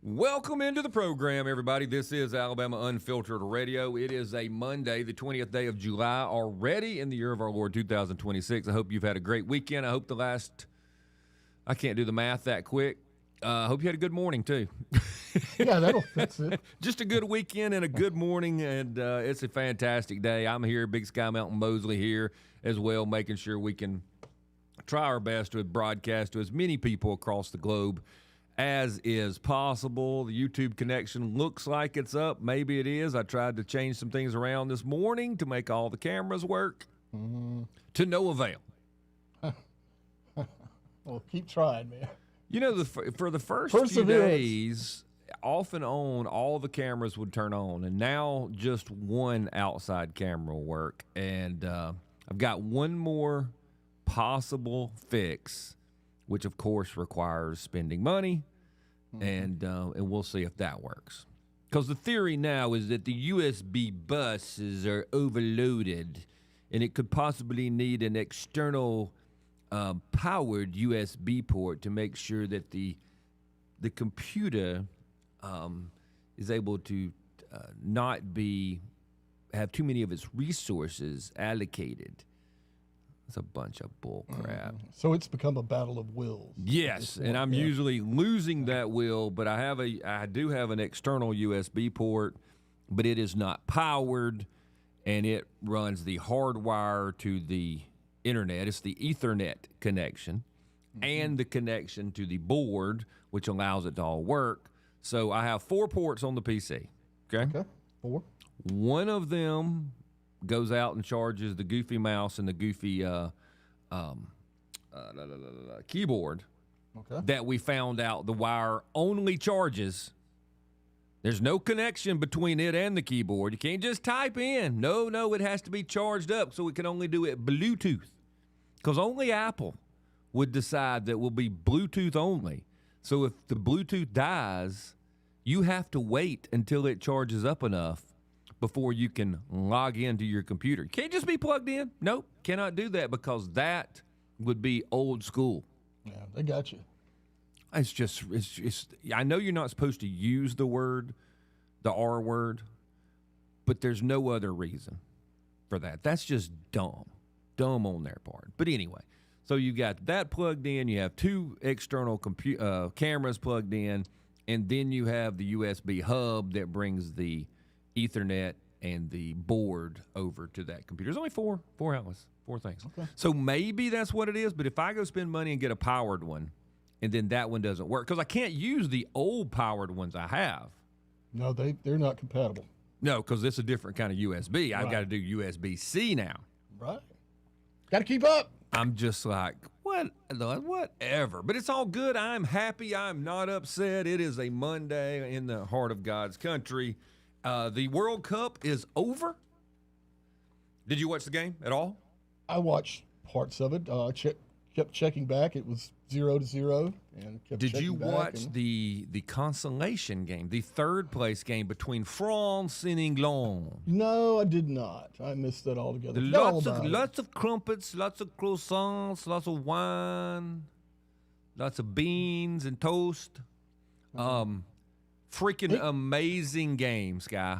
Welcome into the program, everybody. This is Alabama Unfiltered Radio. It is a Monday, the 20th day of July, already in the year of our Lord 2026. I hope you've had a great weekend. I hope I can't do the math that quick. I hope you had a good morning, too. Yeah, that's it. Just a good weekend and a good morning, and it's a fantastic day. I'm here, Big Sky Mountain Mosley here as well, making sure we can try our best to broadcast to as many people across the globe as is possible. The YouTube connection looks like it's up. Maybe it is. I tried to change some things around this morning to make all the cameras work. To no avail. Well, keep trying, man. You know, for the first few days, off and on, all the cameras would turn on, and now just one outside camera will work. And I've got one more possible fix, which of course requires spending money, and we'll see if that works. Because the theory now is that the USB buses are overloaded, and it could possibly need an external powered USB port to make sure that the computer is able to not have too many of its resources allocated. It's a bunch of bull crap. So it's become a battle of wills. Yes, and I'm usually losing that will, but I do have an external USB port, but it is not powered, and it runs the hardwire to the internet. It's the Ethernet connection and the connection to the board, which allows it to all work. So I have 4 ports on the PC. Okay? 4. One of them goes out and charges the goofy mouse and the goofy keyboard that we found out the wire only charges. There's no connection between it and the keyboard. You can't just type in. No, it has to be charged up, so it can only do it Bluetooth. Because only Apple would decide that will be Bluetooth only. So if the Bluetooth dies, you have to wait until it charges up enough before you can log into your computer. Can't just be plugged in. Nope, cannot do that because that would be old school. Yeah, they got you. It's just, I know you're not supposed to use the R word, but there's no other reason for that. That's just dumb on their part. But anyway, so you got that plugged in, you have 2 external cameras plugged in, and then you have the USB hub that brings the Ethernet and the board over to that computer. There's only 4 outlets, 4 things. Okay. So maybe that's what it is, but if I go spend money and get a powered one, and then that one doesn't work, because I can't use the old powered ones I have. No, they're not compatible. No, because it's a different kind of USB. Right. I've got to do USB-C now. Right. Got to keep up. I'm just like, whatever. But it's all good. I'm happy. I'm not upset. It is a Monday in the heart of God's country. The World Cup is over. Did you watch the game at all? I watched parts of it. Kept checking back. It was 0-0. And kept Did you watch and the consolation game, the third place game between France and England? No, I did not. I missed that altogether. Lots of crumpets, lots of croissants, lots of wine, lots of beans and toast. Freaking amazing game, Sky.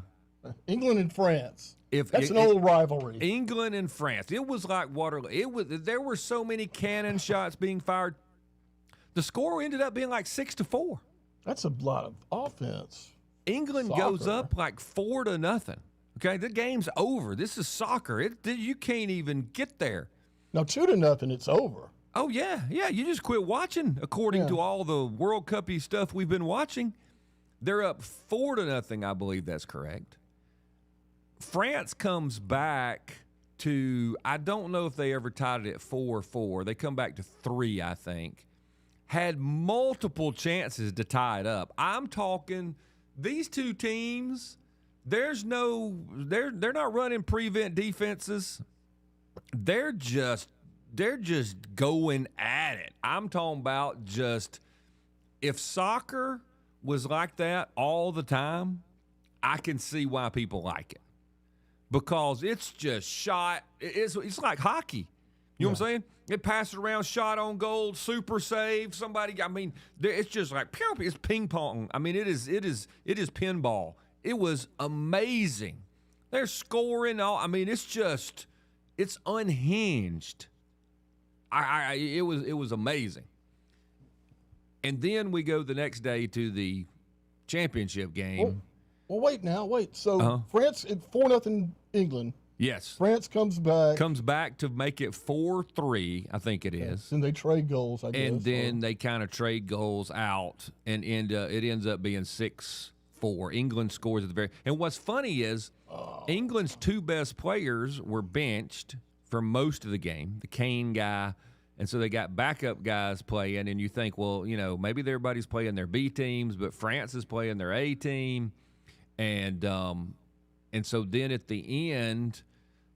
England and France. That's an old rivalry. England and France. It was like Waterloo. There were so many cannon shots being fired. The score ended up being like 6-4. That's a lot of offense. England goes up like 4-0. Okay, the game's over. This is soccer. You can't even get there. Now 2-0, it's over. Oh yeah. You just quit watching. According to all the World Cup-y stuff we've been watching, they're up 4-0. I believe that's correct. France comes back to, I don't know if they ever tied it at 4-4. They come back to 3, I think. Had multiple chances to tie it up. I'm talking these 2 teams, they're not running prevent defenses. They're just going at it. I'm talking about just, if soccer was like that all the time, I can see why people like it. Because it's just shot. It's like hockey. You know what I'm saying? It passes around, shot on goal, super save. Somebody, I mean, it's just like it's ping pong. I mean, it is pinball. It was amazing. They're scoring all. I mean, it's unhinged. It was amazing. And then we go the next day to the championship game. Well, wait. So France at 4-0 England. Yes. France comes back. Comes back to make it 4-3, I think it is. And they trade goals, I guess. And then they kind of trade goals out, and it ends up being 6-4. England scores at the very. And what's funny is England's two best players were benched for most of the game, the Kane guy, and so they got backup guys playing, and you think, well, maybe everybody's playing their B teams, but France is playing their A team. And so then at the end,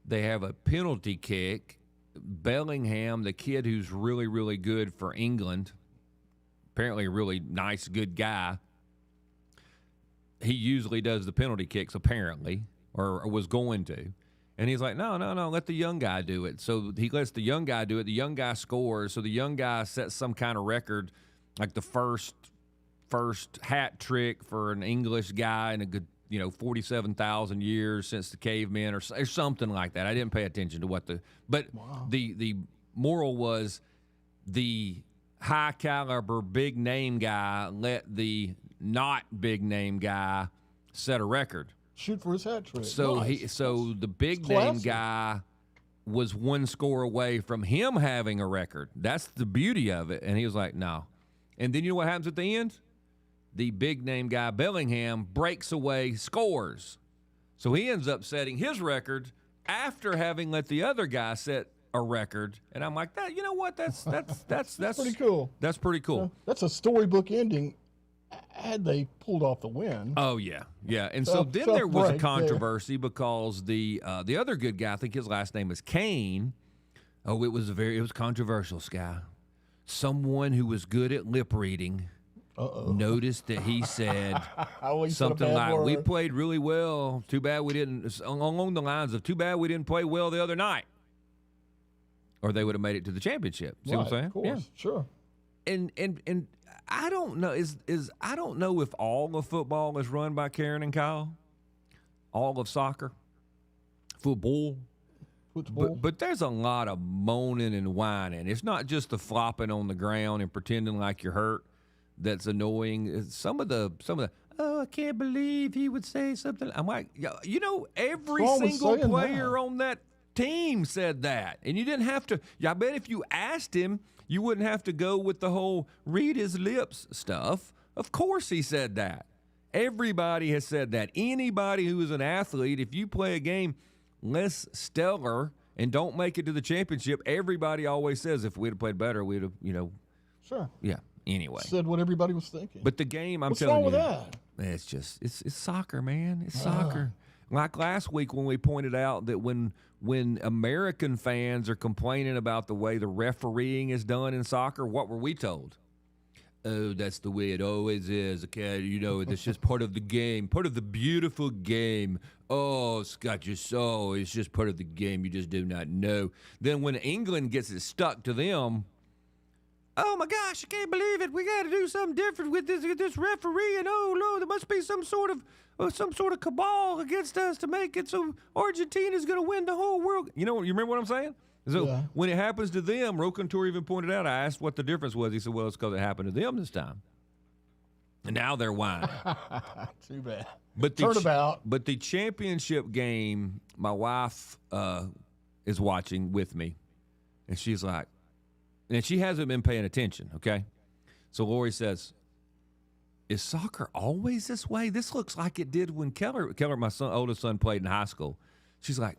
they have a penalty kick. Bellingham, the kid who's really, really good for England, apparently a really nice, good guy, he usually does the penalty kicks, apparently, or was going to. And he's like, no, let the young guy do it. So he lets the young guy do it. The young guy scores. So the young guy sets some kind of record, like the first hat trick for an English guy in a good, 47,000 years since the cavemen or something like that. I didn't pay attention to the moral was the high caliber big name guy let the not big name guy set a record. Shoot for his hat trick. So nice. The big name guy was one score away from him having a record. That's the beauty of it. And he was like, no. And then you know what happens at the end? The big name guy, Bellingham, breaks away, scores. So he ends up setting his record after having let the other guy set a record. And I'm like, that. You know what? That's pretty cool. That's pretty cool. That's a storybook ending. Had they pulled off the win. Oh yeah. And so then there was a controversy because the other good guy, I think his last name is Kane. Oh, it was controversial, Sky. Someone who was good at lip reading noticed that he said something like, "We played really well. Too bad we didn't." Along the lines of, "Too bad we didn't play well the other night," or they would have made it to the championship. See what I'm saying? Of course, sure. And I don't know. I don't know if all of football is run by Karen and Kyle. All of soccer, football. But there's a lot of moaning and whining. It's not just the flopping on the ground and pretending like you're hurt that's annoying. Some of the I can't believe he would say something. I'm like, every single player on that team said that, and you didn't have to. I bet if you asked him, you wouldn't have to go with the whole read his lips stuff. Of course he said that. Everybody has said that. Anybody who is an athlete, if you play a game less stellar and don't make it to the championship, everybody always says, if we'd have played better, we'd have, Sure. Yeah, anyway. Said what everybody was thinking. But the game, What's wrong with that? It's just, it's soccer, man. It's soccer. Like last week when we pointed out that when American fans are complaining about the way the refereeing is done in soccer, what were we told? Oh, that's the way it always is. Okay, it's just part of the game, part of the beautiful game. Oh, Scott, it's just part of the game. You just do not know. Then when England gets it stuck to them, oh my gosh, I can't believe it. We got to do something different with this referee. And oh no, there must be some sort of cabal against us to make it so Argentina's going to win the whole world. You remember what I'm saying? So when it happens to them, Rocantour even pointed out, I asked what the difference was. He said, well, it's because it happened to them this time. And now they're whining. Too bad. But the championship game, my wife is watching with me. And she's like, and she hasn't been paying attention, okay? So Lori says, is soccer always this way? This looks like it did when Keller, my oldest son, played in high school. She's like,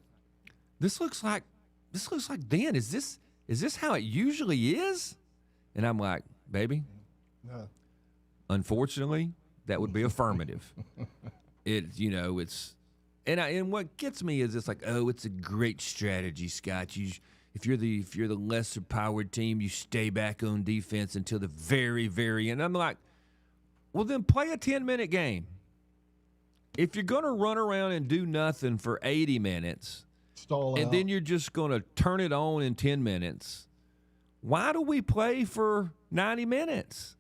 this looks like then. Is this how it usually is? And I'm like, baby, unfortunately, that would be affirmative. And what gets me is it's like, oh, it's a great strategy, Scott. If you're the lesser powered team, you stay back on defense until the very, very end. I'm like, well, then play a 10-minute game. If you're going to run around and do nothing for 80 minutes, stall and out, then you're just going to turn it on in 10 minutes, Why do we play for 90 minutes?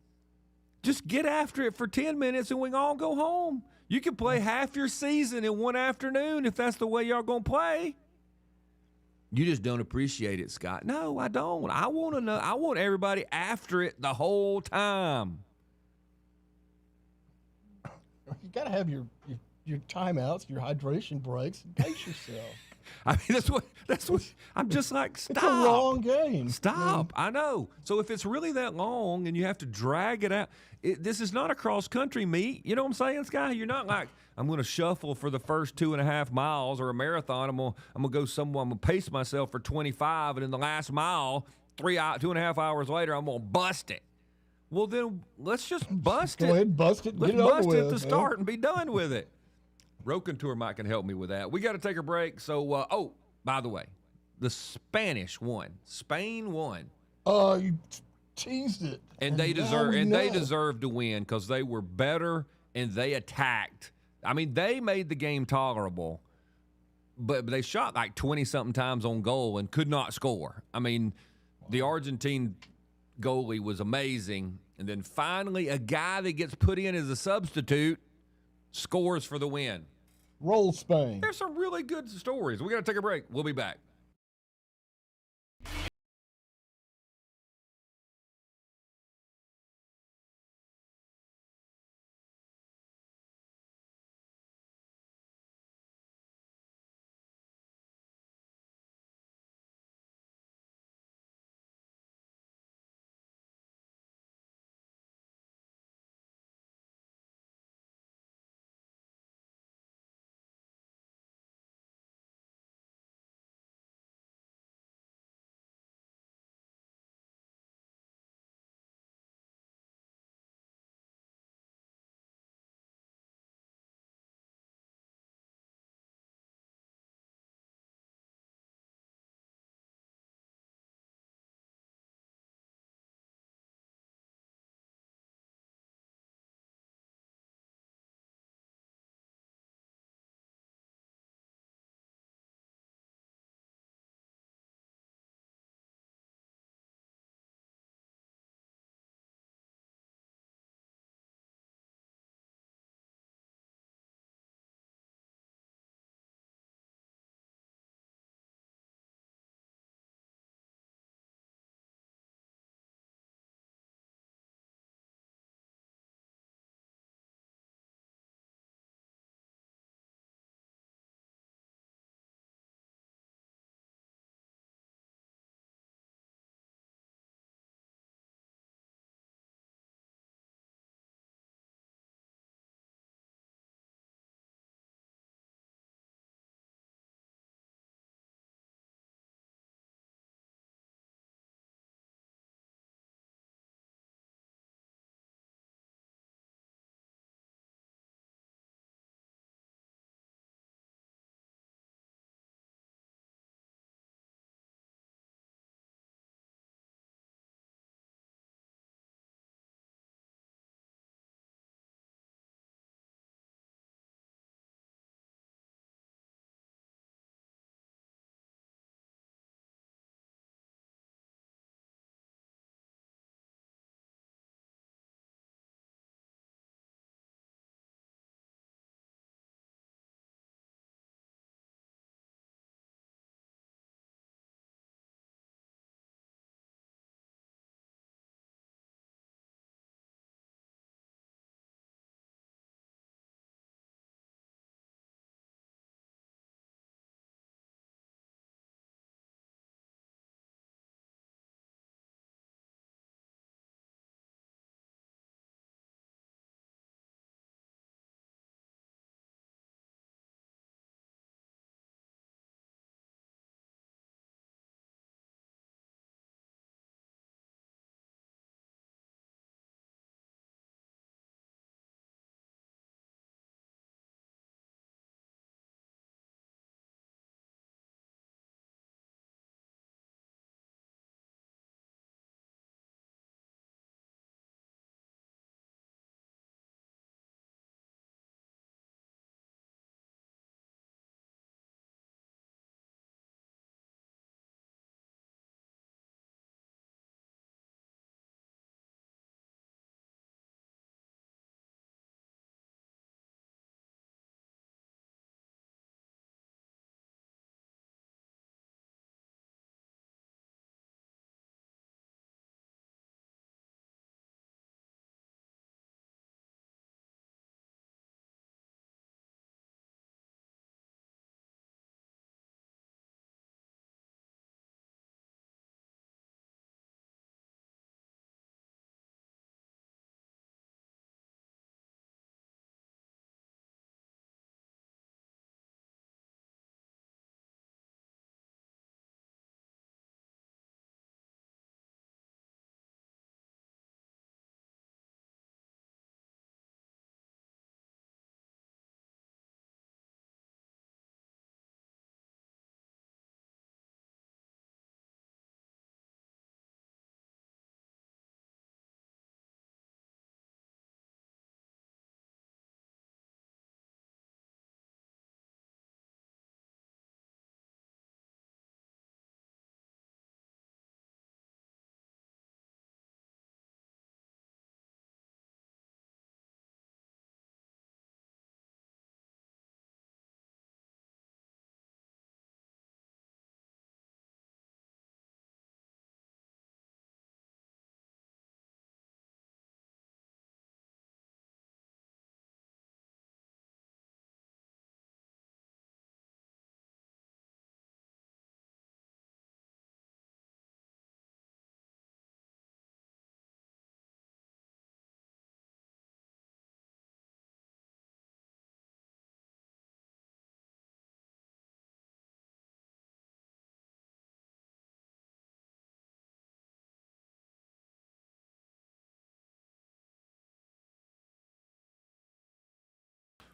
Just get after it for 10 minutes and we can all go home. You can play half your season in one afternoon if that's the way y'all going to play. You just don't appreciate it, Scott. No, I don't. I want to know. I want everybody after it the whole time. You got to have your timeouts, your hydration breaks, and pace yourself. I mean, that's what I'm just like, stop. It's a long game. Stop. I know. So if it's really that long and you have to drag it out, this is not a cross-country meet. You know what I'm saying, Sky? You're not like, I'm going to shuffle for the first 2.5 miles or a marathon. I'm gonna go somewhere. I'm going to pace myself for 25, and in the last mile, 2.5 hours later, I'm going to bust it. Well, then let's just bust it. Go ahead, bust it. Let's get it bust over it with, to start and be done with it. Roken Tour Mike can help me with that. We got to take a break. So, by the way, the Spanish won. Spain won. You teased it, and they deserve to win because they were better and they attacked. I mean, they made the game tolerable, but they shot like 20-something times on goal and could not score. I mean, the Argentine goalie was amazing, and then finally a guy that gets put in as a substitute scores for the win. Roll Spain. There's some really good stories. We got to take a break. We'll be back.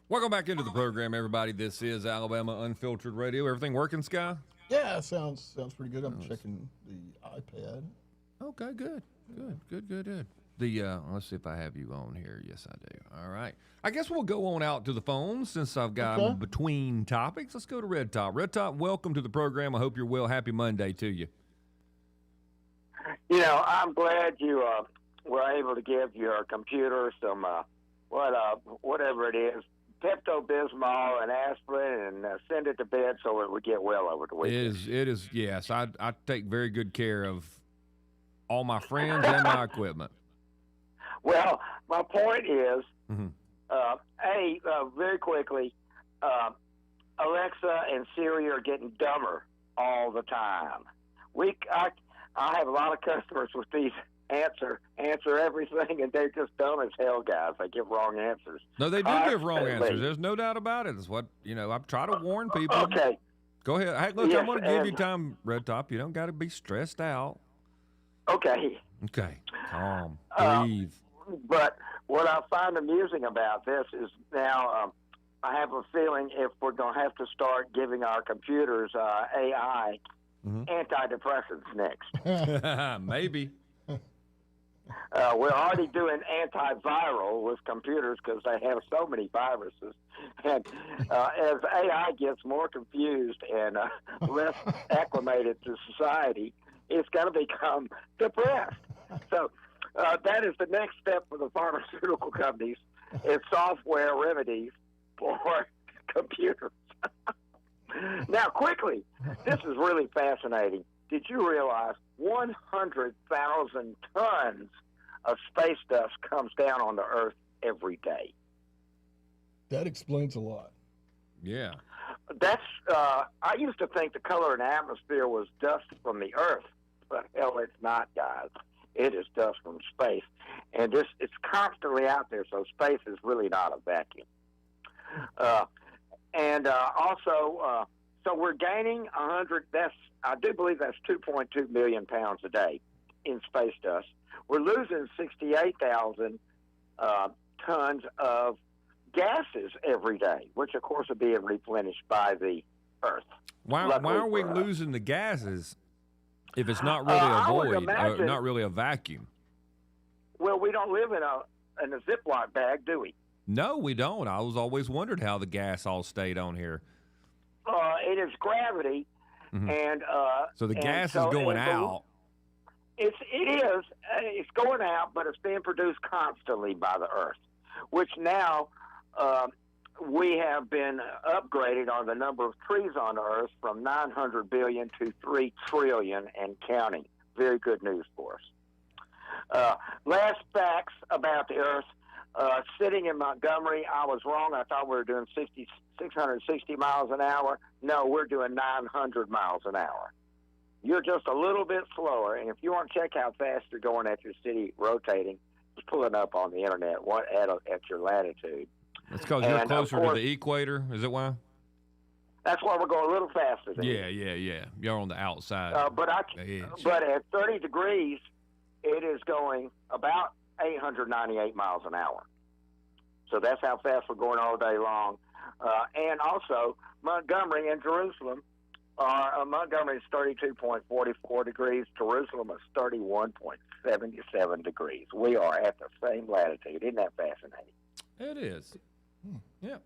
Welcome back into the program, everybody. This is Alabama Unfiltered Radio. Everything working, Sky? Yeah, sounds pretty good. I'm checking the iPad. Okay, good. Let's see if I have you on here. Yes, I do. All right. I guess we'll go on out to the phone since I've got between topics. Let's go to Red Top. Red Top, welcome to the program. I hope you're well. Happy Monday to you. You know, I'm glad you were able to give your computer some whatever it is, Pepto-Bismol and aspirin, and send it to bed so it would get well over the weekend. It is. Yes, I take very good care of all my friends and my equipment. Well, my point is, very quickly, Alexa and Siri are getting dumber all the time. I have a lot of customers with these answer everything, and they're just dumb as hell, guys. They give wrong answers. No, they do give wrong answers. There's no doubt about it. It's what, I try to warn people. Okay. Go ahead. Hey, look, I'm going to give you time, Red Top. You don't got to be stressed out. Okay. Okay. Calm. Breathe. But what I find amusing about this is now I have a feeling if we're going to have to start giving our computers AI antidepressants next. Maybe. We're already doing antiviral with computers because they have so many viruses. And as AI gets more confused and less acclimated to society, it's going to become depressed. So that is the next step for the pharmaceutical companies is software remedies for computers. Now, quickly, this is really fascinating. Did you realize 100,000 tons of space dust comes down on the Earth every day? That explains a lot. Yeah. That's. I used to think the color in the atmosphere was dust from the Earth, but hell, it's not, guys. It is dust from space, and it's constantly out there. So space is really not a vacuum. Also, so we're gaining 100. I do believe that's 2.2 million pounds a day in space dust. We're losing 68,000 tons of gases every day, which of course are being replenished by the Earth. Why are we losing the gases if it's not really a void, not really a vacuum? Well, we don't live in a Ziploc bag, do we? No, we don't. I was always wondered how the gas all stayed on here. It is gravity, and so the gas is going out. It is. It's going out, but it's being produced constantly by the Earth, which now we have been upgraded on the number of trees on the Earth from 900 billion to 3 trillion and counting. Very good news for us. Last facts about the Earth. Sitting in Montgomery, I was wrong. I thought we were doing 660 miles an hour. No, we're doing 900 miles an hour. You're just a little bit slower, and if you want to check how fast you're going at your city rotating, just pull it up on the internet at your latitude. That's because you're closer to the equator. Is it why? That's why we're going a little faster than you. Yeah. You're on the outside. But at 30 degrees, it is going about 898 miles an hour. So that's how fast we're going all day long. And also, Montgomery and Jerusalem Montgomery is 32.44 degrees. Jerusalem is 31.77 degrees. We are at the same latitude. Isn't that fascinating? It is. Yeah.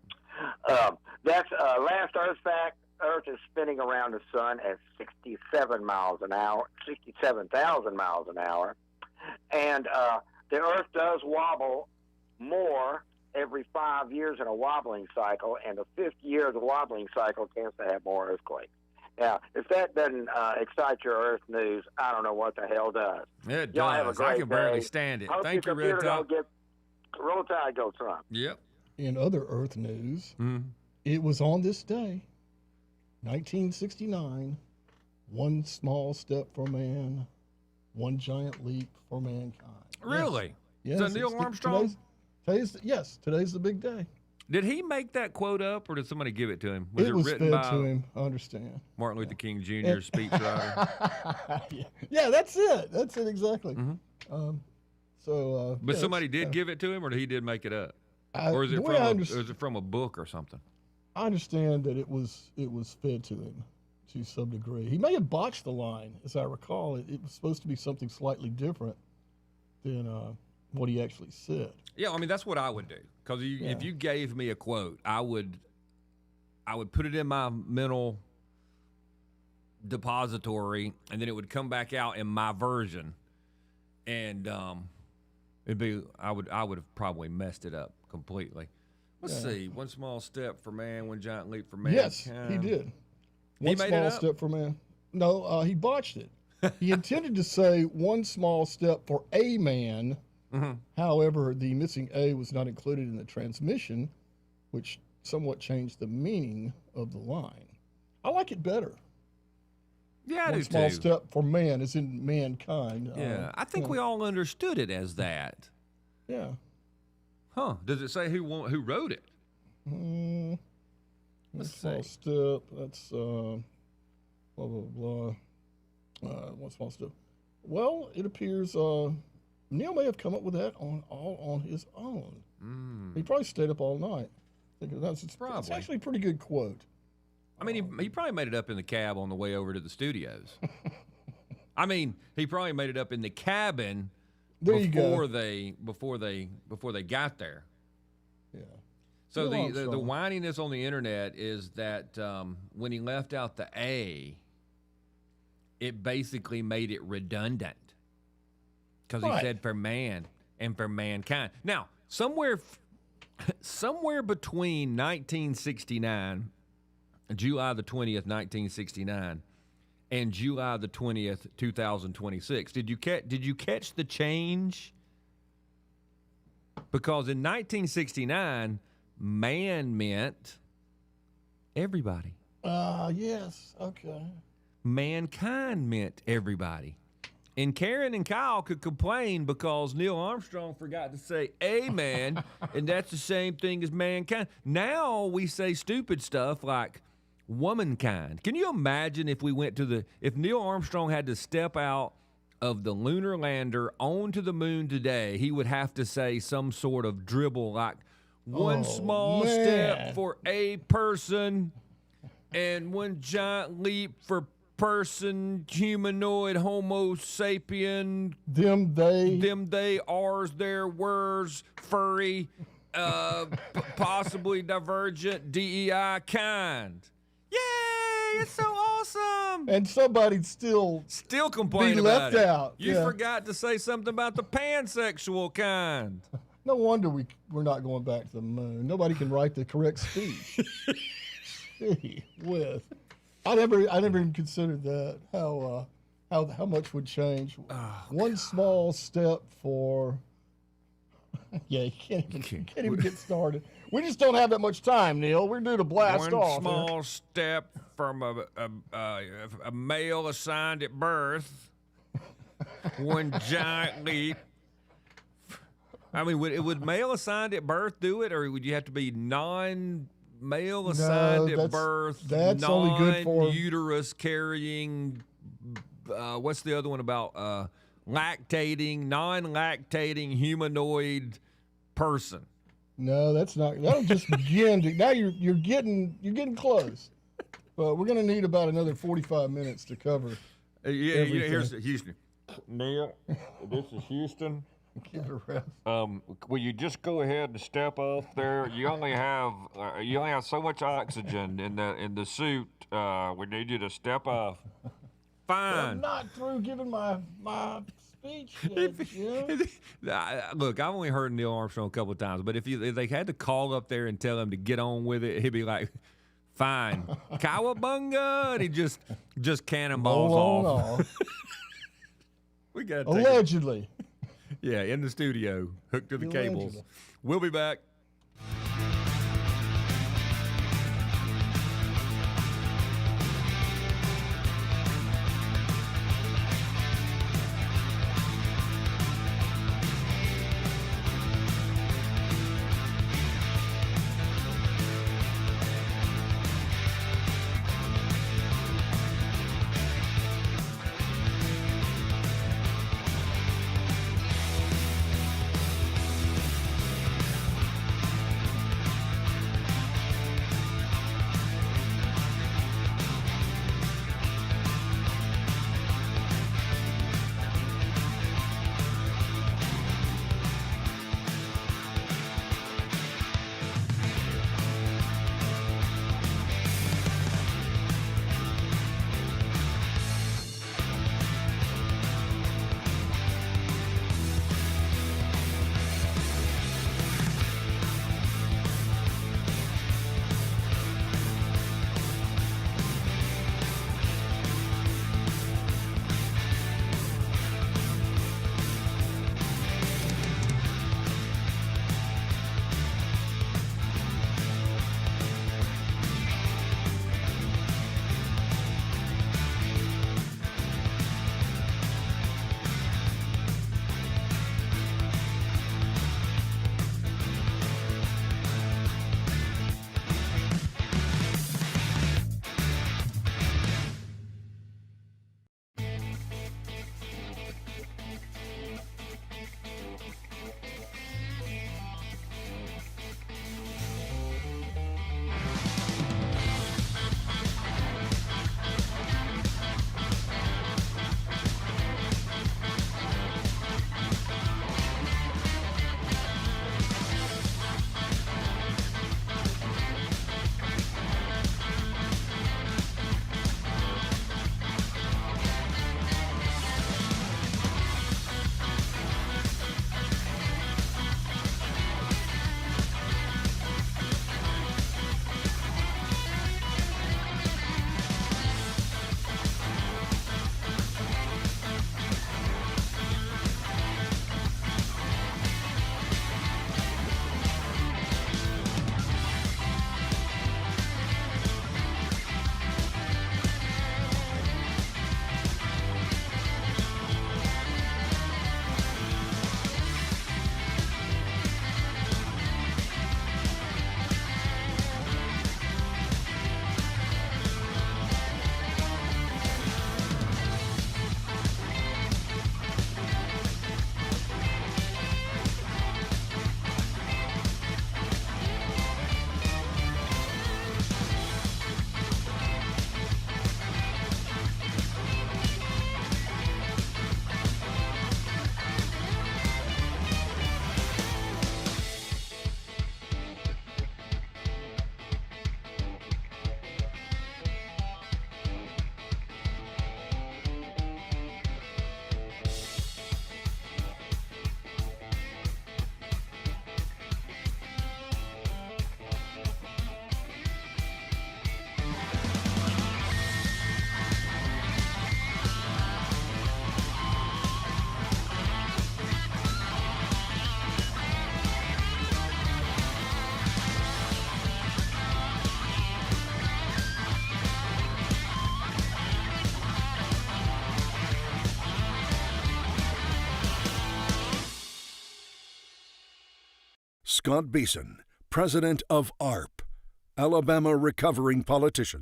That's last Earth fact. Earth is spinning around the sun at 67,000 miles an hour. And the Earth does wobble more every 5 years in a wobbling cycle, and the fifth year of the wobbling cycle tends to have more earthquakes. Now, if that doesn't excite your Earth news, I don't know what the hell does. It Y'all does. have a great I can barely day. stand it. Hope Thank you, your Red computer Top. don't get roll tide, go Trump. Yep. In other Earth news, it was on this day, 1969, one small step for man, one giant leap for mankind. Really? Yes. Is that Neil Armstrong? Today's the big day. Did he make that quote up, or did somebody give it to him? It was written fed by to him, I understand. Martin Luther King Jr., speechwriter? Yeah, that's it. That's it exactly. Mm-hmm. But somebody did give it to him, or he did make it up? Or is the it way I or is it from a book or something? I understand that it was fed to him to some degree. He may have botched the line, as I recall. It was supposed to be something slightly different than what he actually said. Yeah, I mean that's what I would do. Because if you gave me a quote, I would put it in my mental depository, and then it would come back out in my version, and I would have probably messed it up completely. Let's see. One small step for man, one giant leap for man. Yes, he did. One small step for man. No, he botched it. He intended to say one small step for a man. Mm-hmm. However, the missing A was not included in the transmission, which somewhat changed the meaning of the line. I like it better. Yeah, I do one small too. step for man, as in mankind. Yeah, I think we all understood it as that. Yeah. Huh? Does it say who wrote it? Let's see. Small step. That's blah blah blah. One small step. Well, it appears Neil may have come up with that on his own. He probably stayed up all night. It's actually a pretty good quote. I mean, he probably made it up in the cab on the way over to the studios. I mean, he probably made it up in the cabin before they got there. Yeah. So the whininess on the internet is that when he left out the A, it basically made it redundant because he said for man and for mankind. Now, somewhere between 1969. July the 20th, 1969, and July the 20th, 2026. Did you catch the change? Because in 1969, man meant everybody. Yes, okay. Mankind meant everybody. And Karen and Kyle could complain because Neil Armstrong forgot to say amen, and that's the same thing as mankind. Now we say stupid stuff like womankind. Can you imagine if Neil Armstrong had to step out of the lunar lander onto the moon today, he would have to say some sort of dribble like one small step for a person and one giant leap for person, humanoid, homo sapien, them, they, ours, their, wers, furry, possibly divergent, DEI kind. Yay! It's so awesome. And somebody'd still complain be about left it. out. You forgot to say something about the pansexual kind. No wonder we're not going back to the moon. Nobody can write the correct speech. Gee whiz. I never even considered that. How much would change? One small step for. Yeah, you can't even get started. We just don't have that much time, Neil. We're due to blast off. One small step from a male assigned at birth. One giant leap. I mean, would male assigned at birth do it, or would you have to be non-male assigned at birth? That's only good for non-uterus carrying. What's the other one about? Lactating, non-lactating humanoid person. No, that's not. That'll just begin. Now you're getting close. But we're going to need about another 45 minutes to cover. Here's Houston. Neil, this is Houston. Give it a rest. Will you just go ahead and step off there? You only have so much oxygen in the suit. We need you to step off. Fine. I'm not through giving my speech yet, Look, I've only heard Neil Armstrong a couple of times, but if they had to call up there and tell him to get on with it, he'd be like, fine. Cowabunga! And he just cannonballs off. We got allegedly. Yeah, in the studio, hooked to the cables. We'll be back. Scott Beason, president of ARP, Alabama Recovering Politician.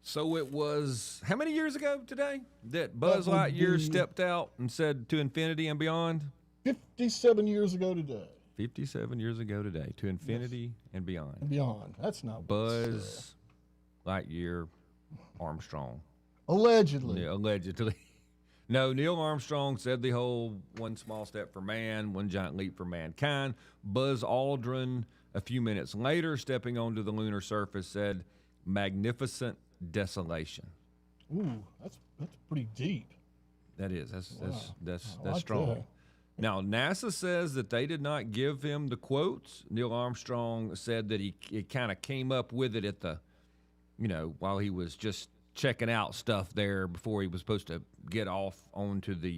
So it was how many years ago today that Buzz That would Lightyear be- stepped out and said to infinity and beyond? 57 years ago today. 57 years ago today, to infinity and beyond. And beyond. That's not what it said. Buzz Lightyear Armstrong. Allegedly. Yeah, allegedly. No, Neil Armstrong said the whole one small step for man, one giant leap for mankind. Buzz Aldrin, a few minutes later, stepping onto the lunar surface, said, magnificent desolation. Ooh, that's pretty deep. That is. That's I like strong. that. Now, NASA says that they did not give him the quotes. Neil Armstrong said that he kind of came up with it at the, while he was just checking out stuff there before he was supposed to get off onto the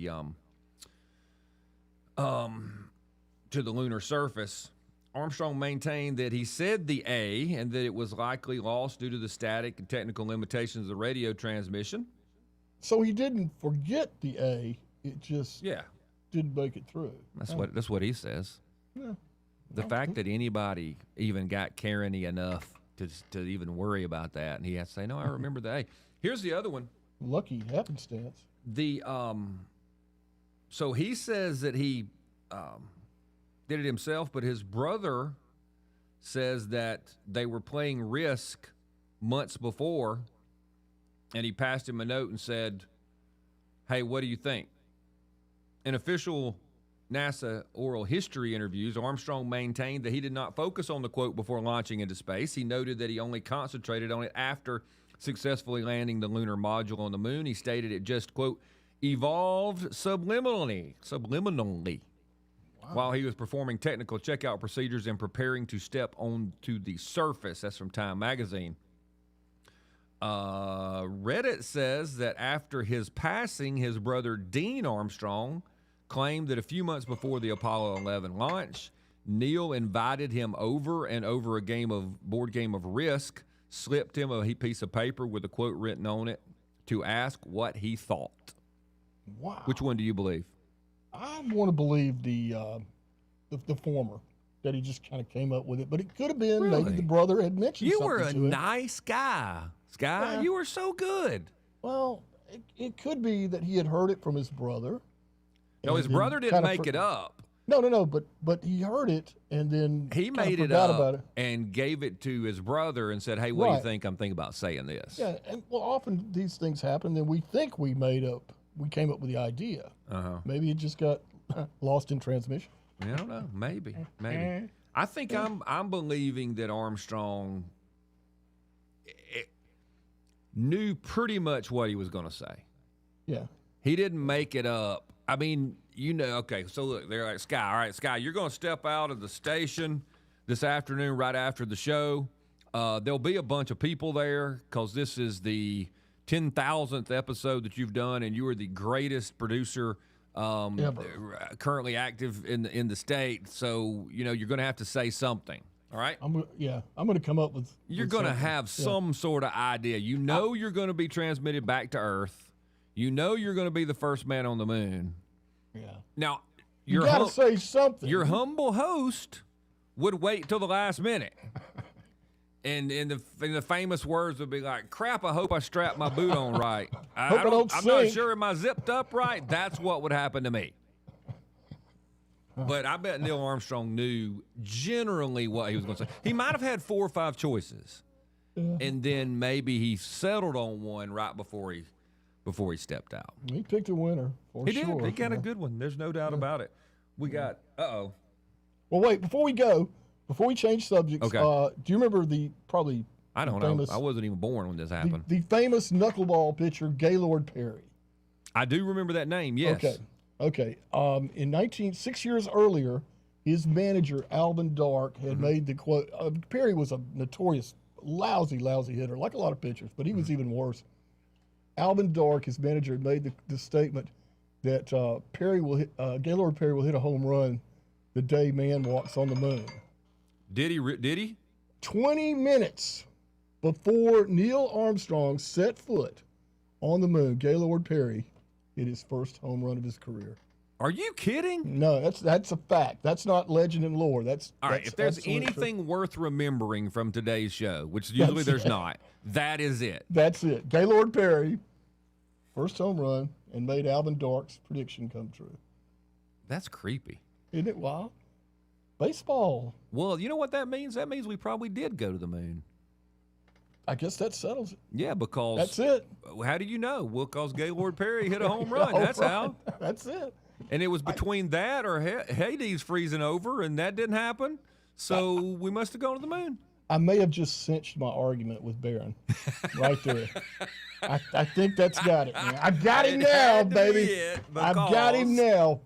lunar surface. Armstrong maintained that he said the A and that it was likely lost due to the static and technical limitations of the radio transmission. So he didn't forget the A. It just didn't make it through. That's what he says. Yeah. The fact that anybody even got cariny enough to even worry about that, and he has to say, "No, I remember the A." Here's the other one. Lucky happenstance. So he says that he did it himself, but his brother says that they were playing Risk months before, and he passed him a note and said, "Hey, what do you think?" In official NASA oral history interviews, Armstrong maintained that he did not focus on the quote before launching into space. He noted that he only concentrated on it after successfully landing the lunar module on the moon. He stated it just, quote, evolved subliminally, while he was performing technical checkout procedures and preparing to step onto the surface. That's from Time magazine. Reddit says that after his passing, his brother Dean Armstrong claimed that a few months before the Apollo 11 launch, Neil invited him over and over a board game of Risk, slipped him a piece of paper with a quote written on it to ask what he thought. Wow. Which one do you believe? I want to believe the former, that he just kind of came up with it. But it could have been maybe the brother had mentioned You something were a to him. nice guy, Sky. Yeah. You were so good. Well, it could be that he had heard it from his brother. No, his brother didn't make it up. No. But he heard it and then He kinda made it forgot up about it. and gave it to his brother and said, "Hey, what do you Right. think? I'm thinking about saying this." Yeah, and well, often these things happen, and we think we came up with the idea. Maybe it just got lost in transmission. I don't know. Maybe. I think I'm believing that Armstrong knew pretty much what he was going to say. Yeah. He didn't make it up. I mean, okay, so look, they're like, Sky, all right, Sky, you're going to step out of the station this afternoon right after the show. There'll be a bunch of people there because this is the 10,000th episode that you've done, and you are the greatest producer currently active in the state. So, you're going to have to say something. All right? I'm going to come up with. You're going to have some sort of idea. You're going to be transmitted back to Earth. You're going to be the first man on the moon. Yeah. Now, you got to say something. Your humble host would wait till the last minute. And in the famous words would be like, crap, I hope I strapped my boot on right. I'm not sure, am I zipped up right? That's what would happen to me. But I bet Neil Armstrong knew generally what he was going to say. He might have had 4 or 5 choices. Yeah. And then maybe he settled on one right before he stepped out. He picked a winner for he sure. He did. He got a good one. There's no doubt about it. We got, Well, wait, before we change subjects, okay. Do you remember I don't know. I wasn't even born when this happened. The famous knuckleball pitcher, Gaylord Perry. I do remember that name, yes. Okay. 6 years earlier, his manager, Alvin Dark, had made the quote. Perry was a notorious lousy hitter, like a lot of pitchers, but he was even worse. Alvin Dark, his manager, made the statement that Gaylord Perry will hit a home run the day man walks on the moon. Did he? 20 minutes before Neil Armstrong set foot on the moon, Gaylord Perry hit his first home run of his career. Are you kidding? No, that's a fact. That's not legend and lore. All right, if there's anything worth remembering from today's show, which usually there's not, that is it. That's it. Gaylord Perry, first home run, and made Alvin Dark's prediction come true. That's creepy. Isn't it wild? Baseball. Well, you know what that means? That means we probably did go to the moon. I guess that settles it. Yeah, because... That's it. How do you know? Well, because Gaylord Perry hit a home run. That's how. That's it. And it was between that or Hades freezing over, and that didn't happen. So we must have gone to the moon. I may have just cinched my argument with Barron right there. I think that's got it, man. I've got him now, baby. I've got him now.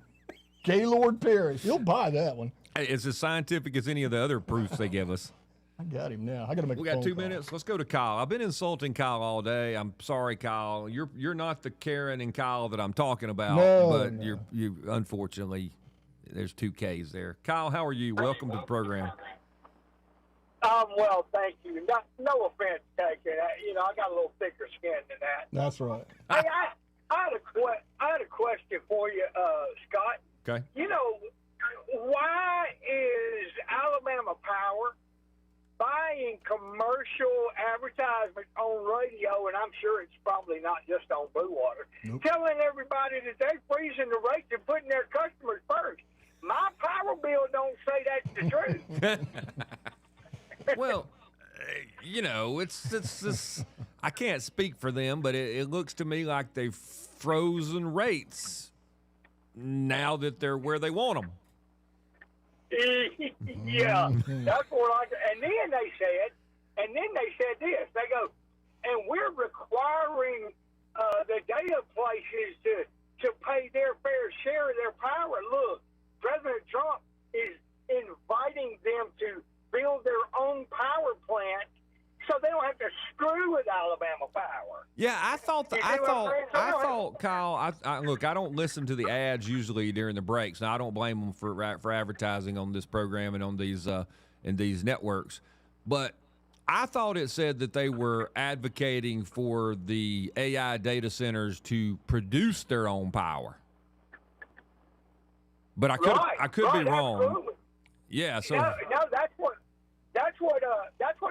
Gaylord Perry. He'll buy that one. It's as scientific as any of the other proofs they give us. I got him now. I got to make. We got 2 minutes. Let's go to Kyle. I've been insulting Kyle all day. I'm sorry, Kyle. You're not the Karen and Kyle that I'm talking about. But you unfortunately, there's 2 Ks there. Kyle, how are you? Welcome to the program. Well, thank you. No offense taken. I got a little thicker skin than that. That's right. Hey, I had a question for you, Scott. Okay. Why is Alabama Power buying commercial advertisements on radio, and I'm sure it's probably not just on Blue Water, telling everybody that they're freezing the rates and putting their customers first? My power bill don't say that's the truth. Well, it's I can't speak for them, but it looks to me like they've frozen rates now that they're where they want them. Yeah, that's what and then they said this. They go, and we're requiring the data places to pay their fair share of their power. Look, President Trump is inviting them to build their own power plant so they don't have to screw with Alabama Power. Yeah, I thought, Kyle. Look, I don't listen to the ads usually during the breaks. Now I don't blame them for advertising on this program and on these in these networks, but I thought it said that they were advocating for the AI data centers to produce their own power. But I could be wrong. Absolutely. Yeah, so no, that's what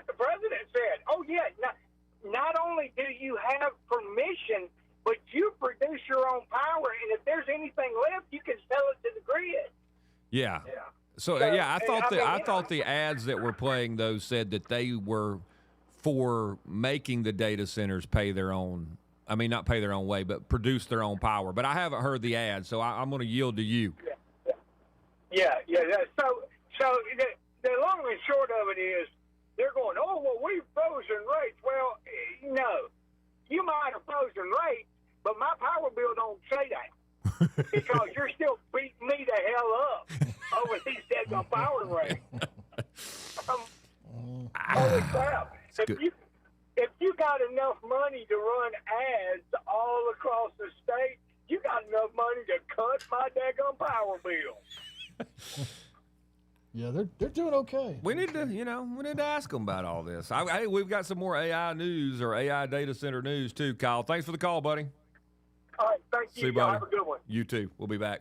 the president said. Oh yeah, not only do you have permission, but you produce your own power, and if there's anything left, you can sell it to the grid. Yeah. Yeah. So So, yeah, I you thought know, the ads that were playing those said that they were for making the data centers pay their own. I mean, not pay their own way, but produce their own power. But I haven't heard the ad, so I'm going to yield to you. Yeah. So the long and short of it is, they're going, oh, well, we've frozen rates. Well, no, you might have frozen rates, but my power bill don't say that because you're still beating me the hell up over these dead power rates. Holy crap! If you got enough money to run ads all across the state, you got enough money to cut my daggone power bill. Yeah, they're doing okay. We need to ask them about all this. Hey, we've got some more AI news or AI data center news too, Kyle. Thanks for the call, buddy. All right, thank you. See you, buddy. Have a good one. You too. We'll be back.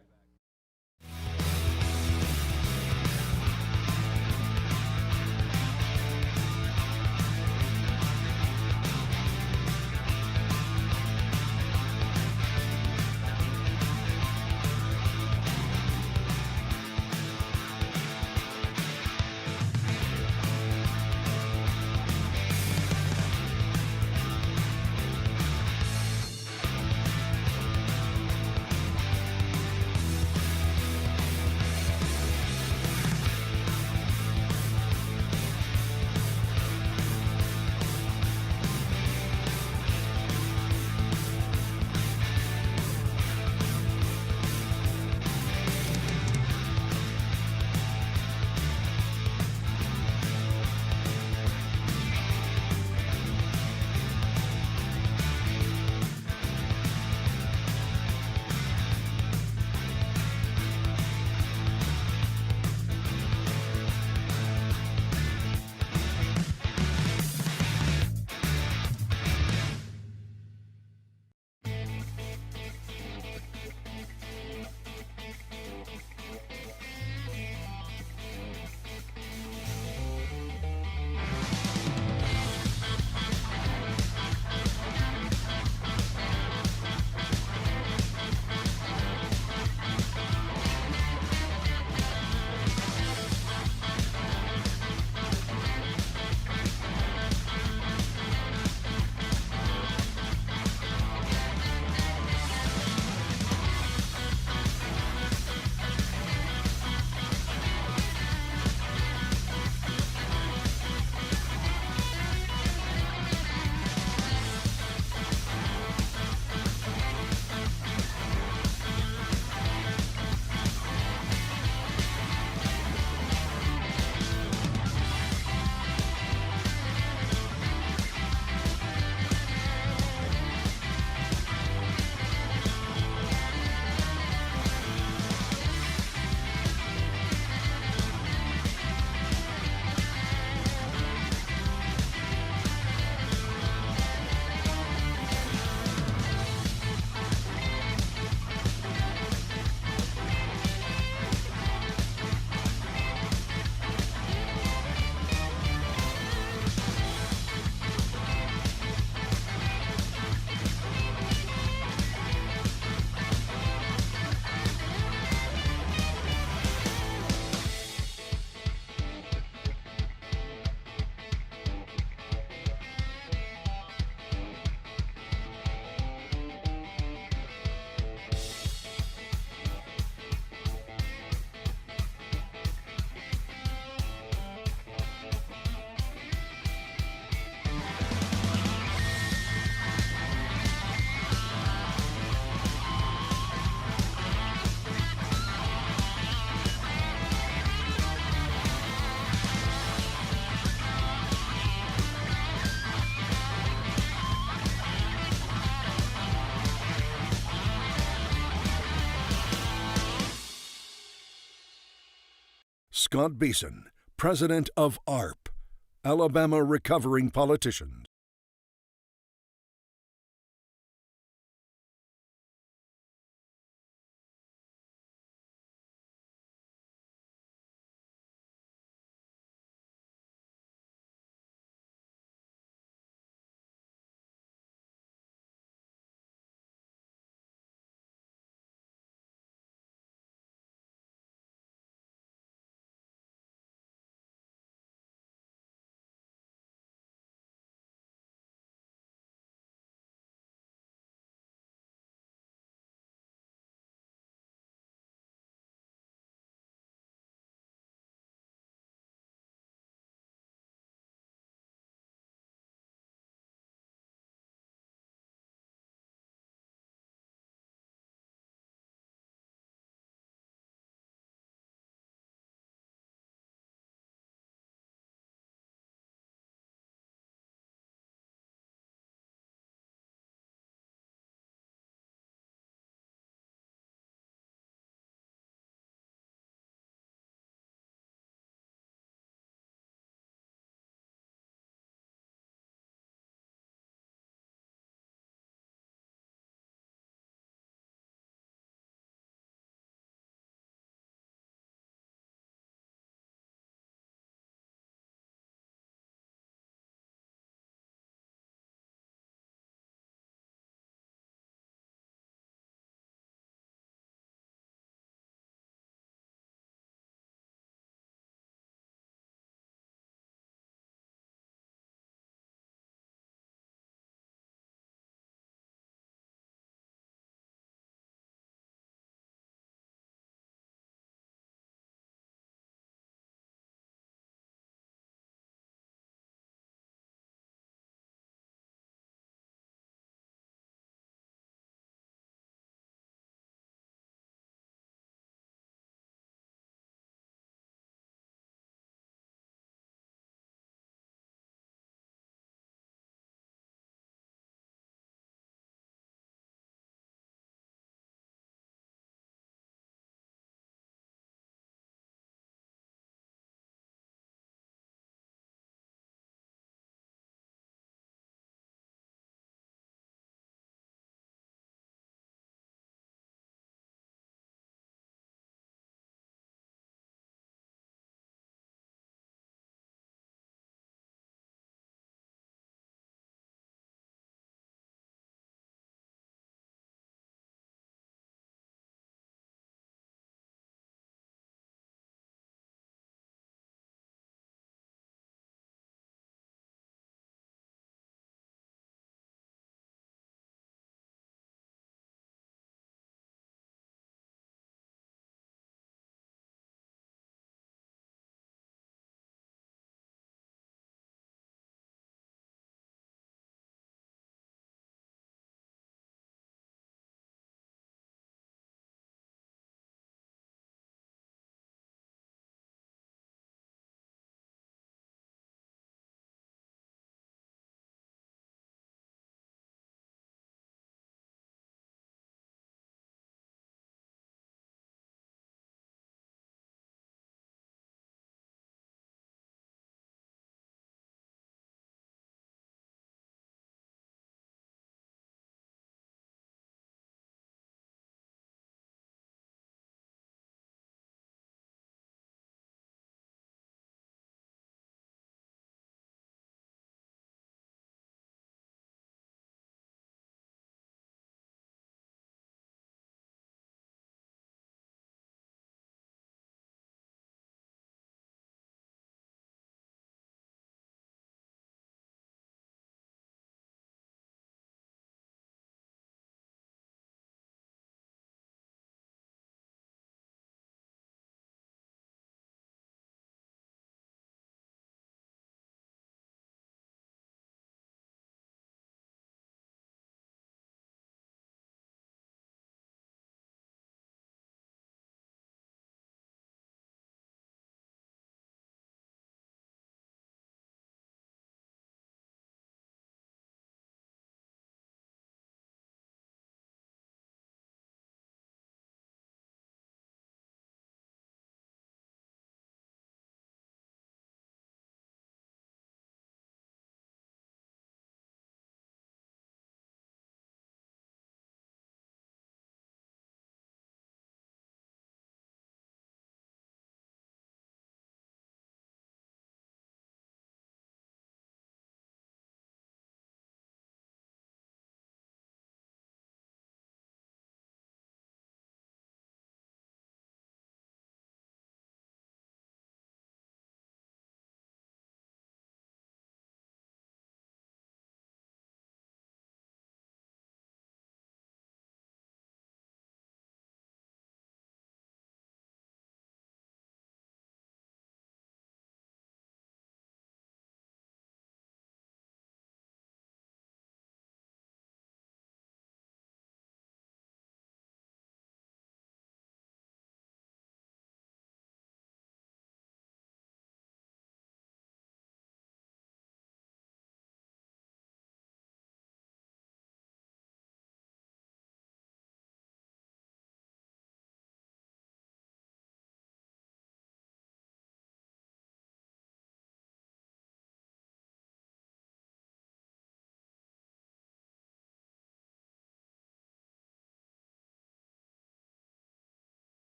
Scott Beason, president of ARP, Alabama Recovering Politicians.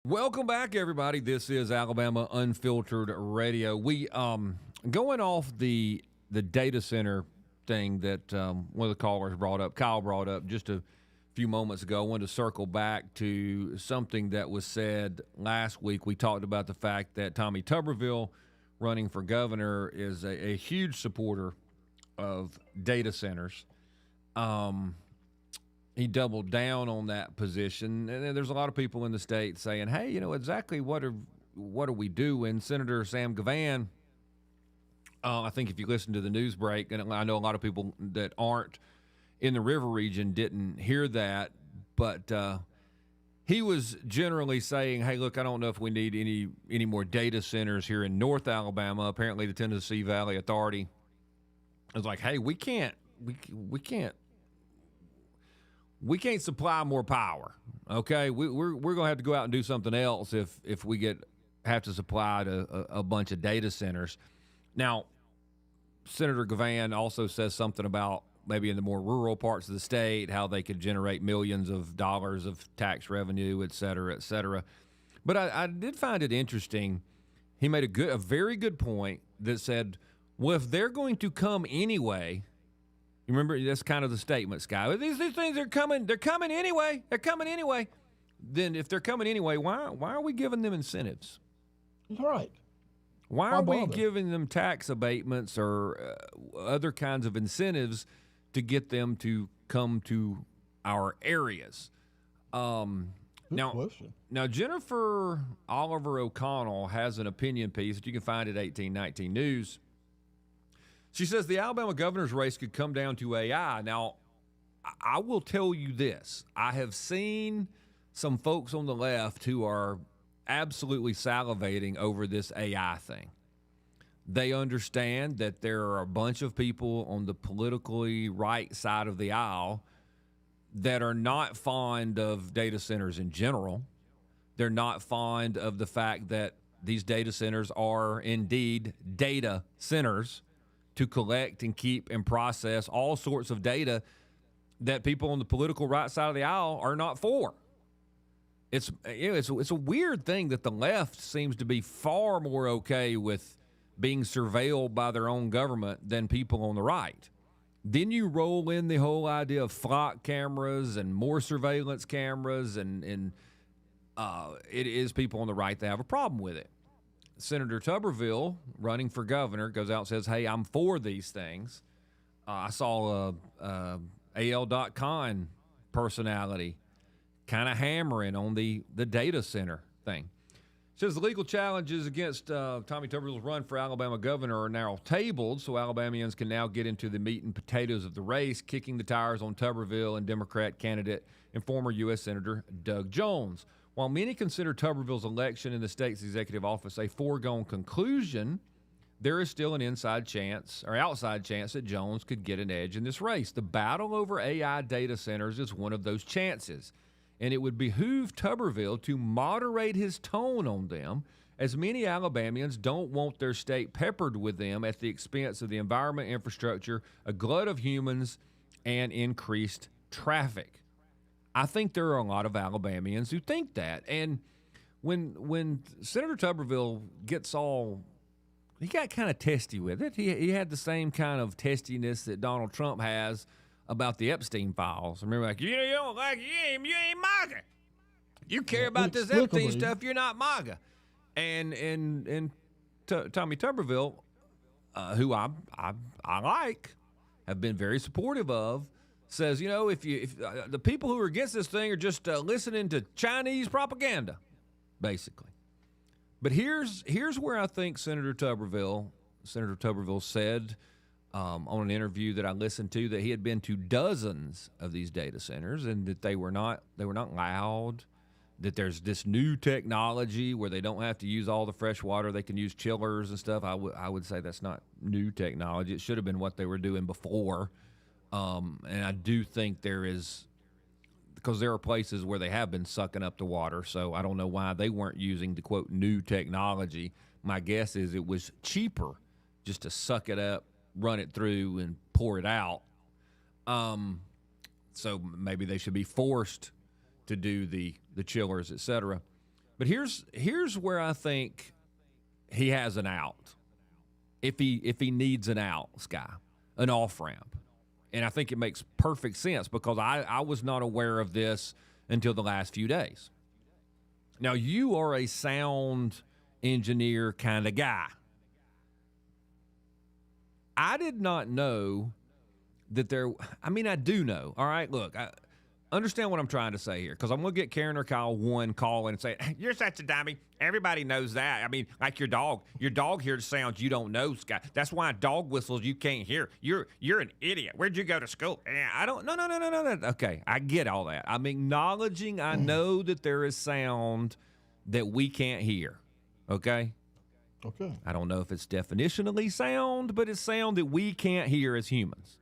Welcome back, everybody. This is Alabama Unfiltered Radio. We going off the data center thing that one of the callers brought up, Kyle brought up just a few moments ago. I wanted to circle back to something that was said last week. We talked about the fact that Tommy Tuberville, running for governor, is a huge supporter of data centers. He doubled down on that position, and there's a lot of people in the state saying, "Hey, exactly what are we doing?" Senator Sam Gavan, I think if you listen to the news break, and I know a lot of people that aren't in the river region didn't hear that, but he was generally saying, "Hey, look, I don't know if we need any more data centers here in North Alabama." Apparently, the Tennessee Valley Authority was like, "Hey, we can't supply more power. Okay, we're going to have to go out and do something else if we have to supply to a bunch of data centers." Now, Senator Gavan also says something about maybe in the more rural parts of the state how they could generate millions of dollars of tax revenue, et cetera, et cetera. But I did find it interesting. He made a very good point that said, well, if they're going to come anyway. You remember, that's kind of the statement, Sky. These things are coming. They're coming anyway. They're coming anyway. Then if they're coming anyway, why are we giving them incentives? Right. Why are we giving them tax abatements or other kinds of incentives to get them to come to our areas? Now, Jennifer Oliver O'Connell has an opinion piece that you can find at 1819 News. She says the Alabama governor's race could come down to AI. Now, I will tell you this. I have seen some folks on the left who are absolutely salivating over this AI thing. They understand that there are a bunch of people on the politically right side of the aisle that are not fond of data centers in general. They're not fond of the fact that these data centers are indeed data centers to collect and keep and process all sorts of data that people on the political right side of the aisle are not for. It's a weird thing that the left seems to be far more okay with being surveilled by their own government than people on the right. Then you roll in the whole idea of flock cameras and more surveillance cameras, and it is people on the right that have a problem with it. Senator Tuberville, running for governor, goes out and says, "Hey, I'm for these things." I saw a AL.con personality kind of hammering on the data center thing. Says the legal challenges against Tommy Tuberville's run for Alabama governor are now tabled, so Alabamians can now get into the meat and potatoes of the race, kicking the tires on Tuberville and Democrat candidate and former U.S. Senator Doug Jones. While many consider Tuberville's election in the state's executive office a foregone conclusion, there is still an outside chance that Jones could get an edge in this race. The battle over AI data centers is one of those chances, and it would behoove Tuberville to moderate his tone on them, as many Alabamians don't want their state peppered with them at the expense of the environment, infrastructure, a glut of humans, and increased traffic. I think there are a lot of Alabamians who think that. And when Senator Tuberville he got kind of testy with it. He had the same kind of testiness that Donald Trump has about the Epstein files. Remember, like, you don't like you ain't MAGA. You care about this Epstein stuff, you're not MAGA. And Tommy Tuberville, who I like, have been very supportive of, says, if the people who are against this thing are just listening to Chinese propaganda, basically. But here's where I think Senator Tuberville said on an interview that I listened to that he had been to dozens of these data centers and that they were not loud, that there's this new technology where they don't have to use all the fresh water, they can use chillers and stuff. I would say that's not new technology. It should have been what they were doing before. And I do think there is, because there are places where they have been sucking up the water, so I don't know why they weren't using the, quote, new technology. My guess is it was cheaper just to suck it up, run it through, and pour it out. So maybe they should be forced to do the chillers, et cetera. But here's where I think he has an out. If he needs an out, Sky, an off ramp. And I think it makes perfect sense because I was not aware of this until the last few days. Now, you are a sound engineer kind of guy. I did not know that I do know. All right, look, I understand what I'm trying to say here because I'm going to get Karen or Kyle one call and say, you're such a dummy. Everybody knows that. I mean, like your dog. Your dog hears sounds you don't know, Scott. That's why dog whistles you can't hear. You're an idiot. Where'd you go to school? I don't. No. Okay, I get all that. I'm acknowledging I know that there is sound that we can't hear. Okay? Okay. I don't know if it's definitionally sound, but it's sound that we can't hear as humans.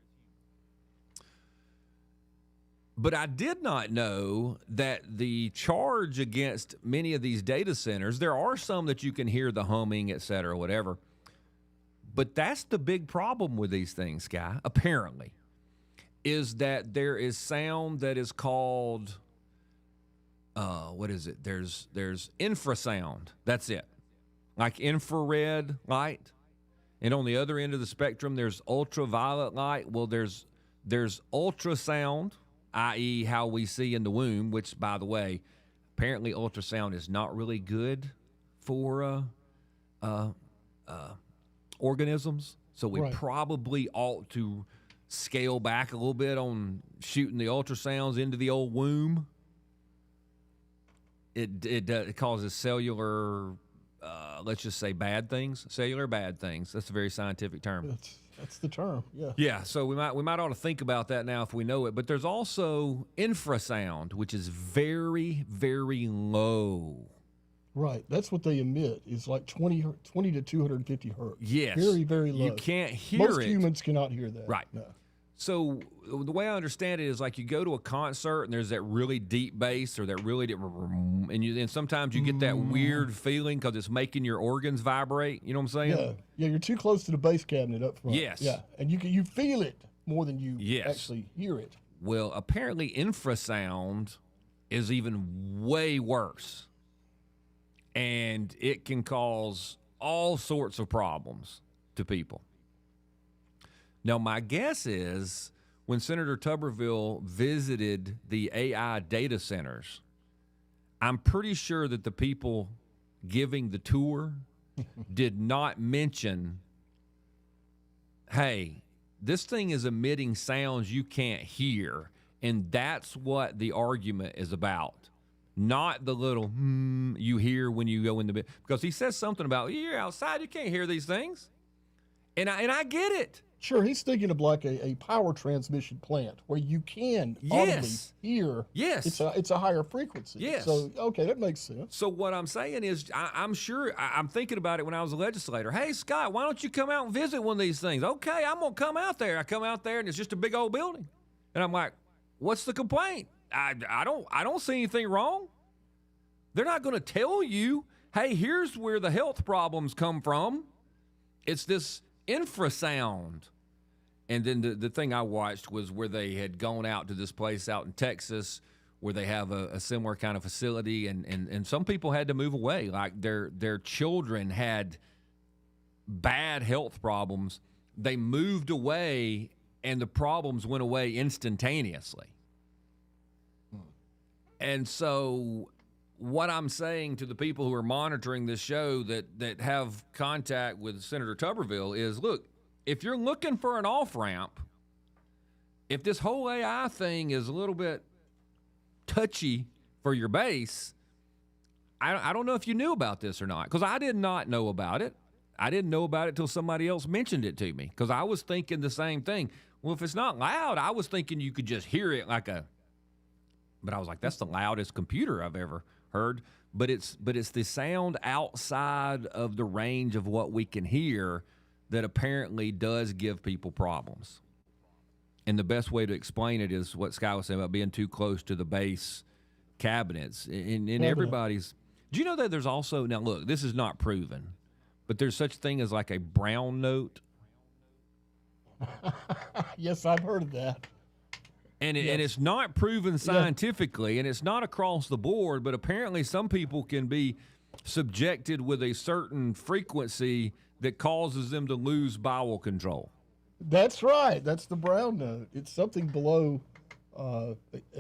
But I did not know that the charge against many of these data centers, there are some that you can hear the humming, et cetera, whatever. But that's the big problem with these things, Sky, apparently, is that there is sound that is called, what is it? There's infrasound. That's it. Like infrared light. And on the other end of the spectrum, there's ultraviolet light. Well, there's ultrasound, i.e. how we see in the womb, which, by the way, apparently ultrasound is not really good for organisms. So we probably ought to scale back a little bit on shooting the ultrasounds into the old womb. It causes cellular, let's just say bad things, cellular bad things. That's a very scientific term. That's the term, yeah. Yeah, so we might ought to think about that now if we know it. But there's also infrasound, which is very, very low. Right, that's what they emit. It's like 20 to 250 hertz. Yes. Very, very low. You can't hear it. Most humans cannot hear that. Right. No. So the way I understand it is like you go to a concert and there's that really deep bass or that really deep, and sometimes you get that weird feeling because it's making your organs vibrate. You know what I'm saying? Yeah. You're too close to the bass cabinet up front. Yes. Yeah, and you feel it more than you actually hear it. Well, apparently infrasound is even way worse, and it can cause all sorts of problems to people. Now, my guess is when Senator Tuberville visited the AI data centers, I'm pretty sure that the people giving the tour did not mention, hey, this thing is emitting sounds you can't hear, and that's what the argument is about. Not the little you hear when you go in the bed. Because he says something about, you're outside, you can't hear these things. And I get it. Sure, he's thinking of like a power transmission plant where you can audibly hear. Yes. It's a higher frequency. Yes. So, okay, that makes sense. So what I'm saying is I'm sure I'm thinking about it when I was a legislator. Hey, Scott, why don't you come out and visit one of these things? Okay, I'm going to come out there. I come out there and it's just a big old building. And I'm like, what's the complaint? I don't see anything wrong. They're not going to tell you, hey, here's where the health problems come from. It's this infrasound. And then the thing I watched was where they had gone out to this place out in Texas where they have a similar kind of facility, and some people had to move away. Like their children had bad health problems. They moved away, and the problems went away instantaneously. And so what I'm saying to the people who are monitoring this show that have contact with Senator Tuberville is, look, if you're looking for an off-ramp, if this whole AI thing is a little bit touchy for your base, I don't know if you knew about this or not, because I did not know about it. I didn't know about it till somebody else mentioned it to me, because I was thinking the same thing. Well, if it's not loud, I was thinking you could just hear it but I was like, that's the loudest computer I've ever heard. But it's the sound outside of the range of what we can hear that apparently does give people problems. And the best way to explain it is what Scott was saying about being too close to the base cabinets. And everybody's... Do you know that there's also... Now, look, this is not proven, but there's such a thing as like a brown note. Yes, I've heard of that. And it's not proven scientifically, and it's not across the board, but apparently some people can be subjected with a certain frequency that causes them to lose bowel control. That's right. That's the brown note. It's something below an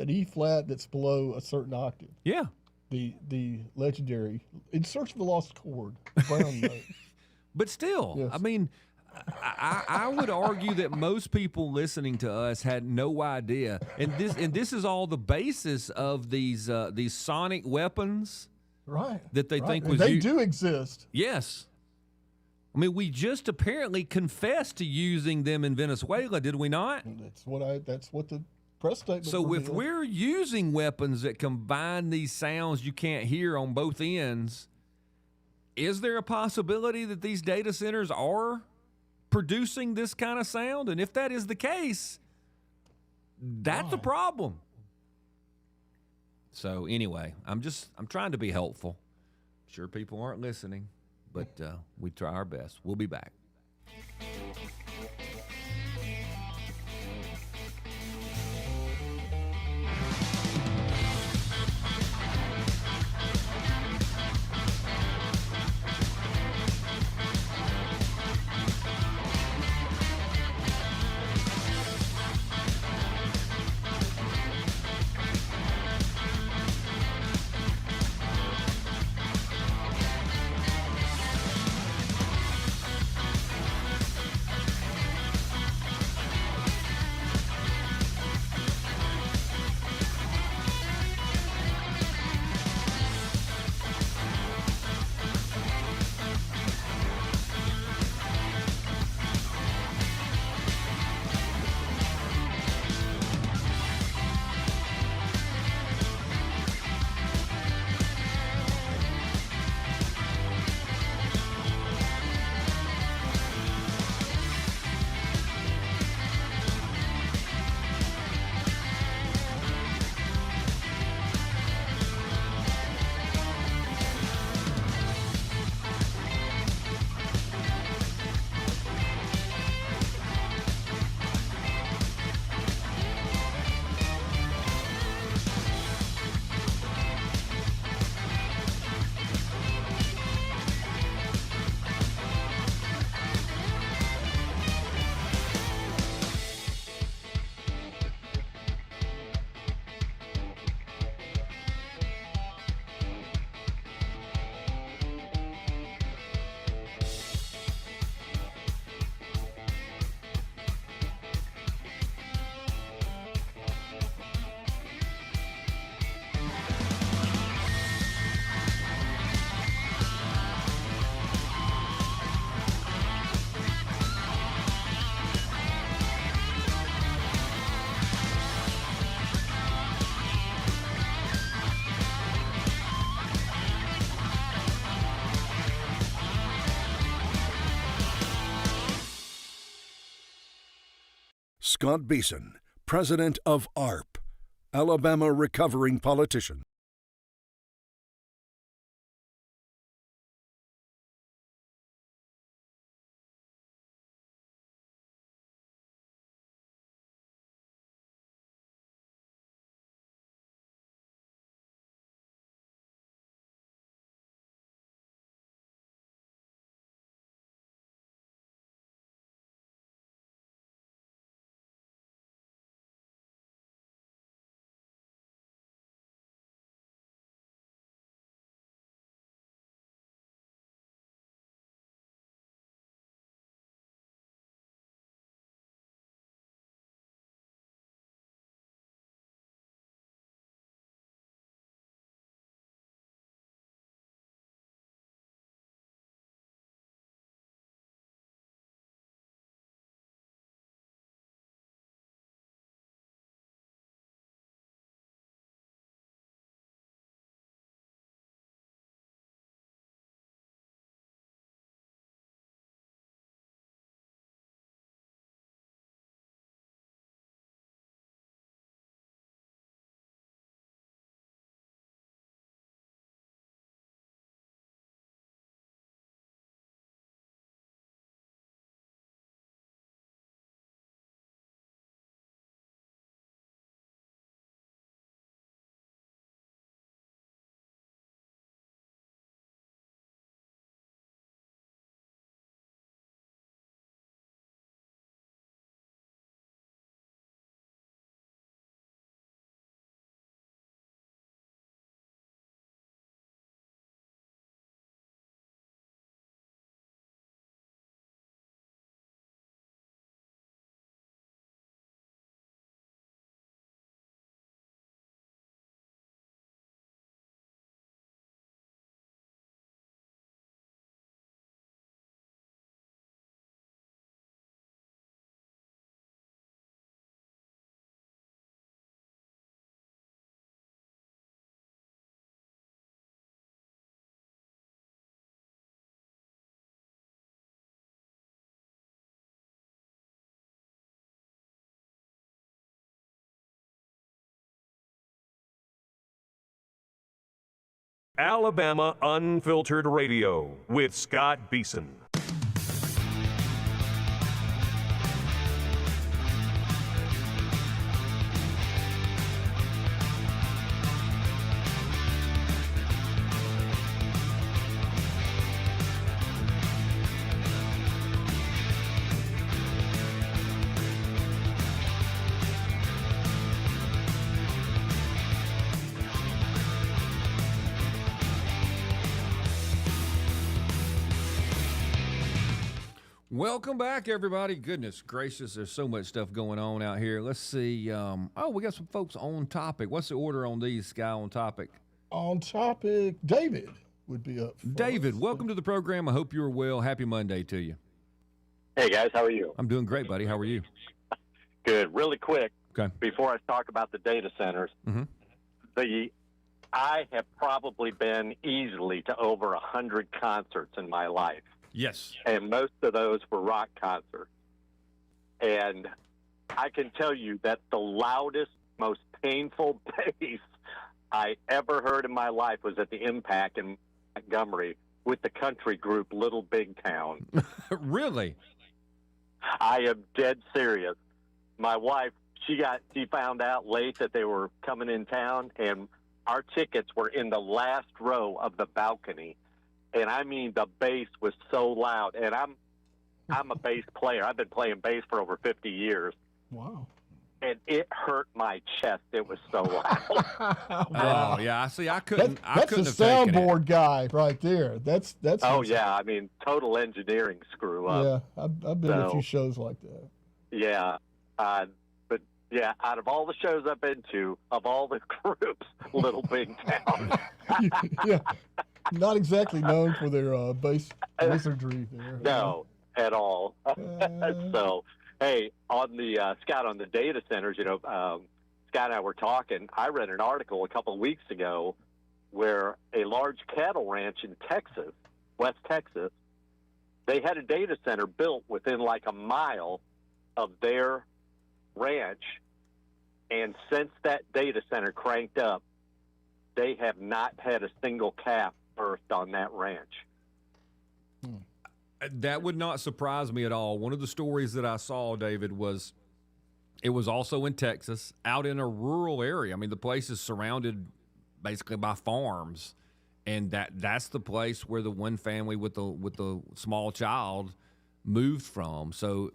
E flat that's below a certain octave. Yeah. The legendary In Search of the Lost Chord, brown note. But still, I mean, I would argue that most people listening to us had no idea, and this is all the basis of these sonic weapons, right? That they think and they do exist. Yes, I mean we just apparently confessed to using them in Venezuela, did we not? That's what the press statement. So if we're using weapons that combine these sounds you can't hear on both ends, is there a possibility that these data centers are producing this kind of sound? And if that is the case, that's a problem. So anyway, I'm trying to be helpful. I'm sure people aren't listening, but we try our best. We'll be back. Scott Beason, president of ARP, Alabama Recovering Politician. Alabama Unfiltered Radio with Scott Beason. Welcome back, everybody. Goodness gracious, there's so much stuff going on out here. Let's see. We got some folks on topic. What's the order on these, Sky, on topic? On topic, David would be up first. David, welcome to the program. I hope you're well. Happy Monday to you. Hey, guys. How are you? I'm doing great, buddy. How are you? Good. Really quick, Okay. before I talk about the data centers, I have probably been easily to over 100 concerts in my life. Yes. And most of those were rock concerts. And I can tell you that the loudest, most painful bass I ever heard in my life was at the Impact in Montgomery with the country group Little Big Town. Really? I am dead serious. My wife, she found out late that they were coming in town, and our tickets were in the last row of the balcony. And I mean, the bass was so loud. And I'm a bass player. I've been playing bass for over 50 years. Wow. And it hurt my chest. It was so loud. Oh, yeah. I see. I couldn't. That's have the taken it. soundboard guy right there. That's. Oh, yeah. I mean, total engineering screw up. Yeah, I've been to a few shows like that. Yeah. But, yeah, out of all the shows I've been to, of all the groups, Little Big Town. Yeah. Not exactly known for their bass wizardry there. No, at all. So, hey, on the Scott, on the data centers, Scott and I were talking. I read an article a couple of weeks ago where a large cattle ranch in Texas, West Texas, they had a data center built within like a mile of their ranch, and since that data center cranked up, they have not had a single calf birthed on that ranch. That would not surprise me at all. One of the stories that I saw, David, was it was also in Texas, out in a rural area. I mean, the place is surrounded basically by farms, and that's the place where the one family with the small child moved from. So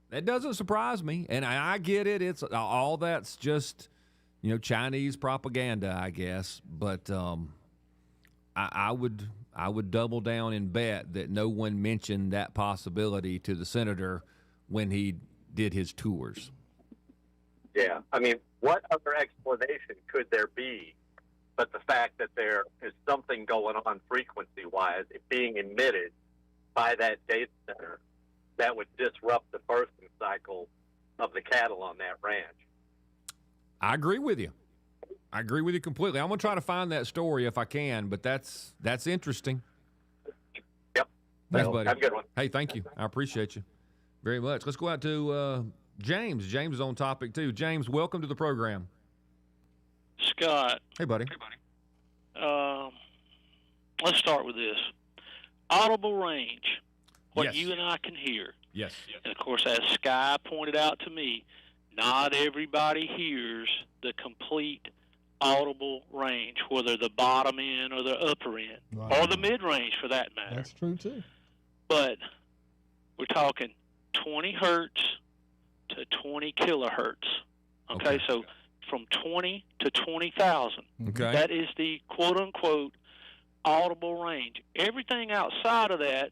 that doesn't surprise me, and I get it. It's all that's just Chinese propaganda, I guess. But I would double down and bet that no one mentioned that possibility to the senator when he did his tours. Yeah, I mean, what other explanation could there be but the fact that there is something going on frequency-wise, it being emitted by that data center that would disrupt the birthing cycle of the cattle on that ranch? I agree with you. I agree with you completely. I'm going to try to find that story if I can, but that's interesting. Yep. Thanks, buddy. Have a good one. Hey, thank you. I appreciate you very much. Let's go out to James. James is on topic, too. James, welcome to the program. Scott. Hey, buddy. Let's start with this. Audible range, what Yes. you and I can hear. Yes. And, of course, as Sky pointed out to me, not everybody hears the complete audible range, whether the bottom end or the upper end, Right. or the mid-range for that matter. That's true, too. But we're talking 20 hertz to 20 kilohertz. Okay, so from 20 to 20,000. Okay. That is the quote-unquote audible range. Everything outside of that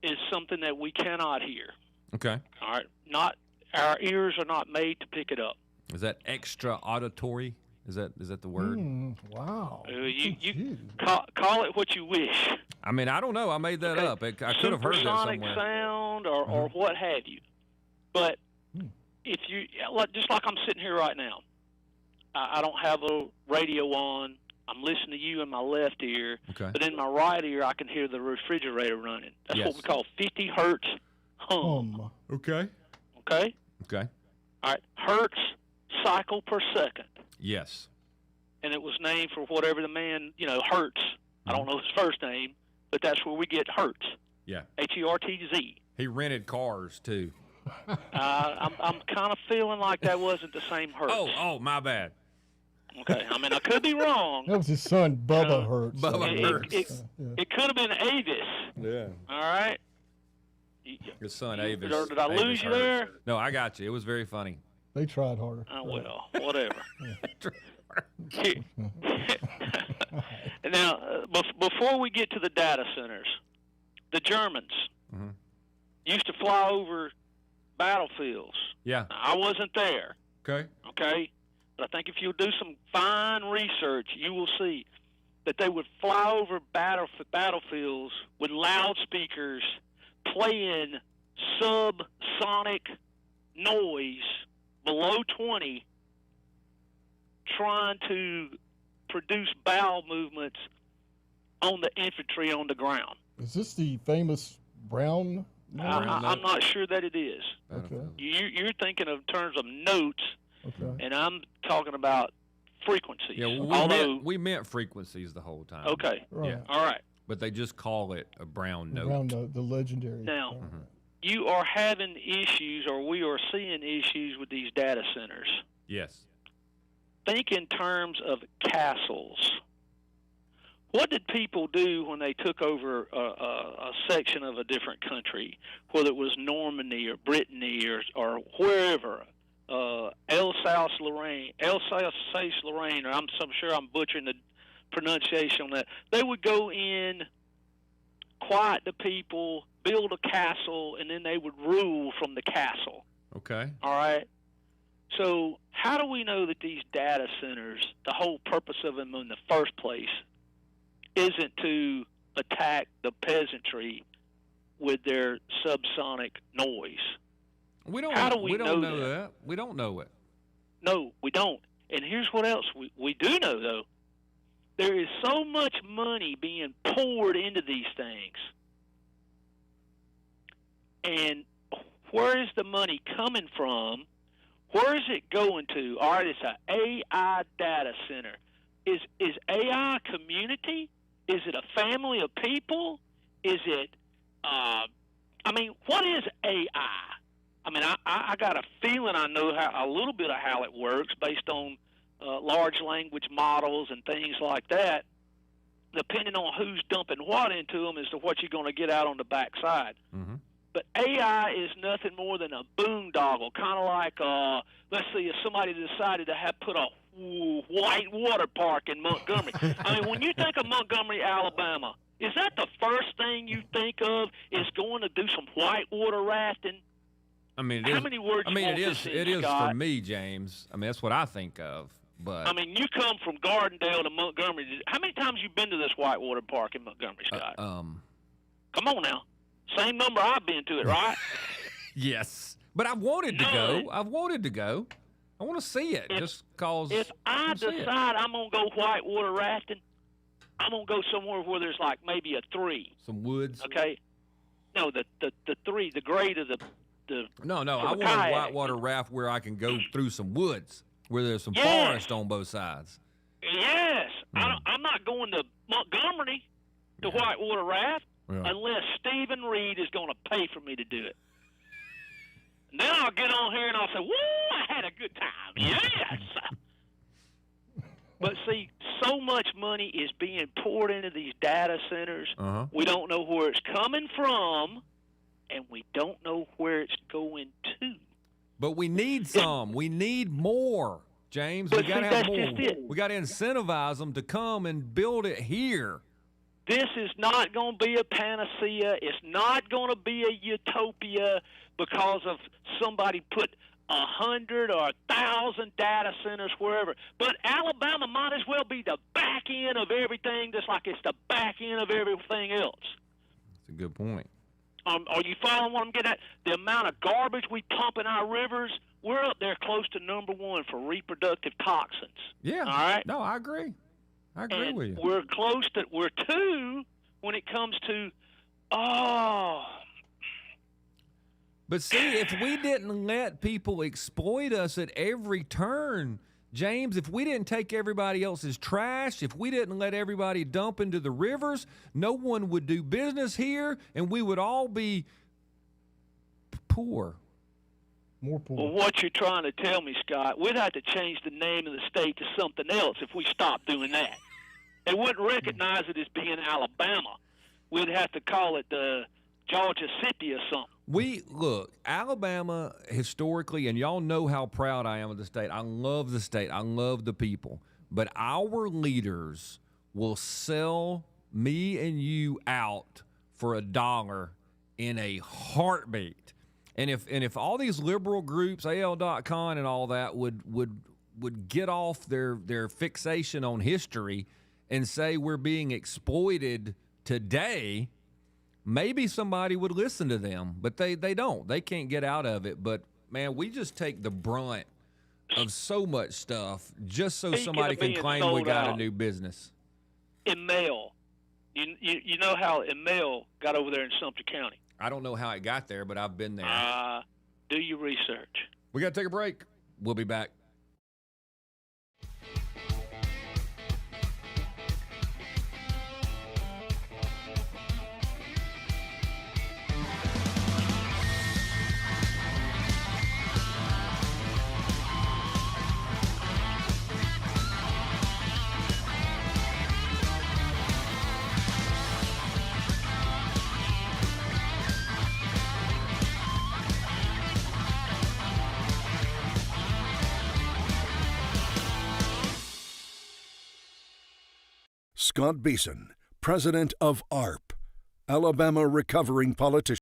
is something that we cannot hear. Okay. All right, our ears are not made to pick it up. Is that extra auditory? Is that the word? Wow. You call it what you wish. I mean, I don't know. I made that up. I could have heard that Supersonic somewhere. sound or what have you. But if you, just like I'm sitting here right now, I don't have a radio on. I'm listening to you in my left ear, Okay. but in my right ear I can hear the refrigerator running. That's Yes. what we call 50 hertz hum. Okay. Okay? Okay. All right, hertz cycle per second. Yes. and it was named for whatever the man, Hertz. I don't know his first name, but that's where we get Hertz. Yeah. Hertz. He rented cars too. I'm kind of feeling like that wasn't the same Hertz. Oh, my bad. Okay, I mean, I could be wrong. That was his son, Bubba Hertz. Bubba Hertz. It could have been Avis. Yeah. All right. His son, Avis. Did I lose you there? No, I got you. It was very funny. They tried harder. Oh, well, whatever. Now, before we get to the data centers, the Germans used to fly over battlefields. Yeah. Now, I wasn't there. Okay. Okay? But I think if you'll do some fine research, you will see that they would fly over battlefields with loudspeakers playing subsonic noise below 20, trying to produce bowel movements on the infantry on the ground. Is this the famous Brown? I'm not sure that it is. Okay. You're thinking of terms of notes, Okay. and I'm talking about frequencies. Yeah, we meant frequencies the whole time. Okay. Right. Yeah. All right. But they just call it a brown note. Brown, the legendary. Now, you are having issues, or we are seeing issues with these data centers. Yes. Think in terms of castles. What did people do when they took over a section of a different country, whether it was Normandy or Brittany or wherever, Alsace-Lorraine, or I'm sure I'm butchering the pronunciation on that. They would go in, quiet the people, build a castle, and then they would rule from the castle. Okay. All right? So how do we know that these data centers, the whole purpose of them in the first place, isn't to attack the peasantry with their subsonic noise? We don't. How do we don't know that? We don't know it. No, we don't. And here's what else we do know, though. There is so much money being poured into these things. And where is the money coming from? Where is it going to? All right, it's an AI data center. Is AI a community? Is it a family of people? Is it, what is AI? I mean, I got a feeling I know a little bit of how it works based on large language models and things like that. Depending on who's dumping what into them as to what you're going to get out on the backside. Mm-hmm. But AI is nothing more than a boondoggle, kind of like, let's see, if somebody decided to put a white water park in Montgomery. I mean, when you think of Montgomery, Alabama, is that the first thing you think of is going to do some white water rafting? I mean, how many words? I mean, it is Scott? for me, James. I mean, that's what I think of. But I mean, you come from Gardendale to Montgomery. How many times you been to this whitewater park in Montgomery, Scott? Come on now. Same number I've been to it, right? Yes. But I've wanted to go. I want to see it just cause. If I decide I'm going to go whitewater rafting, I'm going to go somewhere where there's like maybe a 3. Some woods. Okay. No, the 3, the grade of the No, I want a whitewater raft where I can go through some woods, where there's some forest on both sides. Yes. I'm not going to Montgomery to whitewater raft unless Stephen Reed is going to pay for me to do it. And then I'll get on here and I'll say, woo, I had a good time. Yes. But see, so much money is being poured into these data centers. We don't know where it's coming from, and we don't know where it's going to. But we need some. We need more, James. But we got to have more. Just it. We got to incentivize them to come and build it here. This is not going to be a panacea. It's not going to be a utopia because of somebody put 100 or 1,000 data centers wherever. But Alabama might as well be the back end of everything, just like it's the back end of everything else. That's a good point. Are you following what I'm getting at? The amount of garbage we pump in our rivers, we're up there close to number 1 for reproductive toxins. Yeah. All right? No, I agree. I agree with you. We're close to, we're 2 when it comes to, But see, if we didn't let people exploit us at every turn, James, if we didn't take everybody else's trash, if we didn't let everybody dump into the rivers, no one would do business here, and we would all be poor. More poor. Well, what you're trying to tell me, Scott, we'd have to change the name of the state to something else if we stopped doing that. They wouldn't recognize it as being Alabama. We'd have to call it Georgia City or something. Look, Alabama historically, and y'all know how proud I am of the state. I love the state. I love the people. But our leaders will sell me and you out for $1 in a heartbeat. And if all these liberal groups, AL.con and all that, would get off their fixation on history and say we're being exploited today, maybe somebody would listen to them, but they don't. They can't get out of it. But, man, we just take the brunt of so much stuff just so somebody can claim we got a new business. Emel. You know how Emel got over there in Sumter County? I don't know how it got there, but I've been there. Do your research. We got to take a break. We'll be back. Scott Beason, president of ARP, Alabama Recovering Politician.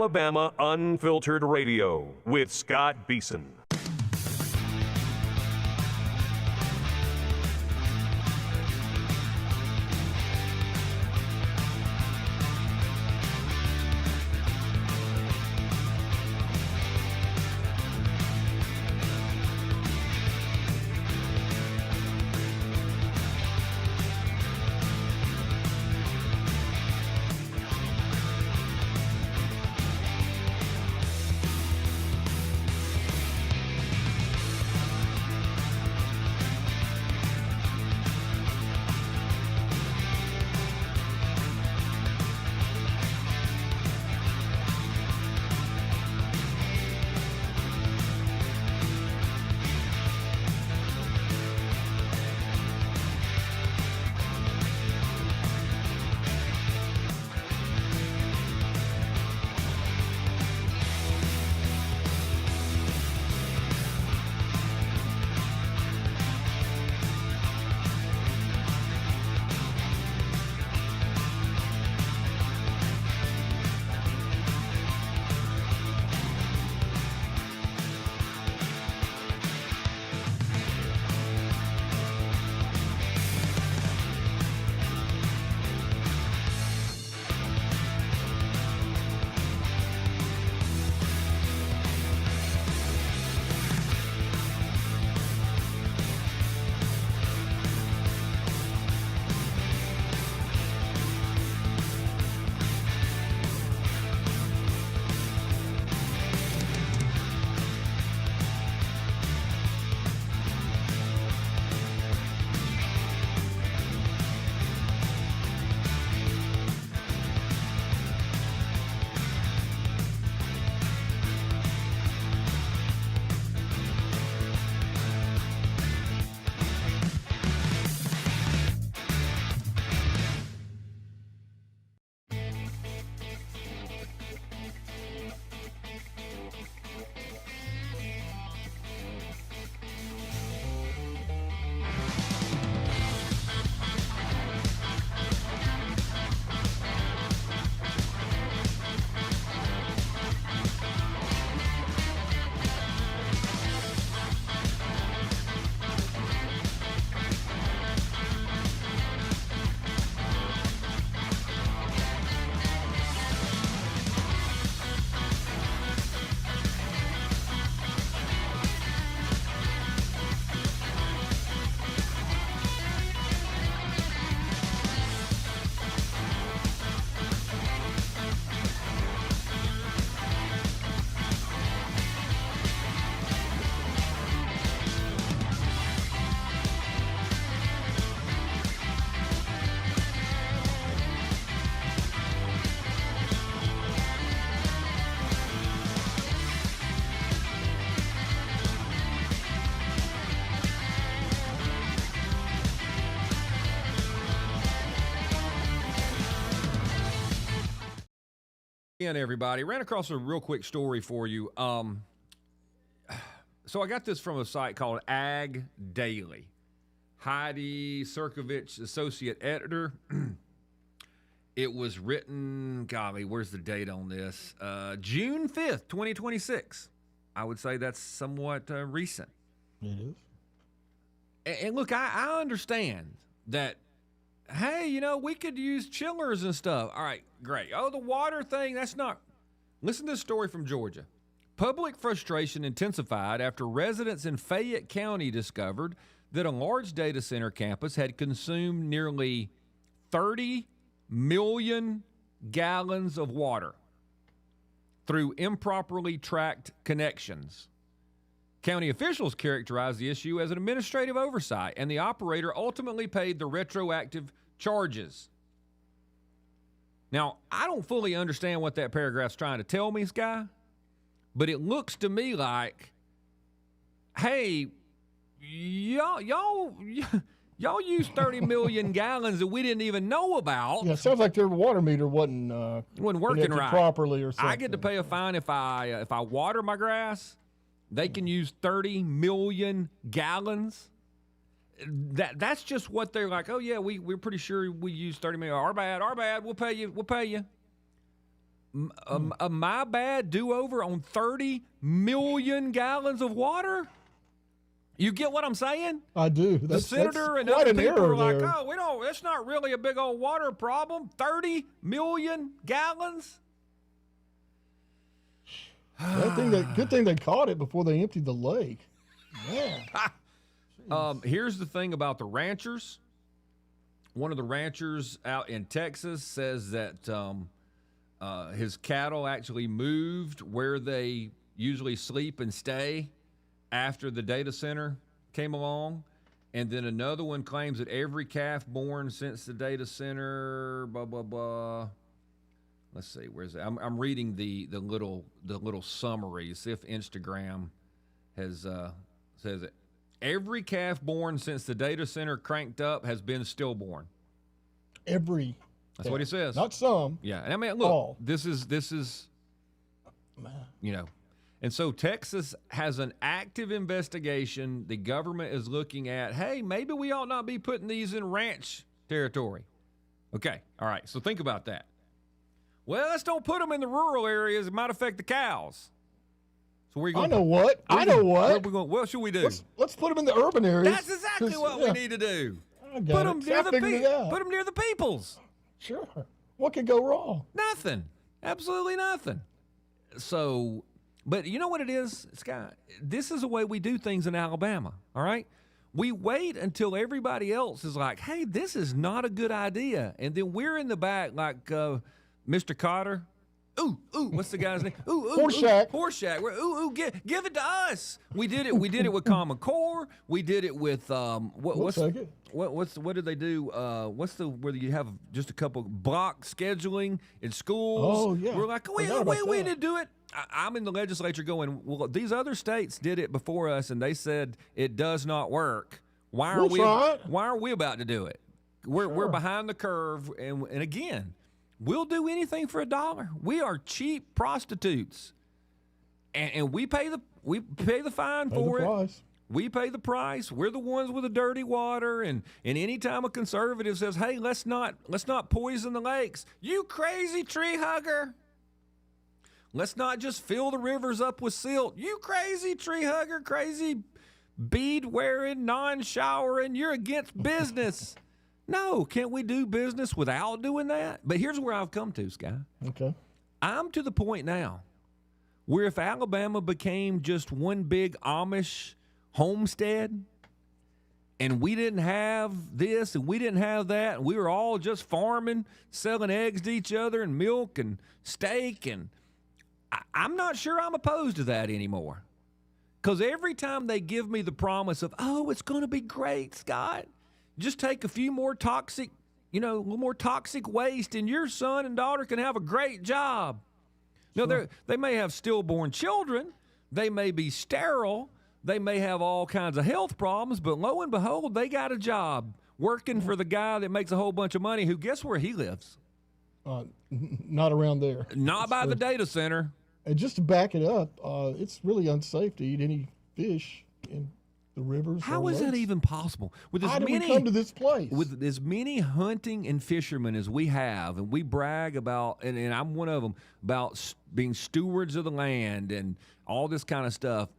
Alabama Unfiltered Radio with Scott Beason. Again, everybody, ran across a real quick story for you. So I got this from a site called Ag Daily. Heidi Serkovich, associate editor. It was written, golly, where's the date on this? June 5th, 2026. I would say that's somewhat recent. It is. And look, I understand that, hey, you know, we could use chillers and stuff. All right, great. Oh, the water thing, that's not. Listen to this story from Georgia. Public frustration intensified after residents in Fayette County discovered that a large data center campus had consumed nearly 30 million gallons of water through improperly tracked connections. County officials characterized the issue as an administrative oversight, and the operator ultimately paid the retroactive charges. Now, I don't fully understand what that paragraph's trying to tell me, Sky, but it looks to me like, hey, y'all used 30 million gallons that we didn't even know about. Yeah, it sounds like their water meter wasn't working right properly or something. I get to pay a fine if I water my grass. They can use 30 million gallons. That's just what they're like. Oh yeah, we're pretty sure we use 30 million. Our bad. We'll pay you. My bad do-over on 30 million gallons of water? You get what I'm saying? I do. The senator and other people are like, oh, that's not really a big old water problem. 30 million gallons? Good thing they caught it before they emptied the lake. Yeah. Here's the thing about the ranchers. One of the ranchers out in Texas says that his cattle actually moved where they usually sleep and stay after the data center came along. And then another one claims that every calf born since the data center, blah, blah, blah. Let's see, where's it? I'm reading the little summary. See if Instagram has says it. Every calf born since the data center cranked up has been stillborn. Every. That's what he says. Not some. Yeah, and I mean, look, all. this is, you know, and so Texas has an active investigation. The government is looking at, hey, maybe we ought not be putting these in ranch territory. Okay, all right. So think about that. Well, let's don't put them in the rural areas. It might affect the cows. So we're going. I know what. What should we do? Let's put them in the urban areas. That's exactly what we need to do. Put them near the peoples. Sure. What could go wrong? Nothing. Absolutely nothing. So, but you know what it is, Scott? This is the way we do things in Alabama, all right? We wait until everybody else is like, hey, this is not a good idea. And then we're in the back like Mr. Cotter. Ooh, what's the guy's name? Horseshack. Give it to us. We did it with Common Core. We did it with what did they do? Where you have just a couple block scheduling in schools? Oh yeah. We're like, we need to do it. I'm in the legislature going, well, these other states did it before us, and they said it does not work. Why are we about to do it? We're behind the curve, and again. We'll do anything for $1. We are cheap prostitutes, and we pay the fine for it. We pay the price. We're the ones with the dirty water, and anytime a conservative says, "Hey, let's not poison the lakes," you crazy tree hugger. Let's not just fill the rivers up with silt. You crazy tree hugger, crazy bead wearing, non-showering. You're against business. No, can't we do business without doing that? But here's where I've come to, Sky. Okay. I'm to the point now where if Alabama became just one big Amish homestead and we didn't have this and we didn't have that and we were all just farming, selling eggs to each other and milk and steak, and I'm not sure I'm opposed to that anymore. Because every time they give me the promise of, oh, it's going to be great, Scott, just take a few more toxic, a little more toxic waste, and your son and daughter can have a great job. Sure. Now, they may have stillborn children. They may be sterile. They may have all kinds of health problems, but lo and behold, they got a job working for the guy that makes a whole bunch of money, who, guess where he lives? Not around there. Not by the data center. And just to back it up, it's really unsafe to eat any fish in the rivers. How or is that lakes. even possible? With as How did many, we come to this place? with as many hunting and fishermen as we have, and we brag about, and I'm one of them, about being stewards of the land and all this kind of stuff,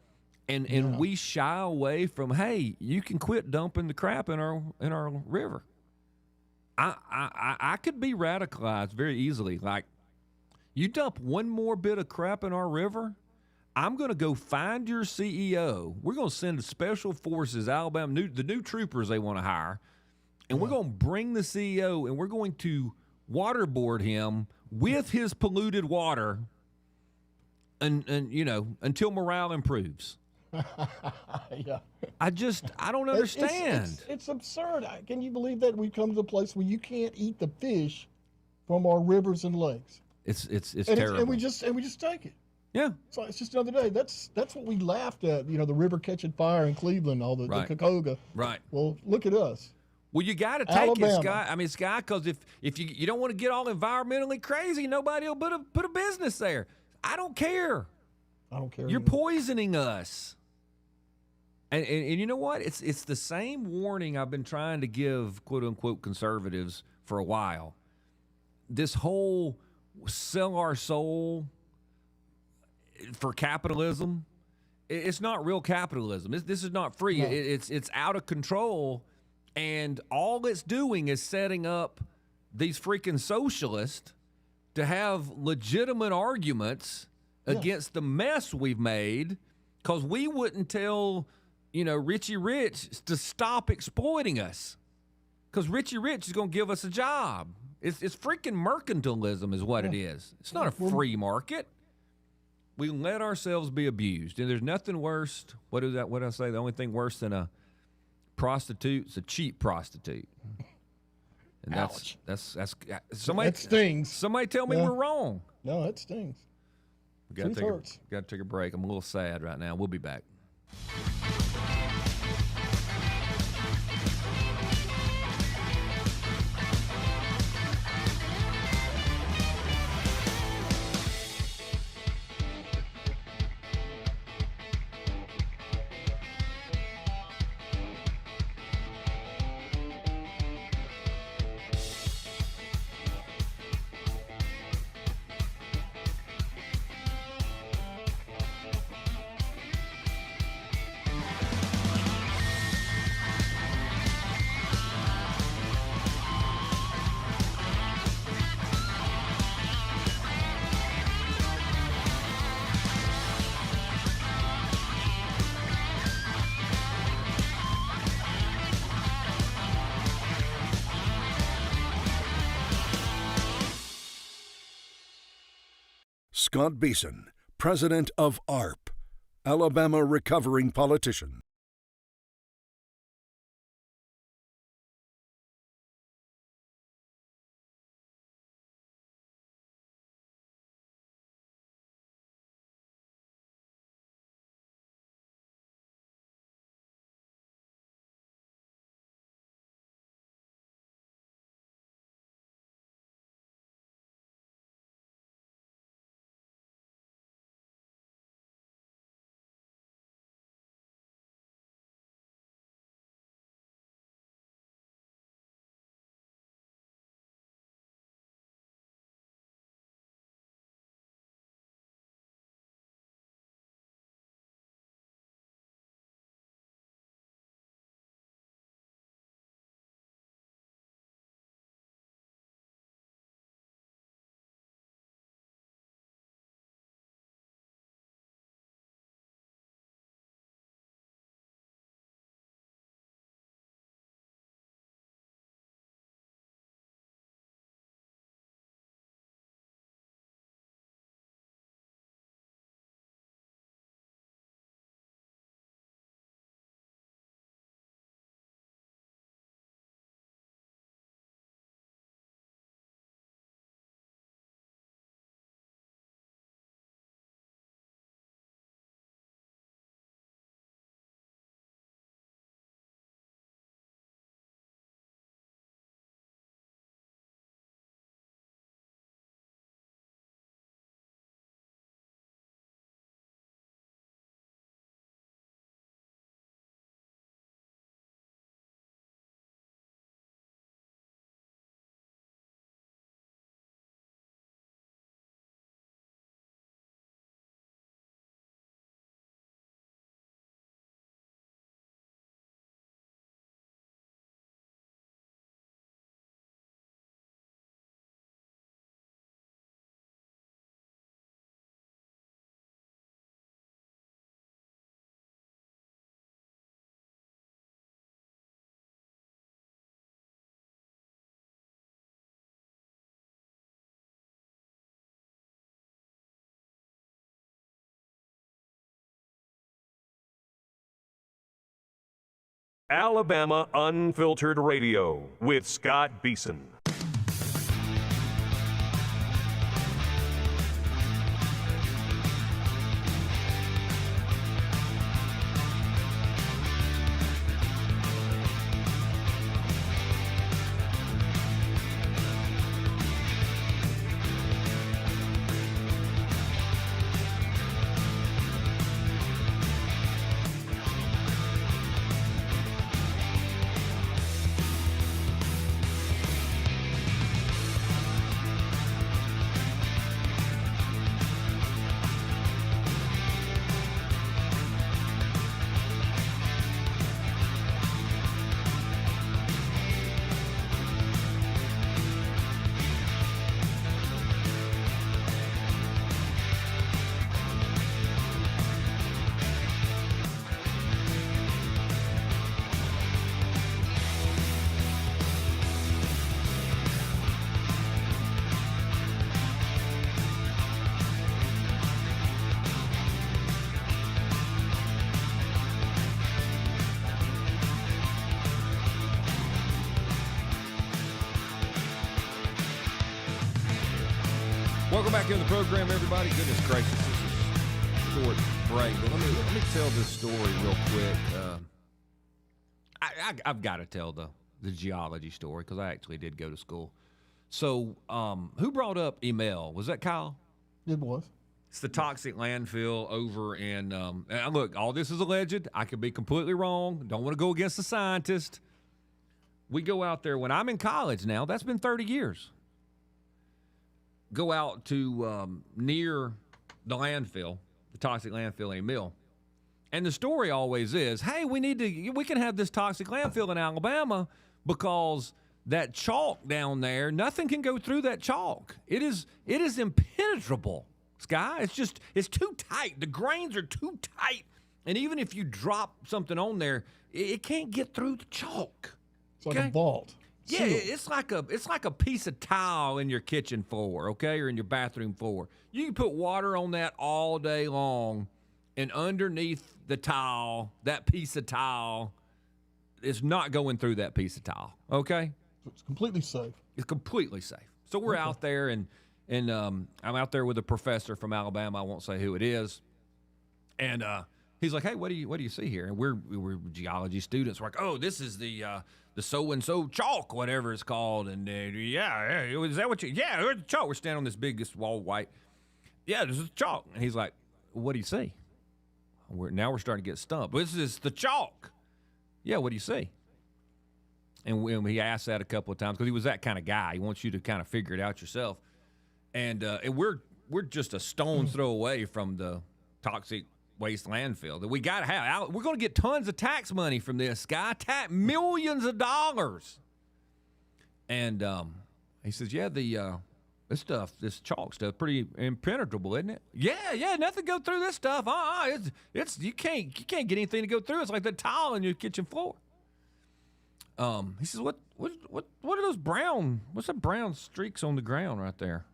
and we shy away from, hey, you can quit dumping the crap in our river. I could be radicalized very easily. Like, you dump one more bit of crap in our river, I'm going to go find your CEO. We're going to send special forces, Alabama, the new troopers they want to hire, and we're going to bring the CEO, and we're going to waterboard him with his polluted water, and until morale improves. Yeah. I don't understand. It's absurd. Can you believe that we've come to a place where you can't eat the fish from our rivers and lakes? It's terrible. And we just take it. Yeah. So it's just another day. That's what we laughed at. The river catching fire in Cleveland, all the Cacoga. Right. Well, look at us. Well, you got to take it, Scott. I mean, Scott, because if you don't want to get all environmentally crazy, nobody will put a business there. I don't care. I don't care. You're poisoning us. And you know what? It's the same warning I've been trying to give, quote unquote, conservatives for a while. This whole sell our soul for capitalism, it's not real capitalism. This is not free. No. It's out of control, and all it's doing is setting up these freaking socialists to have legitimate arguments against the mess we've made, because we wouldn't tell Richie Rich to stop exploiting us, because Richie Rich is going to give us a job. It's freaking mercantilism is what it is. It's not a free market. We let ourselves be abused, and there's nothing worse. What is that? What did I say? The only thing worse than a prostitute's a cheap prostitute. And Ouch. that's somebody. That stings. Somebody tell me we're wrong. No, that stings. We got Truth to take a break. I'm a little sad right now. We'll be back. Scott Beason, president of ARP, Alabama Recovering Politician. Alabama Unfiltered Radio with Scott Beason. Welcome back into the program, everybody. Goodness gracious, this is a short break. But let me tell this story real quick. I've got to tell the geology story because I actually did go to school. So, who brought up Emil? Was that Kyle? It was. It's the toxic landfill over in. And look, all this is alleged. I could be completely wrong. Don't want to go against the scientist. We go out there when I'm in college now. That's been 30 years. Go out to near the landfill, the toxic landfill in Emil. And the story always is, hey, we can have this toxic landfill in Alabama because that chalk down there, nothing can go through that chalk. It is impenetrable, Sky. It's too tight. The grains are too tight. And even if you drop something on there, it can't get through the chalk. It's like a vault. Yeah, it's like a piece of tile in your kitchen floor, okay, or in your bathroom floor. You can put water on that all day long, and underneath the tile, that piece of tile is not going through that piece of tile, okay? It's completely safe. It's completely safe. So we're out there, and I'm out there with a professor from Alabama. I won't say who it is, and he's like, "Hey, what do you see here?" And we're geology students. We're like, "Oh, this is the so-and-so chalk, whatever it's called." And yeah, is that what you? Yeah, there's the chalk. We're standing on this biggest wall, white. Yeah, this is chalk. And he's like, "What do you see?" Now we're starting to get stumped. This is the chalk. Yeah, what do you see? And he asked that a couple of times because he was that kind of guy. He wants you to kind of figure it out yourself. And we're just a stone's throw away from the toxic waste landfill that we got to have. We're going to get tons of tax money from this guy, millions of dollars. And he says, "Yeah, this chalk stuff, pretty impenetrable, isn't it?" Yeah, nothing go through this stuff. It's you can't get anything to go through. It's like the tile in your kitchen floor. He says, "What are those brown? What's the brown streaks on the ground right there?"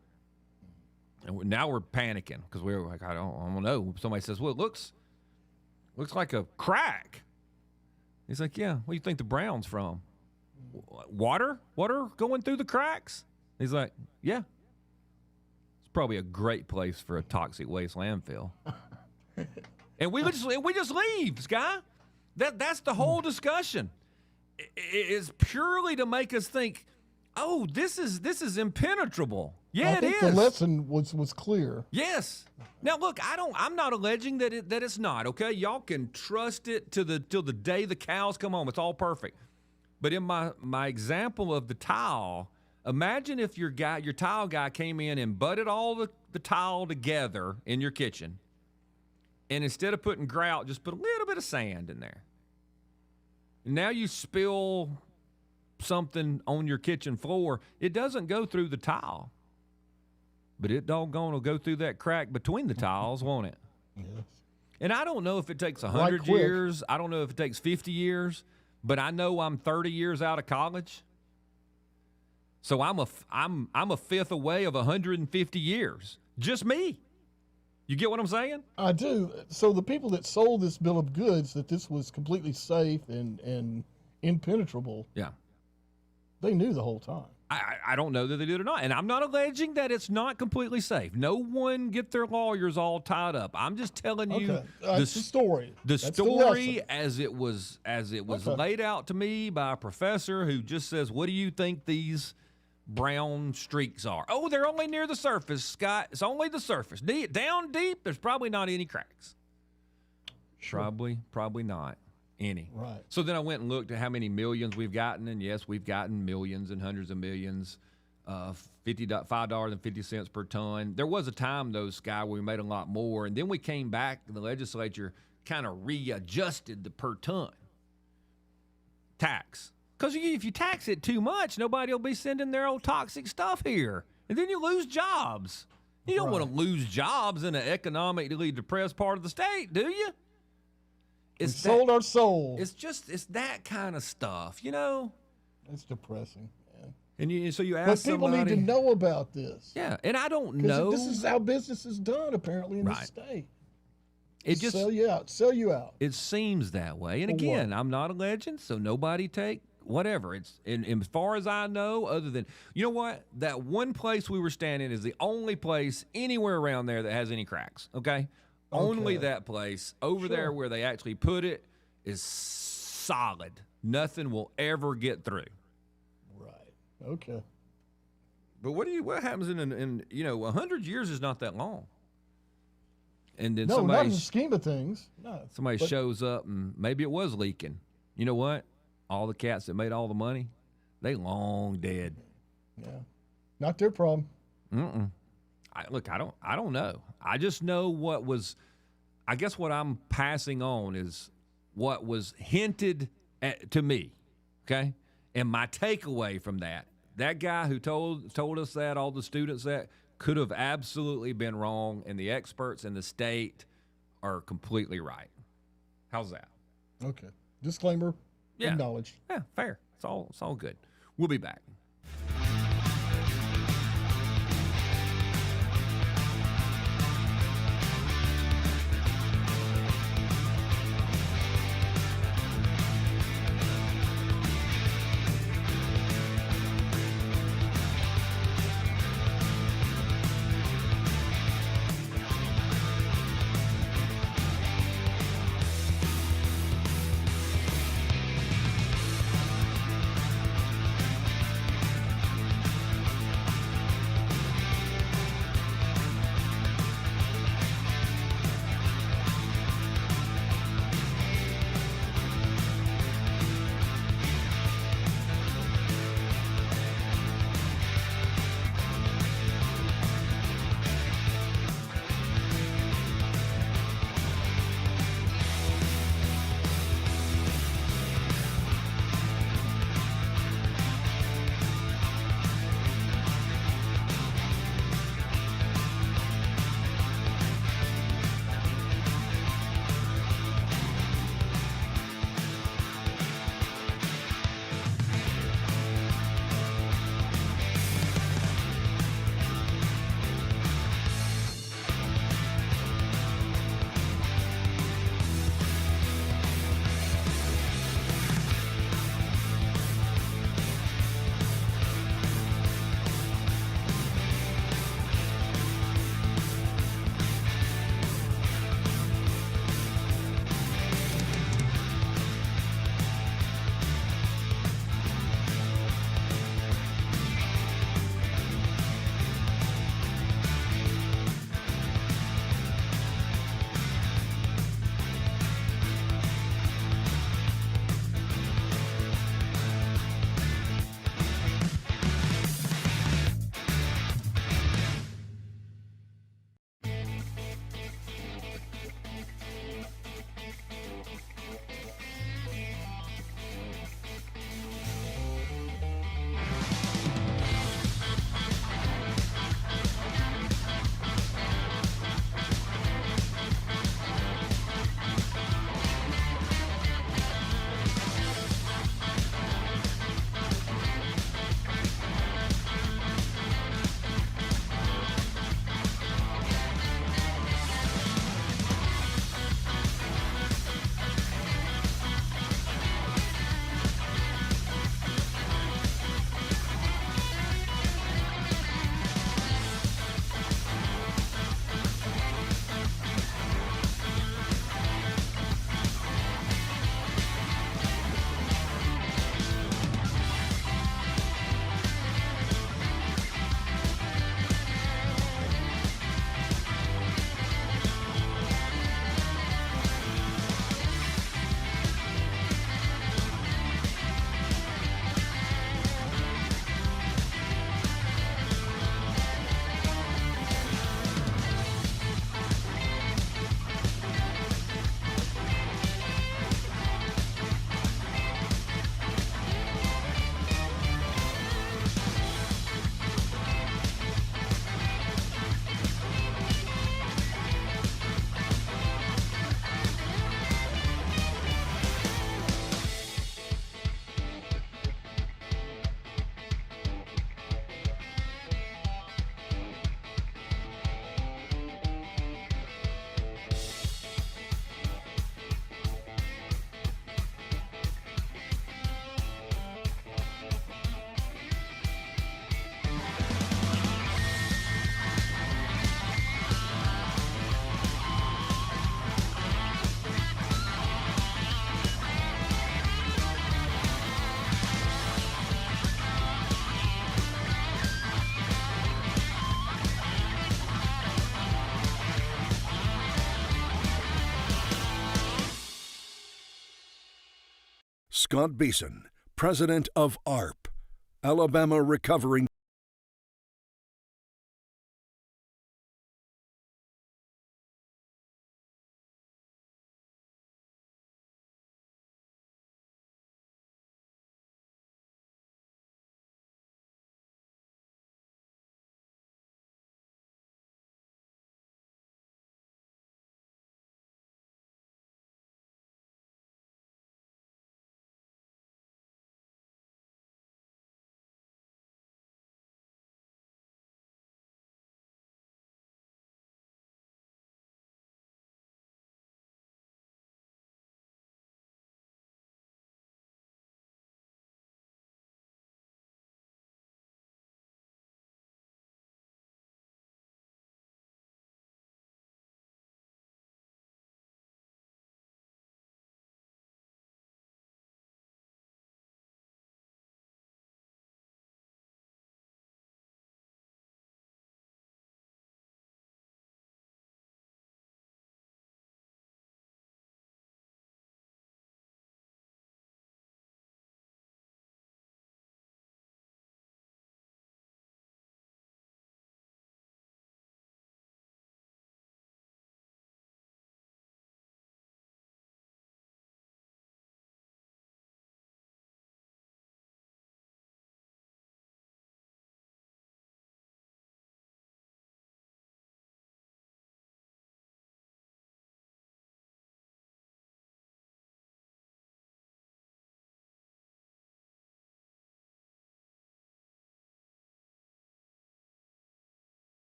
And now we're panicking because we're like, I don't know. Somebody says, "Well, it looks like a crack." He's like, "Yeah, what do you think the brown's from? Water going through the cracks?" He's like, "Yeah, it's probably a great place for a toxic waste landfill." And we just leave, Sky. That's the whole discussion. It is purely to make us think, oh, this is impenetrable. Yeah, I think the lesson was clear. Yes. Now look, I'm not alleging that it's not, okay? Y'all can trust it till the day the cows come home. It's all perfect. But in my example of the tile, imagine if your tile guy came in and butted all the tile together in your kitchen, and instead of putting grout, just put a little bit of sand in there. And now you spill something on your kitchen floor, it doesn't go through the tile. But it doggone will go through that crack between the tiles, won't it? Yes. And I don't know if it takes 100 years. I don't know if it takes 50 years. But I know I'm 30 years out of college. So I'm a fifth away of 150 years. Just me. You get what I'm saying? I do. So the people that sold this bill of goods that this was completely safe and impenetrable, Yeah. they knew the whole time. I don't know that they did or not. And I'm not alleging that it's not completely safe. No one get their lawyers all tied up. I'm just telling you Okay. That's the story. The That's story lesson. as it was Okay. laid out to me by a professor who just says, what do you think these brown streaks are? Oh, they're only near the surface, Scott. It's only the surface. Down deep, there's probably not any cracks. Sure. Probably not any. Right. So then I went and looked at how many millions we've gotten, and yes, we've gotten millions and hundreds of millions. $5.50 per ton. There was a time, though, Sky, where we made a lot more, and then we came back, and the legislature kind of readjusted the per ton tax. Because if you tax it too much, nobody will be sending their old toxic stuff here, and then you lose jobs. You don't want to lose jobs in an economically depressed part of the state, do you? We sold our soul. It's that kind of stuff, you know? It's depressing, man. And so you ask But people somebody, need to know about this. Yeah, and I don't 'Cause know. This is how business is done, apparently, in Right. this state. It just sell you out. Sell you out. It seems that way. And For again, what? I'm not a legend, so nobody take whatever. It's and as far as I know, other than you know what, that one place we were standing is the only place anywhere around there that has any cracks. Okay, only that place over there where they actually put it is solid. Nothing will ever get through. Right. Okay. But what happens in 100 years is not that long. And then No, not somebody in the scheme of things. No. Somebody But- shows up and maybe it was leaking. You know what? All the cats that made all the money, they long dead. Yeah. Not their problem. I don't know. I just know what was. I guess what I'm passing on is what was hinted to me. Okay, and my takeaway from that guy who told us that, all the students that could have absolutely been wrong, and the experts in the state are completely right. How's that? Okay. Disclaimer. Yeah. Acknowledged. Yeah, fair. It's all good. We'll be back. Scott Beason, president of ARP, Alabama Recovering.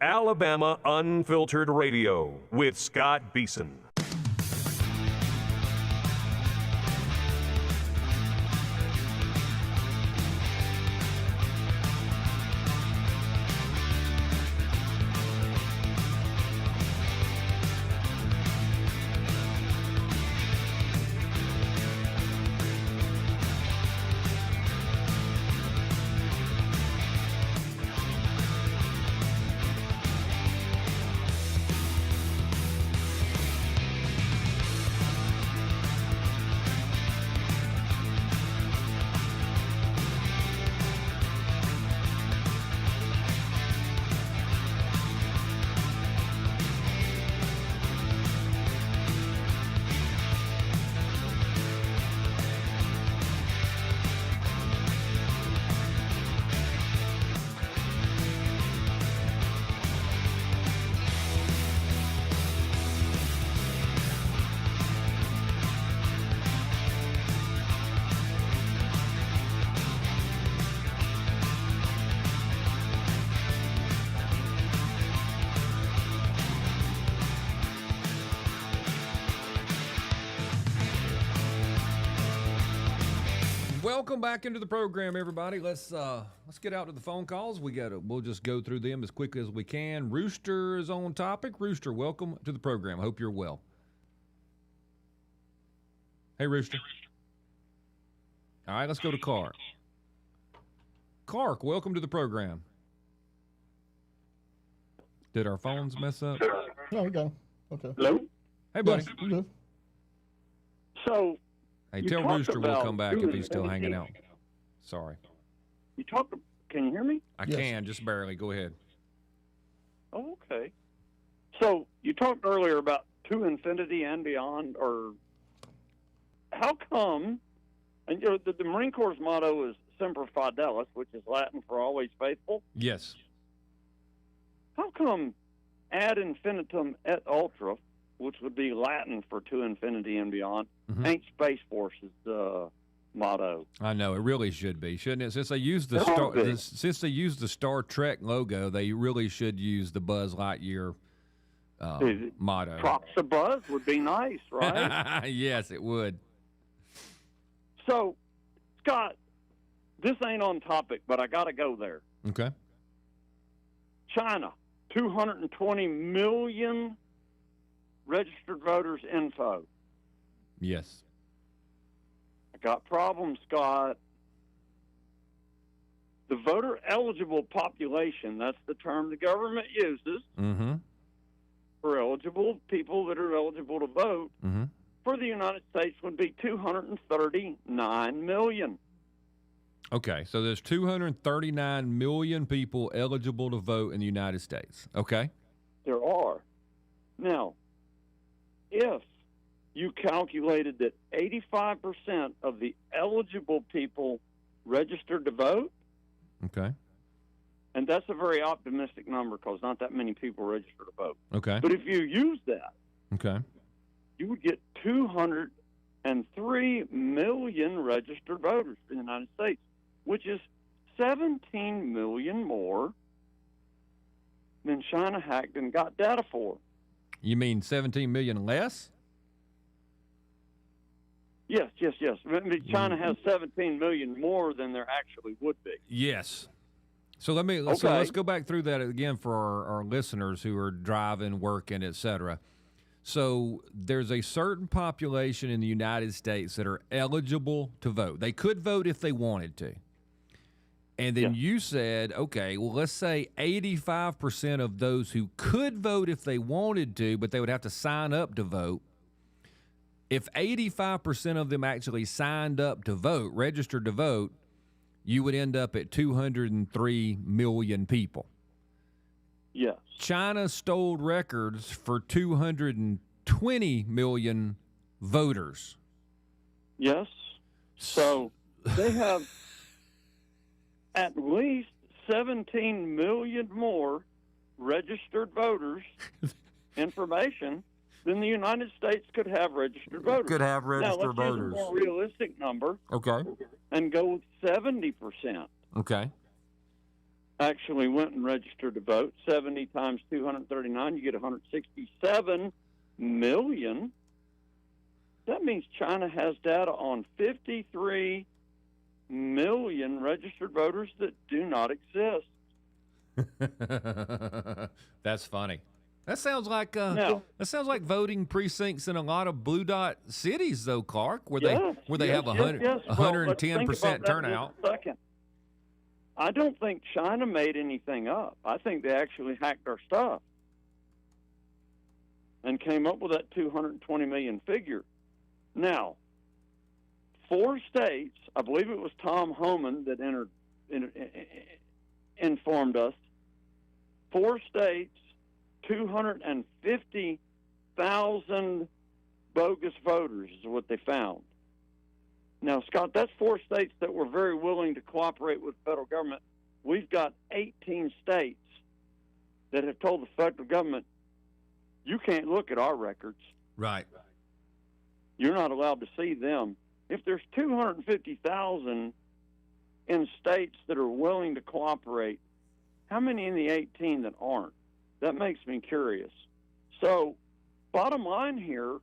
Alabama Unfiltered Radio with Scott Beason. Welcome back into the program, everybody. Let's get out to the phone calls. We'll just go through them as quickly as we can. Rooster is on topic. Rooster, welcome to the program. I hope you're well. Hey, Rooster. All right, let's go to Clark. Clark, welcome to the program. Did our phones mess up? No, we got him. Okay. Hello? Hey, buddy. Yes, we're good. So, Hey, you tell talked Rooster we'll about come back if doing he's still hanging anything. out. Sorry. can you hear me? I Yes. can, just barely. Go ahead. Oh, okay. So, you talked earlier about to infinity and beyond, or how come, and you know, the Marine Corps' motto is Semper Fidelis, which is Latin for always faithful. Yes. How come ad infinitum et ultra, which would be Latin for to infinity and beyond, ain't Space Force's motto. I know it really should be, shouldn't it? Since they used since they used the Star Trek logo, they really should use the Buzz Lightyear motto. Props to Buzz would be nice, right? Yes, it would. So, Scott, this ain't on topic, but I got to go there. Okay. China, 220 million registered voters info. Yes. I got problems, Scott. The voter-eligible population, that's the term the government uses for eligible people that are eligible to vote, for the United States would be 239 million. Okay, so there's 239 million people eligible to vote in the United States. Okay. There are. Now, if you calculated that 85% of the eligible people registered to vote, okay, and that's a very optimistic number because not that many people register to vote. Okay. But if you use that, okay, you would get 203 million registered voters in the United States, which is 17 million more than China hacked and got data for. You mean 17 million less? Yes. China has 17 million more than there actually would be. Yes. So let's go back through that again for our listeners who are driving, working, etc. So there's a certain population in the United States that are eligible to vote. They could vote if they wanted to. And then you said, okay, well, let's say 85% of those who could vote if they wanted to, but they would have to sign up to vote. If 85% of them actually signed up to vote, registered to vote, you would end up at 203 million people. Yes. China stole records for 220 million voters. Yes. So they have at least 17 million more registered voters information than the United States could have registered voters. Could have registered now, let's voters. Use a more realistic number. Okay. And go with 70%. Okay. Actually went and registered to vote. 70 times 239, you get 167 million. That means China has data on 53 million registered voters that do not exist. That's funny. That sounds like voting precincts in a lot of blue dot cities, though, Clark, where they have 110% turnout. I don't think China made anything up. I think they actually hacked our stuff and came up with that 220 million figure. Now, 4 states, I believe it was Tom Homan that informed us, 4 states, 250,000 bogus voters is what they found. Now, Scott, that's 4 states that were very willing to cooperate with the federal government. We've got 18 states that have told the federal government, you can't look at our records. Right. You're not allowed to see them. If there's 250,000 in states that are willing to cooperate, how many in the 18 that aren't? That makes me curious. So, bottom line here,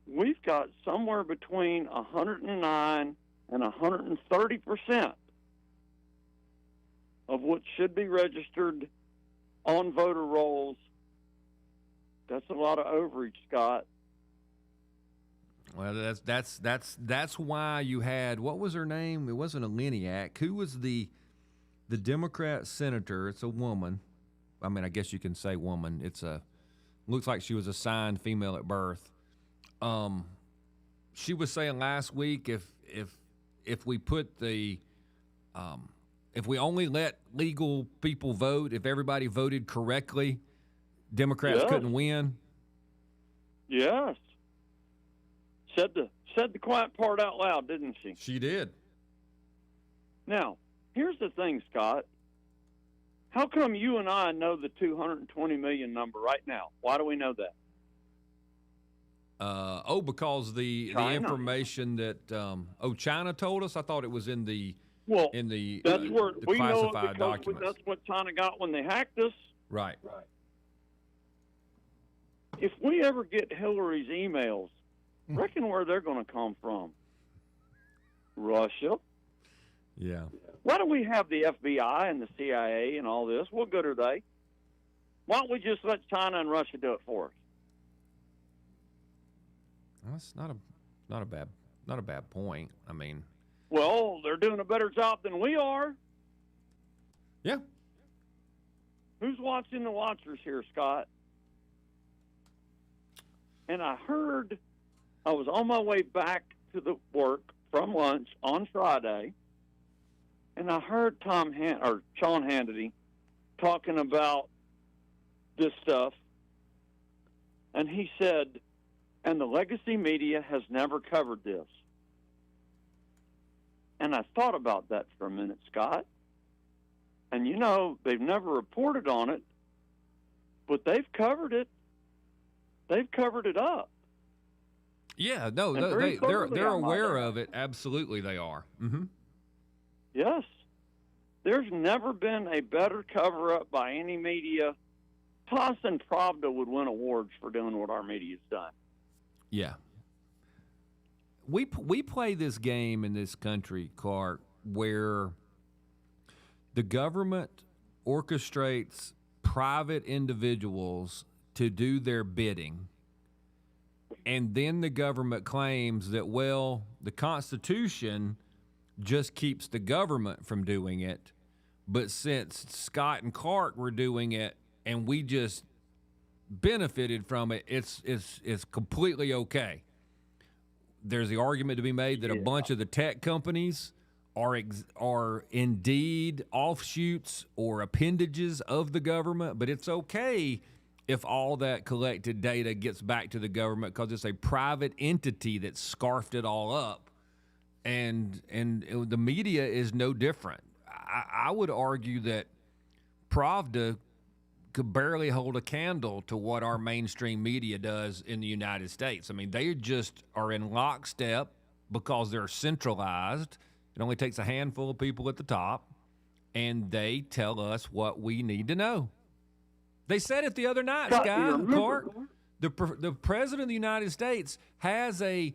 we've got somewhere between 109 and 130% of what should be registered on voter rolls. That's a lot of overreach, Scott. Well, that's why you had, what was her name? It wasn't a Leniak. Who was the Democrat senator? It's a woman. I mean, I guess you can say woman. Looks like she was assigned female at birth. She was saying last week if we put if we only let legal people vote, if everybody voted correctly, Democrats couldn't win. Yes. Said the quiet part out loud, didn't she? She did. Now, here's the thing, Scott. How come you and I know the 220 million number right now? Why do we know that? Because the information that China told us. I thought it was in the Well, in the that's where the we know it classified because documents. that's what China got when they hacked us. Right. If we ever get Hillary's emails, reckon where they're going to come from? Russia. Yeah. Why do we have the FBI and the CIA and all this? What good are they? Why don't we just let China and Russia do it for us? That's not a bad point. I mean, well, they're doing a better job than we are. Yeah. Who's watching the watchers here, Scott? And I was on my way back to the work from lunch on Friday, and I heard Sean Hannity talking about this stuff, and he said, and the legacy media has never covered this. And I thought about that for a minute, Scott. And, they've never reported on it, but they've covered it. They've covered it up. Yeah, no, they're aware of it. Absolutely, they are. Mm-hmm. Yes. There's never been a better cover-up by any media. Toss and Pravda would win awards for doing what our media's done. Yeah. We play this game in this country, Clark, where the government orchestrates private individuals to do their bidding, and then the government claims that, well, the Constitution just keeps the government from doing it, but since Scott and Clark were doing it and we just benefited from it, it's completely okay. There's the argument to be made that a bunch of the tech companies are indeed offshoots or appendages of the government, but it's okay if all that collected data gets back to the government because it's a private entity that scarfed it all up, and the media is no different. I would argue that Pravda could barely hold a candle to what our mainstream media does in the United States. I mean, they just are in lockstep because they're centralized. It only takes a handful of people at the top, and they tell us what we need to know. They said it the other night, Clark. The President of the United States has a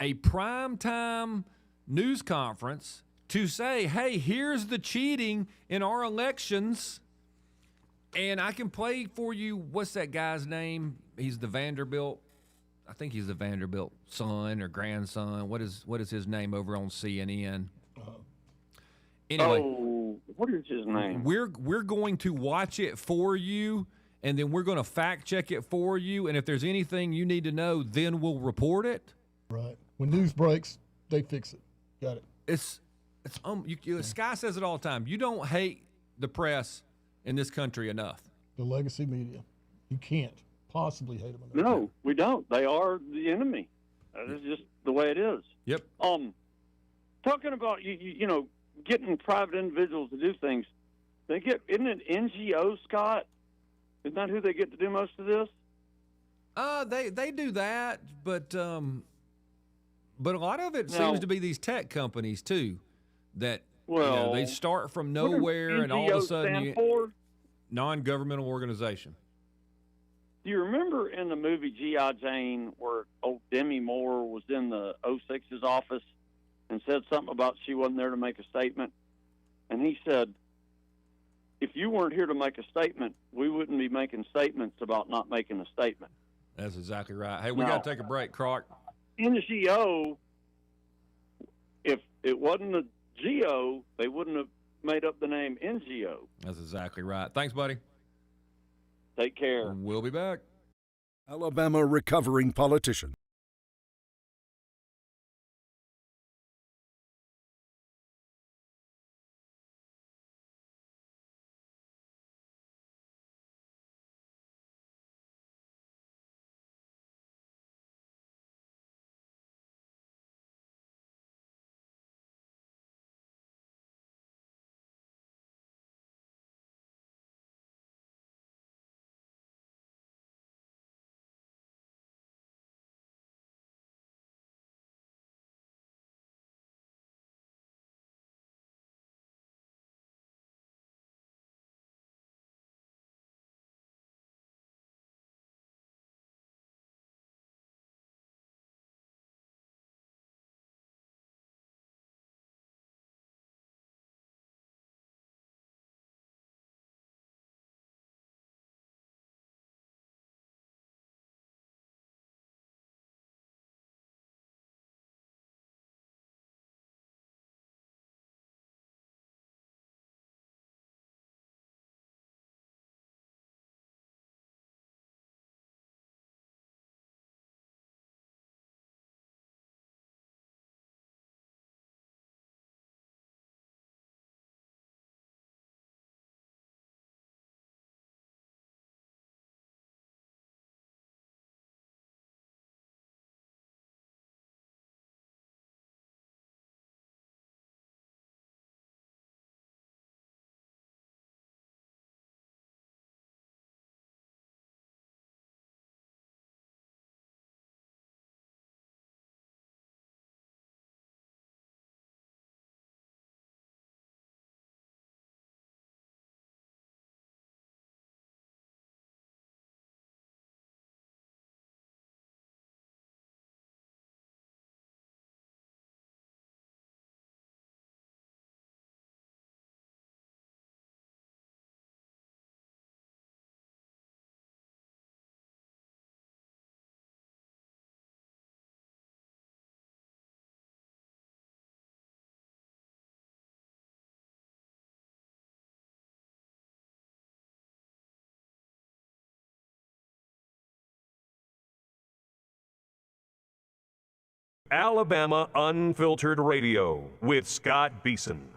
primetime news conference to say, hey, here's the cheating in our elections. And I can play for you, what's that guy's name? He's the Vanderbilt. I think he's the Vanderbilt son or grandson. What is his name over on CNN? Anyway, what is his name? We're going to watch it for you, and then we're going to fact check it for you. And if there's anything you need to know, then we'll report it. Right. When news breaks, they fix it. Got it. Sky says it all the time. You don't hate the press in this country enough. The legacy media. You can't possibly hate them enough. No, we don't. They are the enemy. That's just the way it is. Yep. Talking about getting private individuals to do things, isn't it NGOs, Scott? Isn't that who they get to do most of this? They do that, but a lot of it seems to be these tech companies too that they start from nowhere and all of a sudden non-governmental organization. Do you remember in the movie G.I. Jane where old Demi Moore was in the 06's office and said something about she wasn't there to make a statement? And he said, if you weren't here to make a statement, we wouldn't be making statements about not making a statement. That's exactly right. Hey, we got to take a break, Clark. NGO, if it wasn't a GO, they wouldn't have made up the name NGO. That's exactly right. Thanks, buddy. Take care. We'll be back. Alabama recovering politician. Alabama Unfiltered Radio with Scott Beason.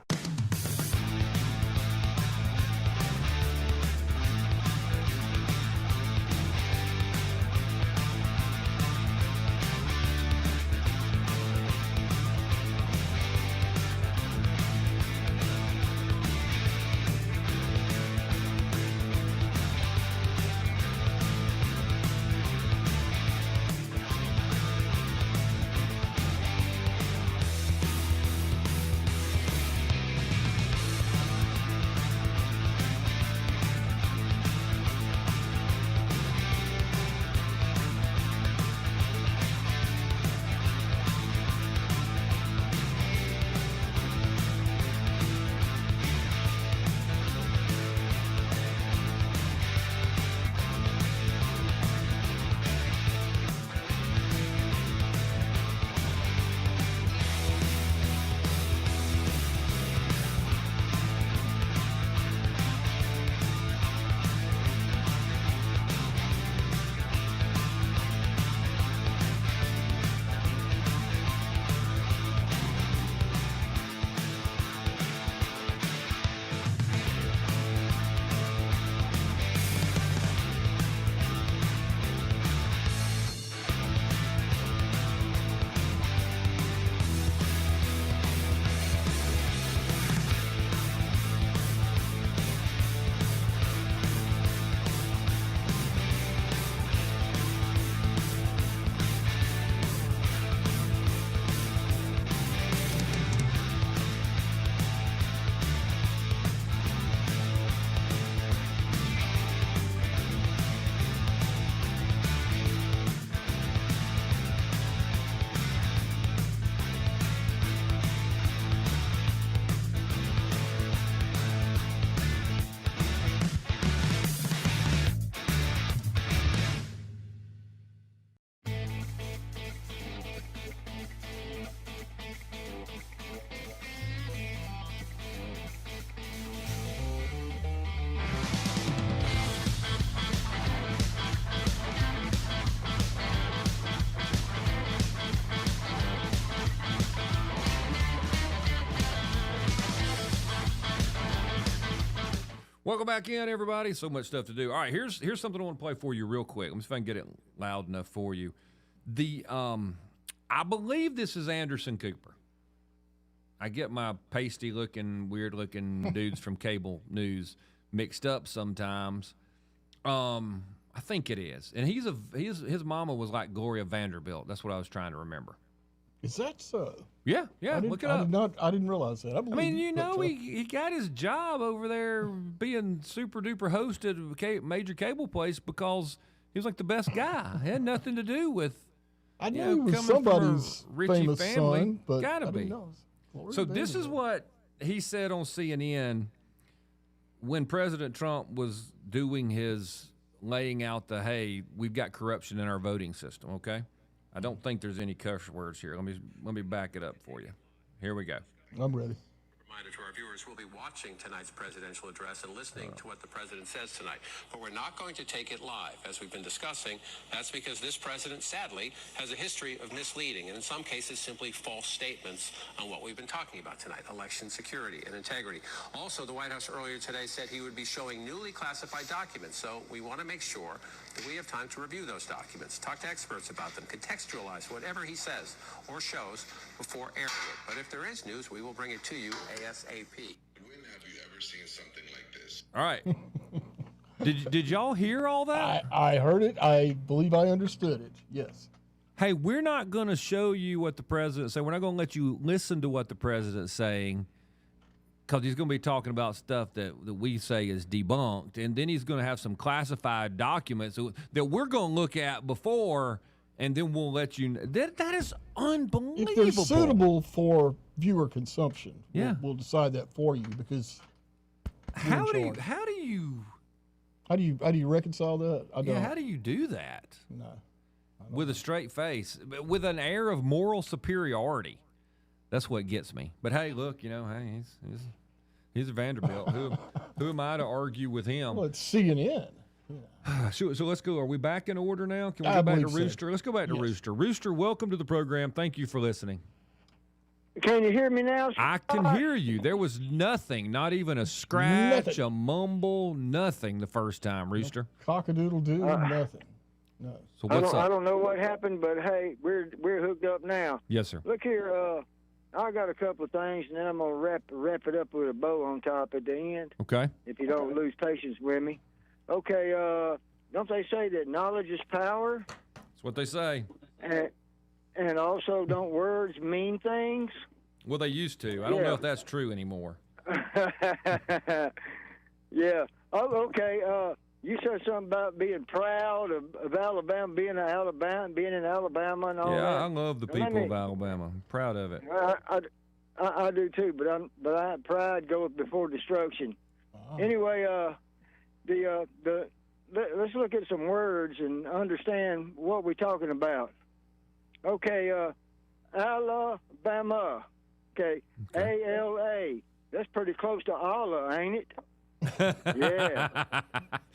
Welcome back in, everybody. So much stuff to do. All right, here's something I want to play for you real quick. Let me see if I can get it loud enough for you. I believe this is Anderson Cooper. I get my pasty-looking, weird-looking dudes from cable news mixed up sometimes. I think it is, and his mama was like Gloria Vanderbilt. That's what I was trying to remember. Is that so? Yeah. Look it up. I didn't realize that. He got his job over there being super duper host at a major cable place because he was like the best guy. It had nothing to do with. I knew he was somebody's famous family. son, but gotta I be. didn't know. So this is what he said on CNN when President Trump was doing his laying out the, hey, we've got corruption in our voting system. Okay. I don't think there's any curse words here. Let me back it up for you. Here we go. I'm ready. Reminder to our viewers, we'll be watching tonight's presidential address and listening to what the president says tonight. But we're not going to take it live, as we've been discussing. That's because this president, sadly, has a history of misleading and in some cases simply false statements on what we've been talking about tonight, election security and integrity. Also, the White House earlier today said he would be showing newly classified documents, so we want to make sure that we have time to review those documents, talk to experts about them, contextualize whatever he says or shows before airing it. But if there is news, we will bring it to you ASAP. When have you ever seen something like this? All right. Did y'all hear all that? I heard it. I believe I understood it. Yes. Hey, we're not going to show you what the president said. We're not going to let you listen to what the president's saying because he's going to be talking about stuff that we say is debunked. And then he's going to have some classified documents that we're going to look at before, and then we'll let you know. That is unbelievable. If they're suitable for viewer consumption, yeah, we'll decide that for you because how do you reconcile that? I don't. Yeah, how do you do that? No. With a straight face, with an air of moral superiority. That's what gets me. But hey, look, he's a Vanderbilt. Who am I to argue with him? Well, it's CNN. So let's go. Are we back in order now? Can we I go back to believe so. Rooster? Let's go back to Yes. Rooster. Rooster, welcome to the program. Thank you for listening. Can you hear me now? I can hear you. There was nothing, not even a scratch, Nothing. a mumble, nothing the first time, Rooster. Cock-a-doodle-doo, nothing. No. So I what's don't up? know what happened, but hey, we're hooked up now. Yes, sir. Look here, I got a couple of things, and then I'm gonna wrap it up with a bow on top at the end. Okay. If you don't lose patience with me. Okay, don't they say that knowledge is power? That's what they say. And also, don't words mean things? Well, they used to. I don't know if that's true anymore. Yeah. Oh, okay. You said something about being proud of Alabama, being in Alabama, and all that. Yeah, I love the people of Alabama. I'm proud of it. I do too, but I pride goeth before destruction. Anyway, let's look at some words and understand what we're talking about. Okay, Alabama. Okay, ALA. That's pretty close to Allah, ain't it? Yeah.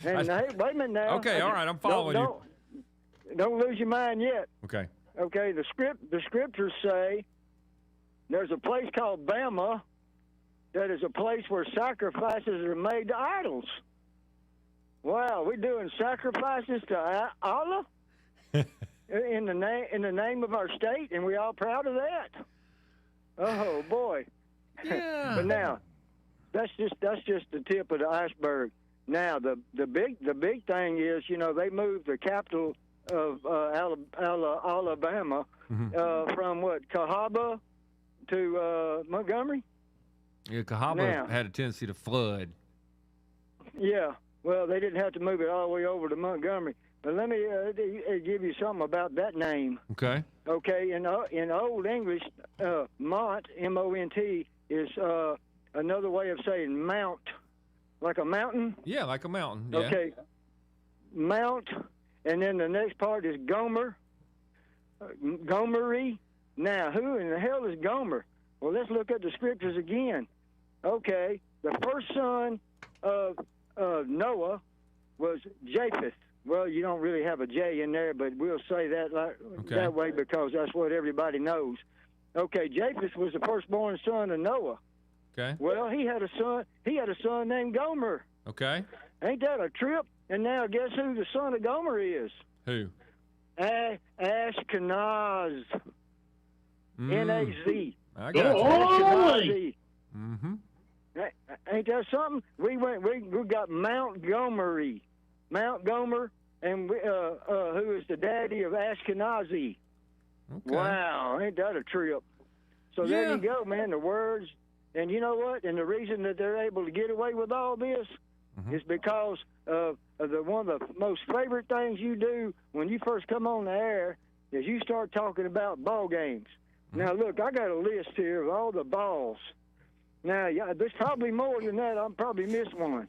And hey, wait a minute now. Okay, all right, I'm following you. Don't lose your mind yet. Okay. Okay, the scriptures say there's a place called Bama that is a place where sacrifices are made to idols. Wow, we're doing sacrifices to Allah in the name of our state, and we all proud of that. Oh boy. Yeah. But now, that's just the tip of the iceberg. Now the big thing is, they moved the capital of Alabama from Cahaba to Montgomery. Yeah, Cahaba had a tendency to flood. Yeah, well, they didn't have to move it all the way over to Montgomery. But let me give you something about that name. Okay. Okay, in Old English, Mont, M-O-N-T, is another way of saying mount, like a mountain. Yeah, like a mountain. Yeah. Okay, mount, and then the next part is Gomer, Gomery. Now, who in the hell is Gomer? Well, let's look at the scriptures again. Okay, the first son of Noah was Japheth. Well, you don't really have a J in there, but we'll say that that way because that's what everybody knows. Okay, Japheth was the firstborn son of Noah. Okay. Well, he had a son named Gomer. Okay. Ain't that a trip? And now guess who the son of Gomer is? Who? Ashkenaz. N-A-Z. I got you. Ashkenazi. Mm-hmm. Ain't that something? We got Montgomery. Mount Gomer, and who is the daddy of Ashkenazi. Okay. Wow, ain't that a trip? So there you go, man, the words. And you know what? And the reason that they're able to get away with all this is because of one of the most favorite things you do when you first come on the air is you start talking about ball games. Now, look, I got a list here of all the balls. Now, there's probably more than that. I'll probably miss one.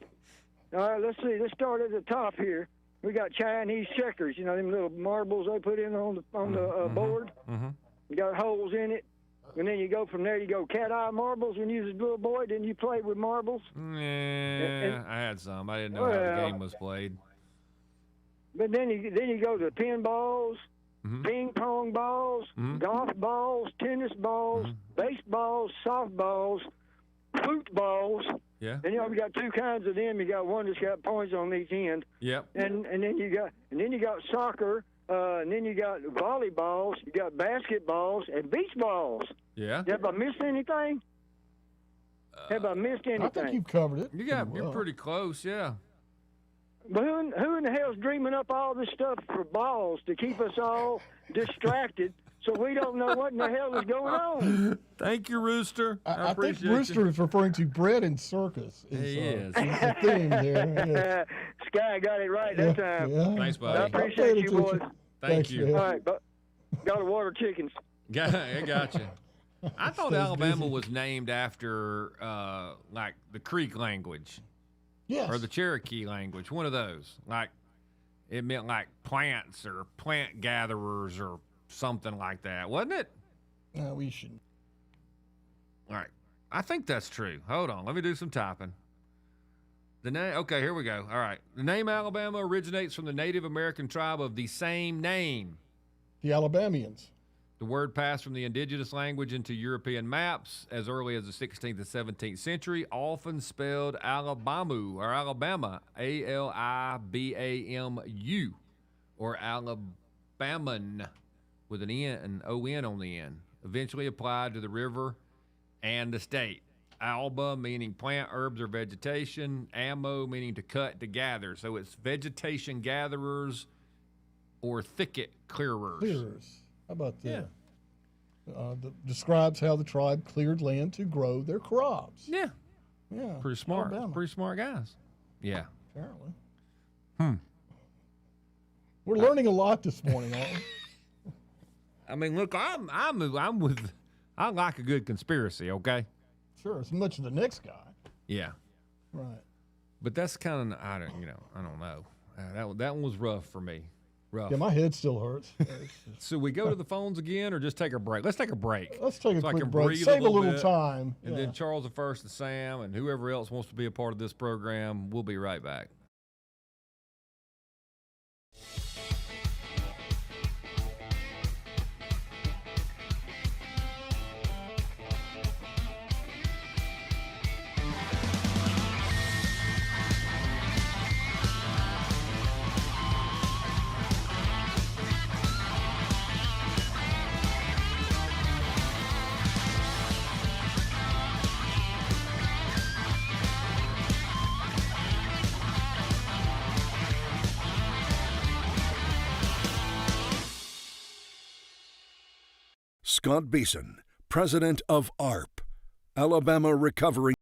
All right, let's see. Let's start at the top here. We got Chinese checkers. Them little marbles they put in on the board. Mm-hmm. You got holes in it, and then you go from there. You go cat-eye marbles when you was a little boy. Didn't you play with marbles? Yeah, I had some. I didn't know how the game was played. But then you go to pinballs, ping pong balls, golf balls, tennis balls, baseballs, softballs, footballs. Yeah. And we got two kinds of them. You got one that's got points on each end. Yep. And then you got soccer, and then you got volleyballs, you got basketballs, and beach balls. Yeah. Have I missed anything? Have I missed anything? I think you've covered it. You're pretty close. Yeah. But who in the hell's dreaming up all this stuff for balls to keep us all distracted? So we don't know what in the hell is going on. Thank you, Rooster. I think Rooster is referring to bread and circus. He is. The theme there. Yeah. Sky got it right that time. Yeah. Thanks, buddy. I appreciate you, boys. Thank you. All right, but got to water chickens. I got you. I thought Alabama was named after like the Creek language. Yes. Or the Cherokee language. One of those. Like it meant like plants or plant gatherers or something like that, wasn't it? No, we shouldn't. All right. I think that's true. Hold on. Let me do some typing. The name. Okay, here we go. All right. The name Alabama originates from the Native American tribe of the same name. The Alabamians. The word passed from the indigenous language into European maps as early as the 16th and 17th century, often spelled Alabamu or Alabama, Alibamu, or Alabaman with an N and O-N on the end, eventually applied to the river and the state. Alba meaning plant, herbs, or vegetation. Ammo meaning to cut, to gather. So it's vegetation gatherers or thicket clearers. How about that? Yeah. Describes how the tribe cleared land to grow their crops. Yeah. Yeah. Pretty smart. Alabama. Pretty smart guys. Yeah. Apparently. We're learning a lot this morning, aren't we? I mean, look, I like a good conspiracy, okay? Sure, as much as the next guy. Yeah. Right. But that's kind of, I don't know. That one was rough for me. Rough. Yeah, my head still hurts. So we go to the phones again or just take a break? Let's take a break. Let's take a so quick break. Save a little bit, time. And then Charles the First and Sam and whoever else wants to be a part of this program, we'll be right back. Scott Beason, president of ARP, Alabama Recovering.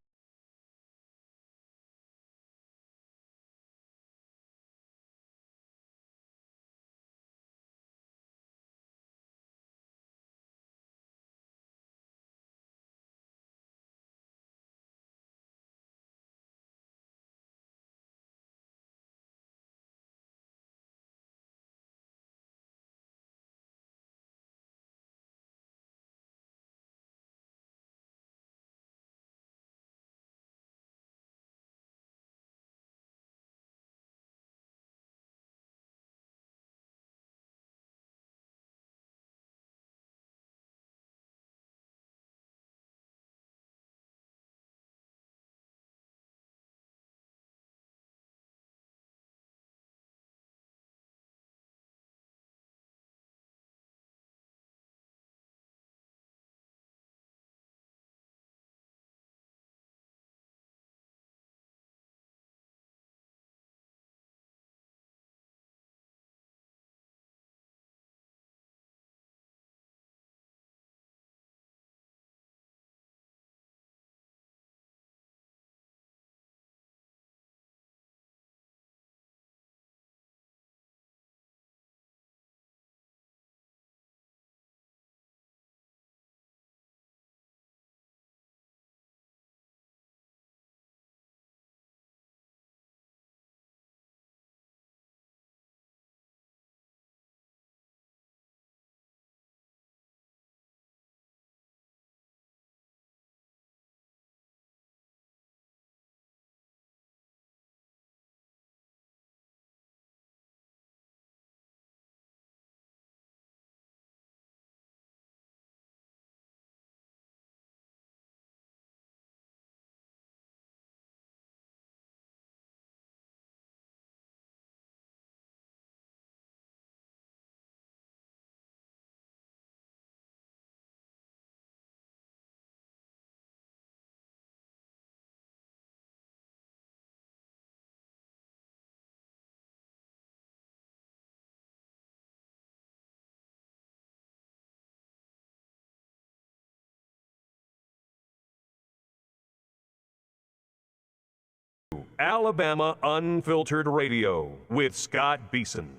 Alabama Unfiltered Radio with Scott Beason.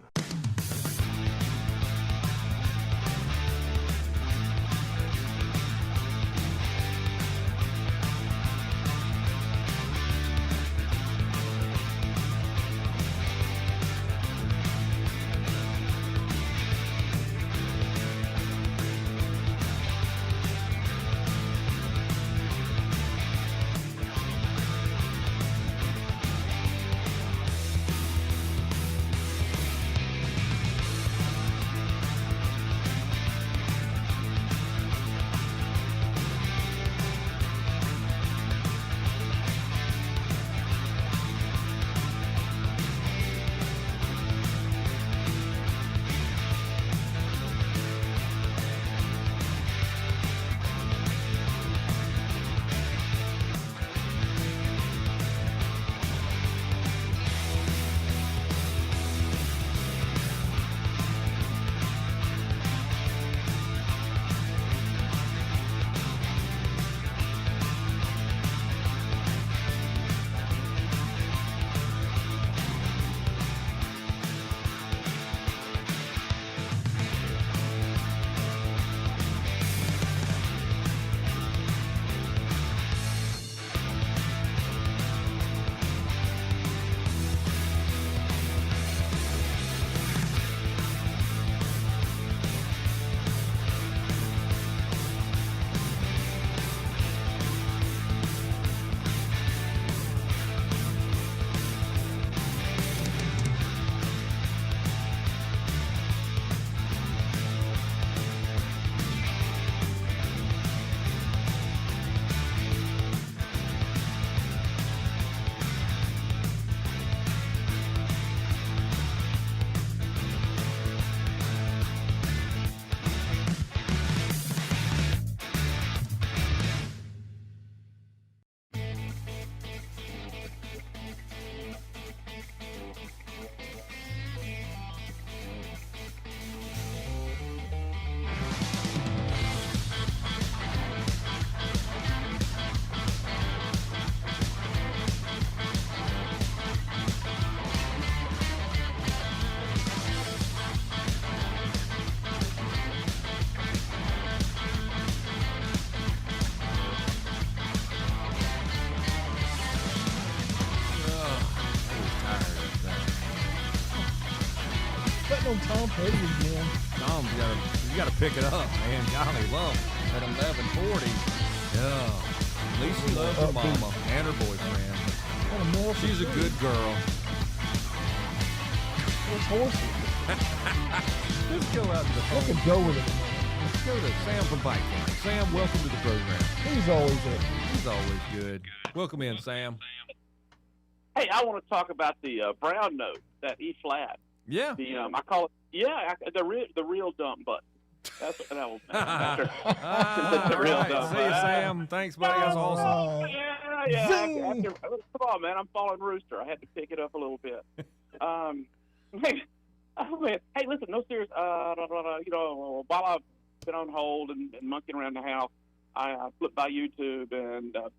No Tom Petty again. Tom's you gotta pick it up, man. Golly lump at 11:40. Yeah. Lisa loves her mama and her boyfriend. She's a good girl. It's horses. Let's go out to the phone. I could go with it. Let's go to Sam from Pike County. Sam, welcome to the program. He's always there. He's always good. Welcome in, Sam. Hey, I want to talk about the brown note, that E flat. Yeah. The I call it the real dump button. That's what that was. All right. See you, Sam. Thanks, buddy. That's awesome. Yeah. Come on, man. I'm following Rooster. I had to pick it up a little bit. Hey, listen. No serious. While I've been on hold and monkeying around the house, I flipped by YouTube and the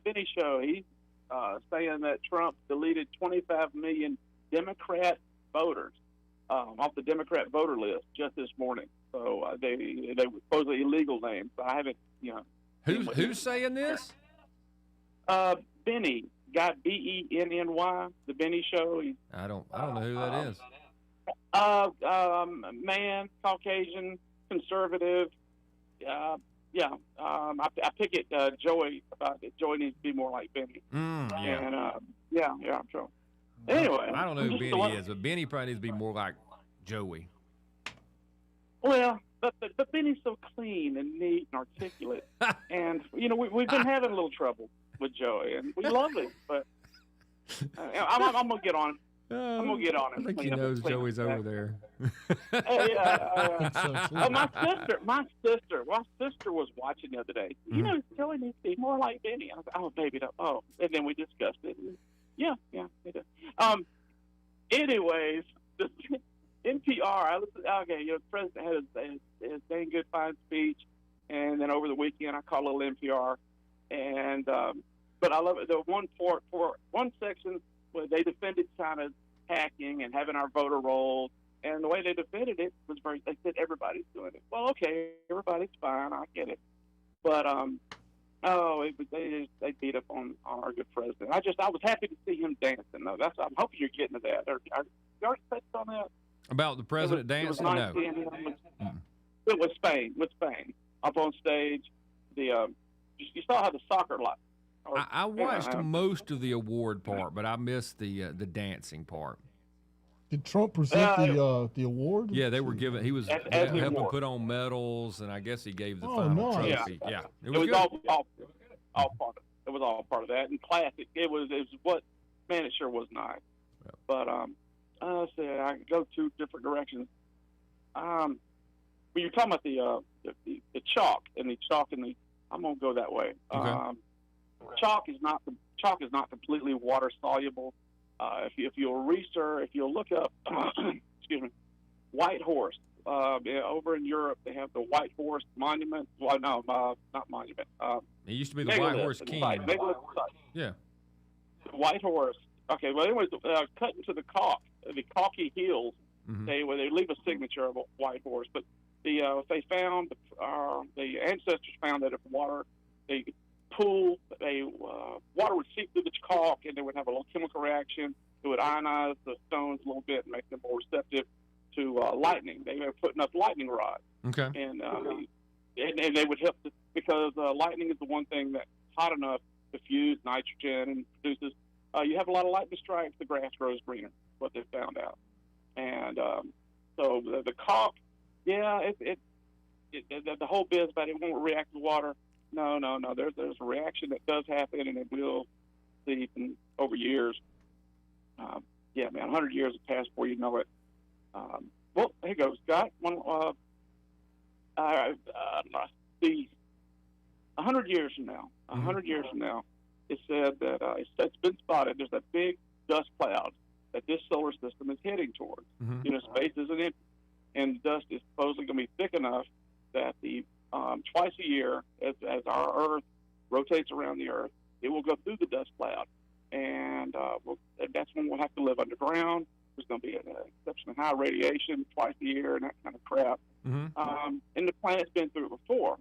Benny Show. He's saying that Trump deleted 25 million Democrat voters off the Democrat voter list just this morning. So they were supposedly illegal names. I haven't, Who's saying this? Benny, got Benny, the Benny Show. I don't know who that is. Man, Caucasian, conservative. I pick it Joey about it. Joey needs to be more like Benny. And I'm sure. Anyway, I don't know who Benny is, but Benny probably needs to be more like Joey. Well, but Benny's so clean and neat and articulate, and we've been having a little trouble with Joey, and we love him, but I'm gonna get on. I'm gonna get on him. I think he knows Joey's over there. My sister was watching the other day. Joey needs to be more like Benny. I was like, oh, baby, no. Oh, and then we discussed it. Yeah, it does. Anyways, the NPR. The president had his dang good fine speech, and then over the weekend I caught a little NPR, and but I love it. The one section where they defended China's hacking and having our voter rolls, and the way they defended it was they said everybody's doing it. Well, okay, everybody's fine, I get it, but they beat up on our good president. I was happy to see him dancing though. I'm hoping you're getting to that. You already touched on that about the president dancing? No. It was Spain up on stage. You saw how the soccer lot. I watched most of the award part, but I missed the dancing part. Did Trump present the award? Yeah, they were giving. He was helping put on medals, and I guess he gave the final trophy. Yeah, it was all part of it. It was all part of that, and classic. It was what, man. It sure was nice. Yeah. But I could go two different directions. When you're talking about the chalk and the, I'm gonna go that way. Okay. Chalk is not completely water soluble. If you'll look up, excuse me, White Horse. Over in Europe, they have the White Horse Monument. Well, no, not monument. It used to be the White Horse King. Yeah. White Horse. Okay. Well, anyways, cut into the Calky Hills. Mm-hmm. They leave a signature of a White Horse, but they found the ancestors found that if water water would seep through the chalk, and they would have a little chemical reaction. It would ionize the stones a little bit and make them more receptive to lightning. They were putting up lightning rods. Okay. And they would help because lightning is the one thing that's hot enough to fuse nitrogen and produces. You have a lot of lightning strikes, the grass grows greener. What they found out. And so the caulk, the whole biz about it won't react to water. No. There's a reaction that does happen, and it will see over years. 100 years have passed before you know it. Well, here goes, Scott. 100 years from now, it said that it's been spotted. There's a big dust cloud that this solar system is heading towards. Mm-hmm. Space isn't empty, and the dust is supposedly going to be thick enough that the twice a year, as our Earth rotates around the Earth, it will go through the dust cloud, and that's when we'll have to live underground. There's going to be an exceptionally high radiation twice a year and that kind of crap. Mm-hmm. And the planet's been through it before.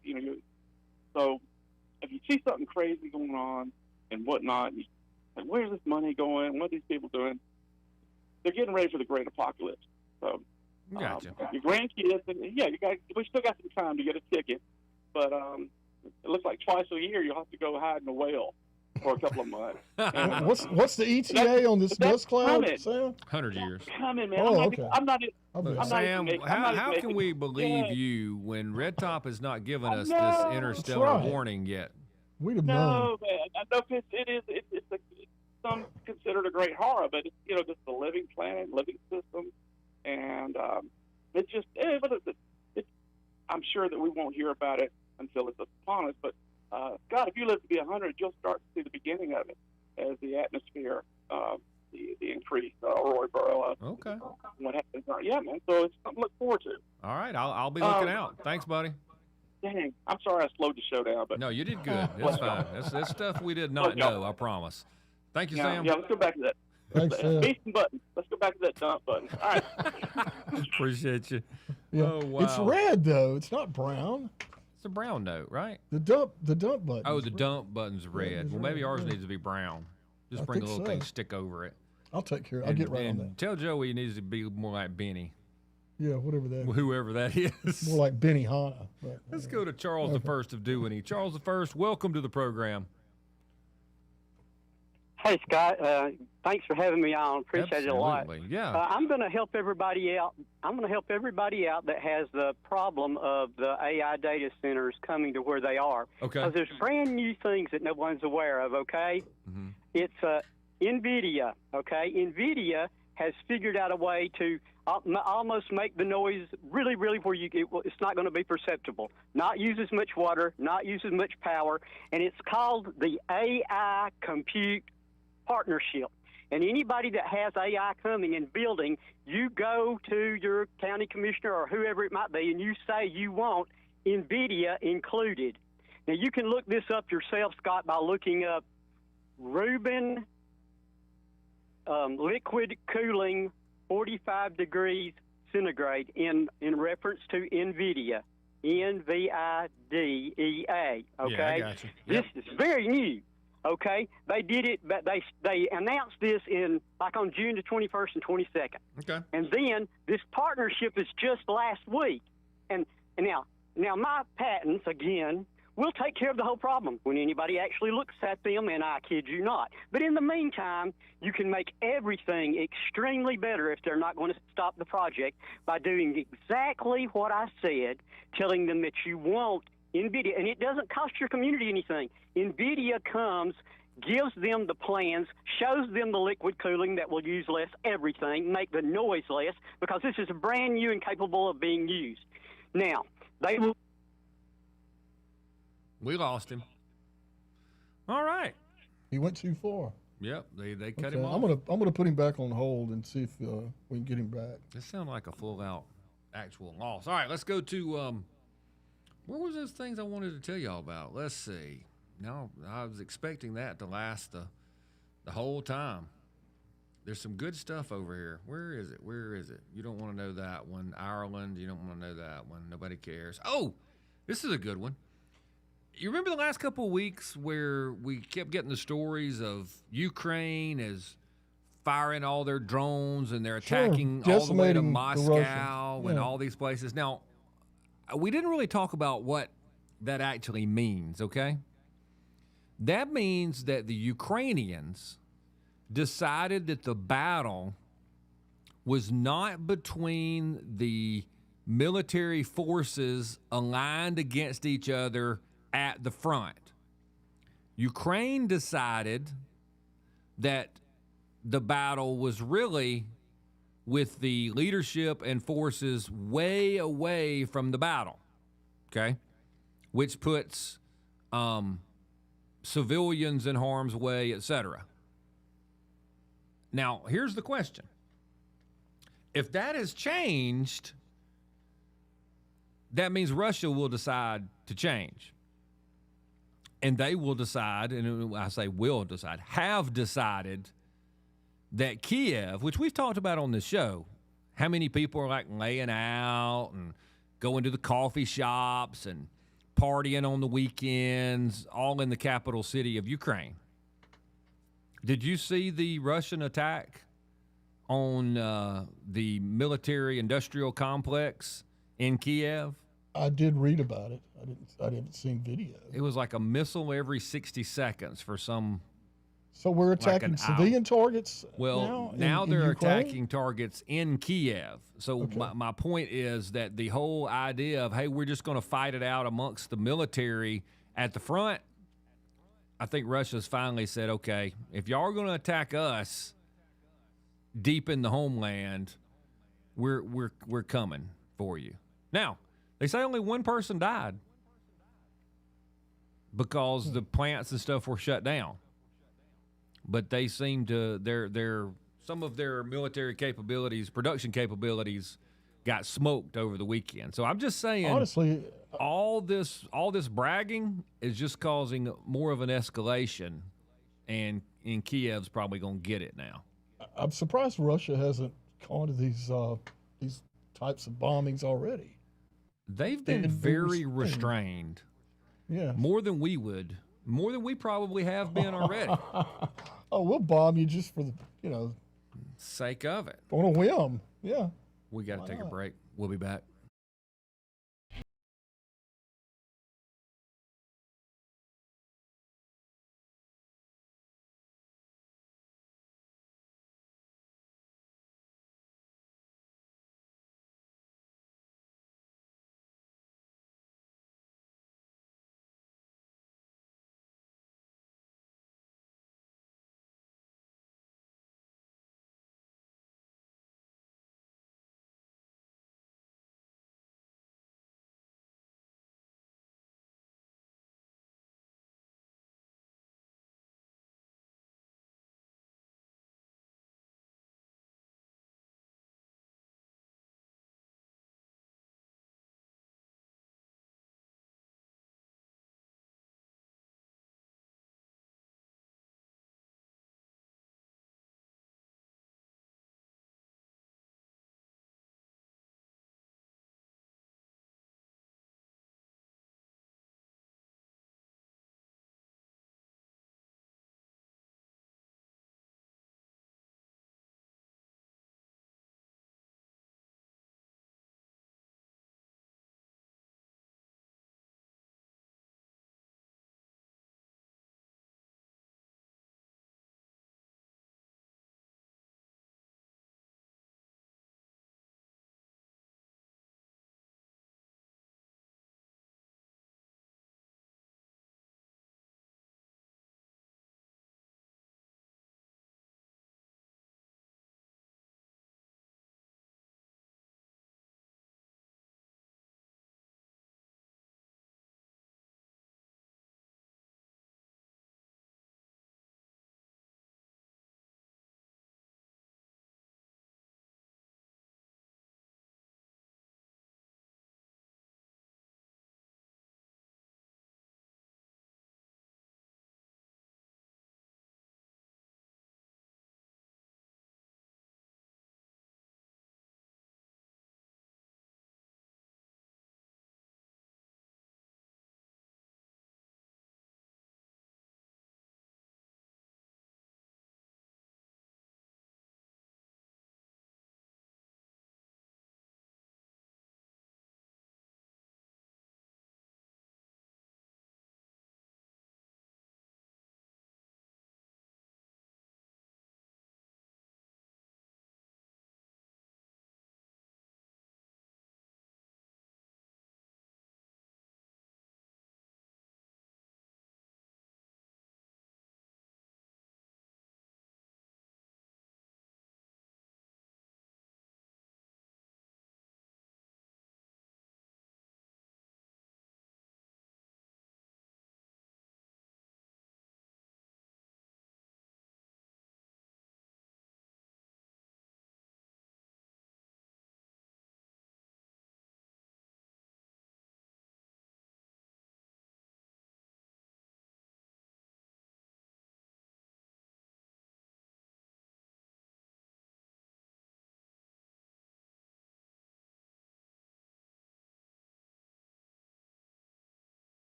So if you see something crazy going on and whatnot, like, where's this money going? What are these people doing? They're getting ready for the great apocalypse. So Gotcha. Your grandkids, and we still got some time to get a ticket, but it looks like twice a year you'll have to go hide in a whale for a couple of months. And, what's the ETA on this dust cloud, Sam? 100 years. Coming, man. Oh, I'm not. Sam, how can we believe you when Red Top has not given us this interstellar warning yet? We'd have known. No, man. No, it's some considered a great horror, but it's just a living planet, living system, and I'm sure that we won't hear about it until it's upon us. But God, if you live to be 100, you'll start to see the beginning of it as the atmosphere, the increase, Roy Burrow. Okay. What happens? Yeah, man. So it's something to look forward to. All right, I'll be looking out. Thanks, buddy. Dang, I'm sorry I slowed the show down, but no, you did good. That's fine. That's stuff we did not know. I promise. Thank you, Sam. Yeah, let's go back to that. Thanks, Sam. Beason button. Let's go back to that dump button. All right. Appreciate you. Yeah. Oh, wow. It's red though. It's not brown. It's a brown note, right? The dump button. Oh, the dump button's red. Well, maybe ours red. needs to be brown. Just I bring a think little so. thing, stick over it. I'll take care. I'll get right on that. Tell Joey he needs to be more like Benny. Yeah, whatever that is. Whoever that is. More like Benny Hanna. Let's go to Charles the First of Dewey. Charles the First, welcome to the program. Hey, Scott. Thanks for having me on. Appreciate it a lot. Yeah. I'm going to help everybody out. I'm going to help everybody out that has the problem of the AI data centers coming to where they are. Okay. Because there's brand new things that no one's aware of, okay? Mm-hmm. It's NVIDIA, okay? NVIDIA has figured out a way to almost make the noise really, really where it's not going to be perceptible. Not use as much water, not use as much power, and it's called the AI Compute Partnership. And anybody that has AI coming and building, you go to your county commissioner or whoever it might be, and you say you want NVIDIA included. Now, you can look this up yourself, Scott, by looking up Rubin liquid cooling 45 degrees centigrade in reference to NVIDIA, NVIDEA, okay? Yeah, I got you. This is very new, okay? They did it, but they announced this on June the 21st and 22nd. Okay. And then this partnership is just last week. And now my patents, again, will take care of the whole problem when anybody actually looks at them, and I kid you not. But in the meantime, you can make everything extremely better if they're not going to stop the project by doing exactly what I said, telling them that you want NVIDIA. And it doesn't cost your community anything. NVIDIA comes, gives them the plans, shows them the liquid cooling that will use less everything, make the noise less, because this is brand new and capable of being used. Now, they will... We lost him. All right. He went too far. Yep, they cut him off. I'm gonna put him back on hold and see if we can get him back. This sounds like a full out actual loss. All right, let's go to where was those things I wanted to tell y'all about? Let's see. No, I was expecting that to last the whole time. There's some good stuff over here. Where is it? You don't want to know that one. Ireland, you don't want to know that one. Nobody cares. Oh, this is a good one. You remember the last couple of weeks where we kept getting the stories of Ukraine is firing all their drones and they're attacking all the way to Moscow and all these places. Now, we didn't really talk about what that actually means, okay? That means that the Ukrainians decided that the battle was not between the military forces aligned against each other at the front. Ukraine decided that the battle was really with the leadership and forces way away from the battle, okay? Which puts civilians in harm's way, etc. Now, here's the question. If that has changed, that means Russia will decide to change. And they will decide, and I say will decide, have decided that Kiev, which we've talked about on this show, how many people are like laying out and going to the coffee shops and partying on the weekends, all in the capital city of Ukraine. Did you see the Russian attack on the military-industrial complex in Kiev? I did read about it. I haven't seen video. It was like a missile every 60 seconds for some. So we're attacking civilian targets. Well, now they're Ukraine? attacking targets in Kiev. So my point is that the whole idea of, hey, we're just going to fight it out amongst the military at the front, I think Russia's finally said, okay, if y'all are going to attack us deep in the homeland, we're coming for you. Now, they say only one person died because the plants and stuff were shut down. But they seem to their some of their military capabilities, production capabilities, got smoked over the weekend. So I'm just saying, honestly, all this bragging is just causing more of an escalation, and Kiev's probably going to get it now. I'm surprised Russia hasn't gone to these types of bombings already. They've been very restrained. Yeah, more than we probably have been already. Oh, we'll bomb you just for the sake of it. On a whim. Yeah. We got to take a break. We'll be back.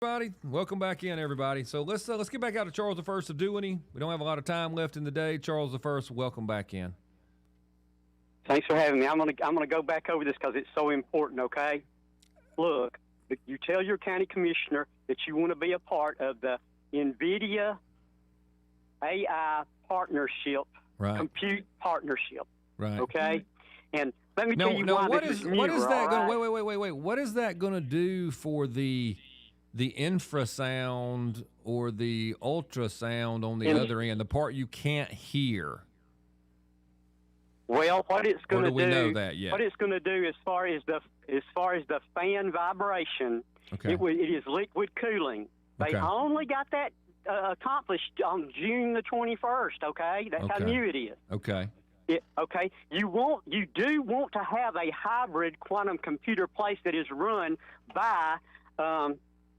Everybody, welcome back in, everybody. So let's get back out to Charles I of Douany. We don't have a lot of time left in the day. Charles I, welcome back in. Thanks for having me. I'm gonna go back over this because it's so important. Okay, look, you tell your county commissioner that you want to be a part of the NVIDIA AI partnership, right. Compute partnership. Right. Okay, and let me tell you why what this is is newer, what is that all going? right? Wait. What is that going to do for the infrasound or the ultrasound on the other end, the part you can't hear? Well, what it's going to do, we know that yet? What it's going to do as far as the fan vibration, okay. it is liquid cooling. They Okay. only got that accomplished on June the 21st. Okay, that's how Okay. new it is. Okay. Okay, you do want to have a hybrid quantum computer place that is run by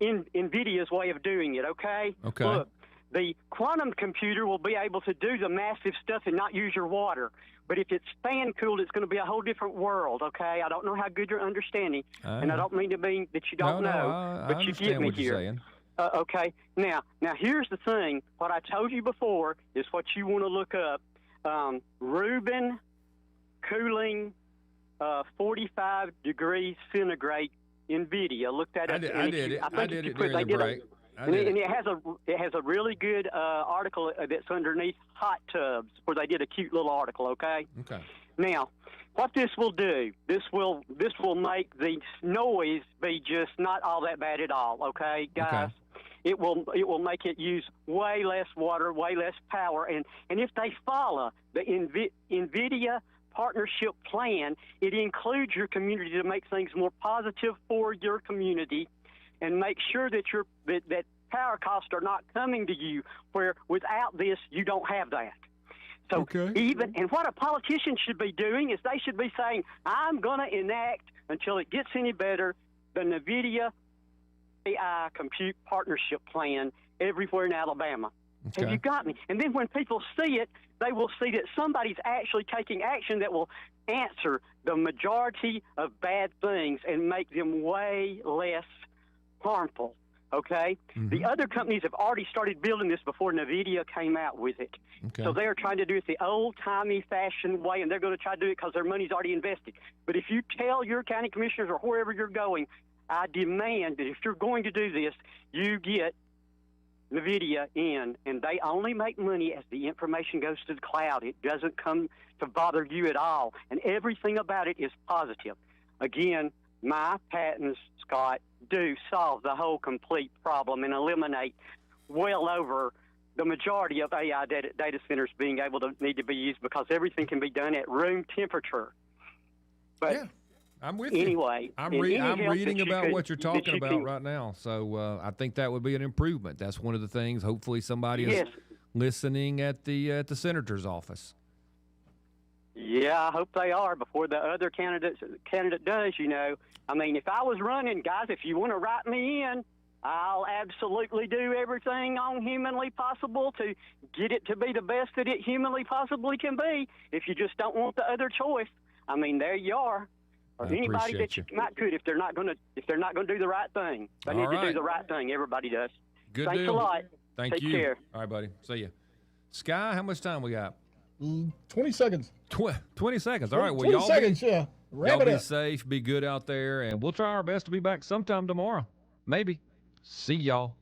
NVIDIA's way of doing it. Okay. Okay. Look, the quantum computer will be able to do the massive stuff and not use your water. But if it's fan cooled, it's going to be a whole different world. Okay. I don't know how good you're understanding, and I don't mean to mean that you don't know, but you get me what you're here. saying. Okay. Now here's the thing. What I told you before is what you want to look up. Rubin cooling 45 degrees centigrade NVIDIA. Look that up. I did it during the break. And it has a really good article that's underneath hot tubs where they did a cute little article. Okay. Okay. Now, what this will do, this will make the noise be just not all that bad at all. Okay, guys. Okay. It will make it use way less water, way less power, and if they follow the NVIDIA partnership plan, it includes your community to make things more positive for your community, and make sure that that power costs are not coming to you where without this you don't have that. So and what a politician should be doing is they should be saying, I'm going to enact until it gets any better the NVIDIA AI compute partnership plan everywhere in Alabama. Okay. Have you got me? And then when people see it, they will see that somebody's actually taking action that will answer the majority of bad things and make them way less harmful. Okay? Mm-hmm. The other companies have already started building this before NVIDIA came out with it. Okay. So they are trying to do it the old-timey fashioned way, and they're going to try to do it because their money's already invested. But if you tell your county commissioners or wherever you're going, I demand that if you're going to do this, you get NVIDIA in, and they only make money as the information goes to the cloud. It doesn't come to bother you at all, and everything about it is positive. Again, my patents, Scott, do solve the whole complete problem and eliminate well over the majority of AI data centers being able to need to be used because everything can be done at room temperature. But yeah. I'm with anyway, you. I'm reading about what you're talking about right now. So I think that would be an improvement. That's one of the things. Hopefully somebody is listening at the senator's office. Yeah, I hope they are before the other candidate does, you know. I mean, if I was running, guys, if you want to write me in, I'll absolutely do everything on humanly possible to get it to be the best that it humanly possibly can be. If you just don't want the other choice, I mean, there you are. Or anybody that you might could if they're not going to do the right thing. They need to do the right thing. Everybody does. Good Thanks deal. a lot. Take you. Care. All right, buddy. See you. Sky, how much time we got? 20 seconds. 20 seconds. All right. Well, 20 seconds, yeah. Y'all be safe, be good out there, and we'll try our best to be back sometime tomorrow. Maybe. See y'all.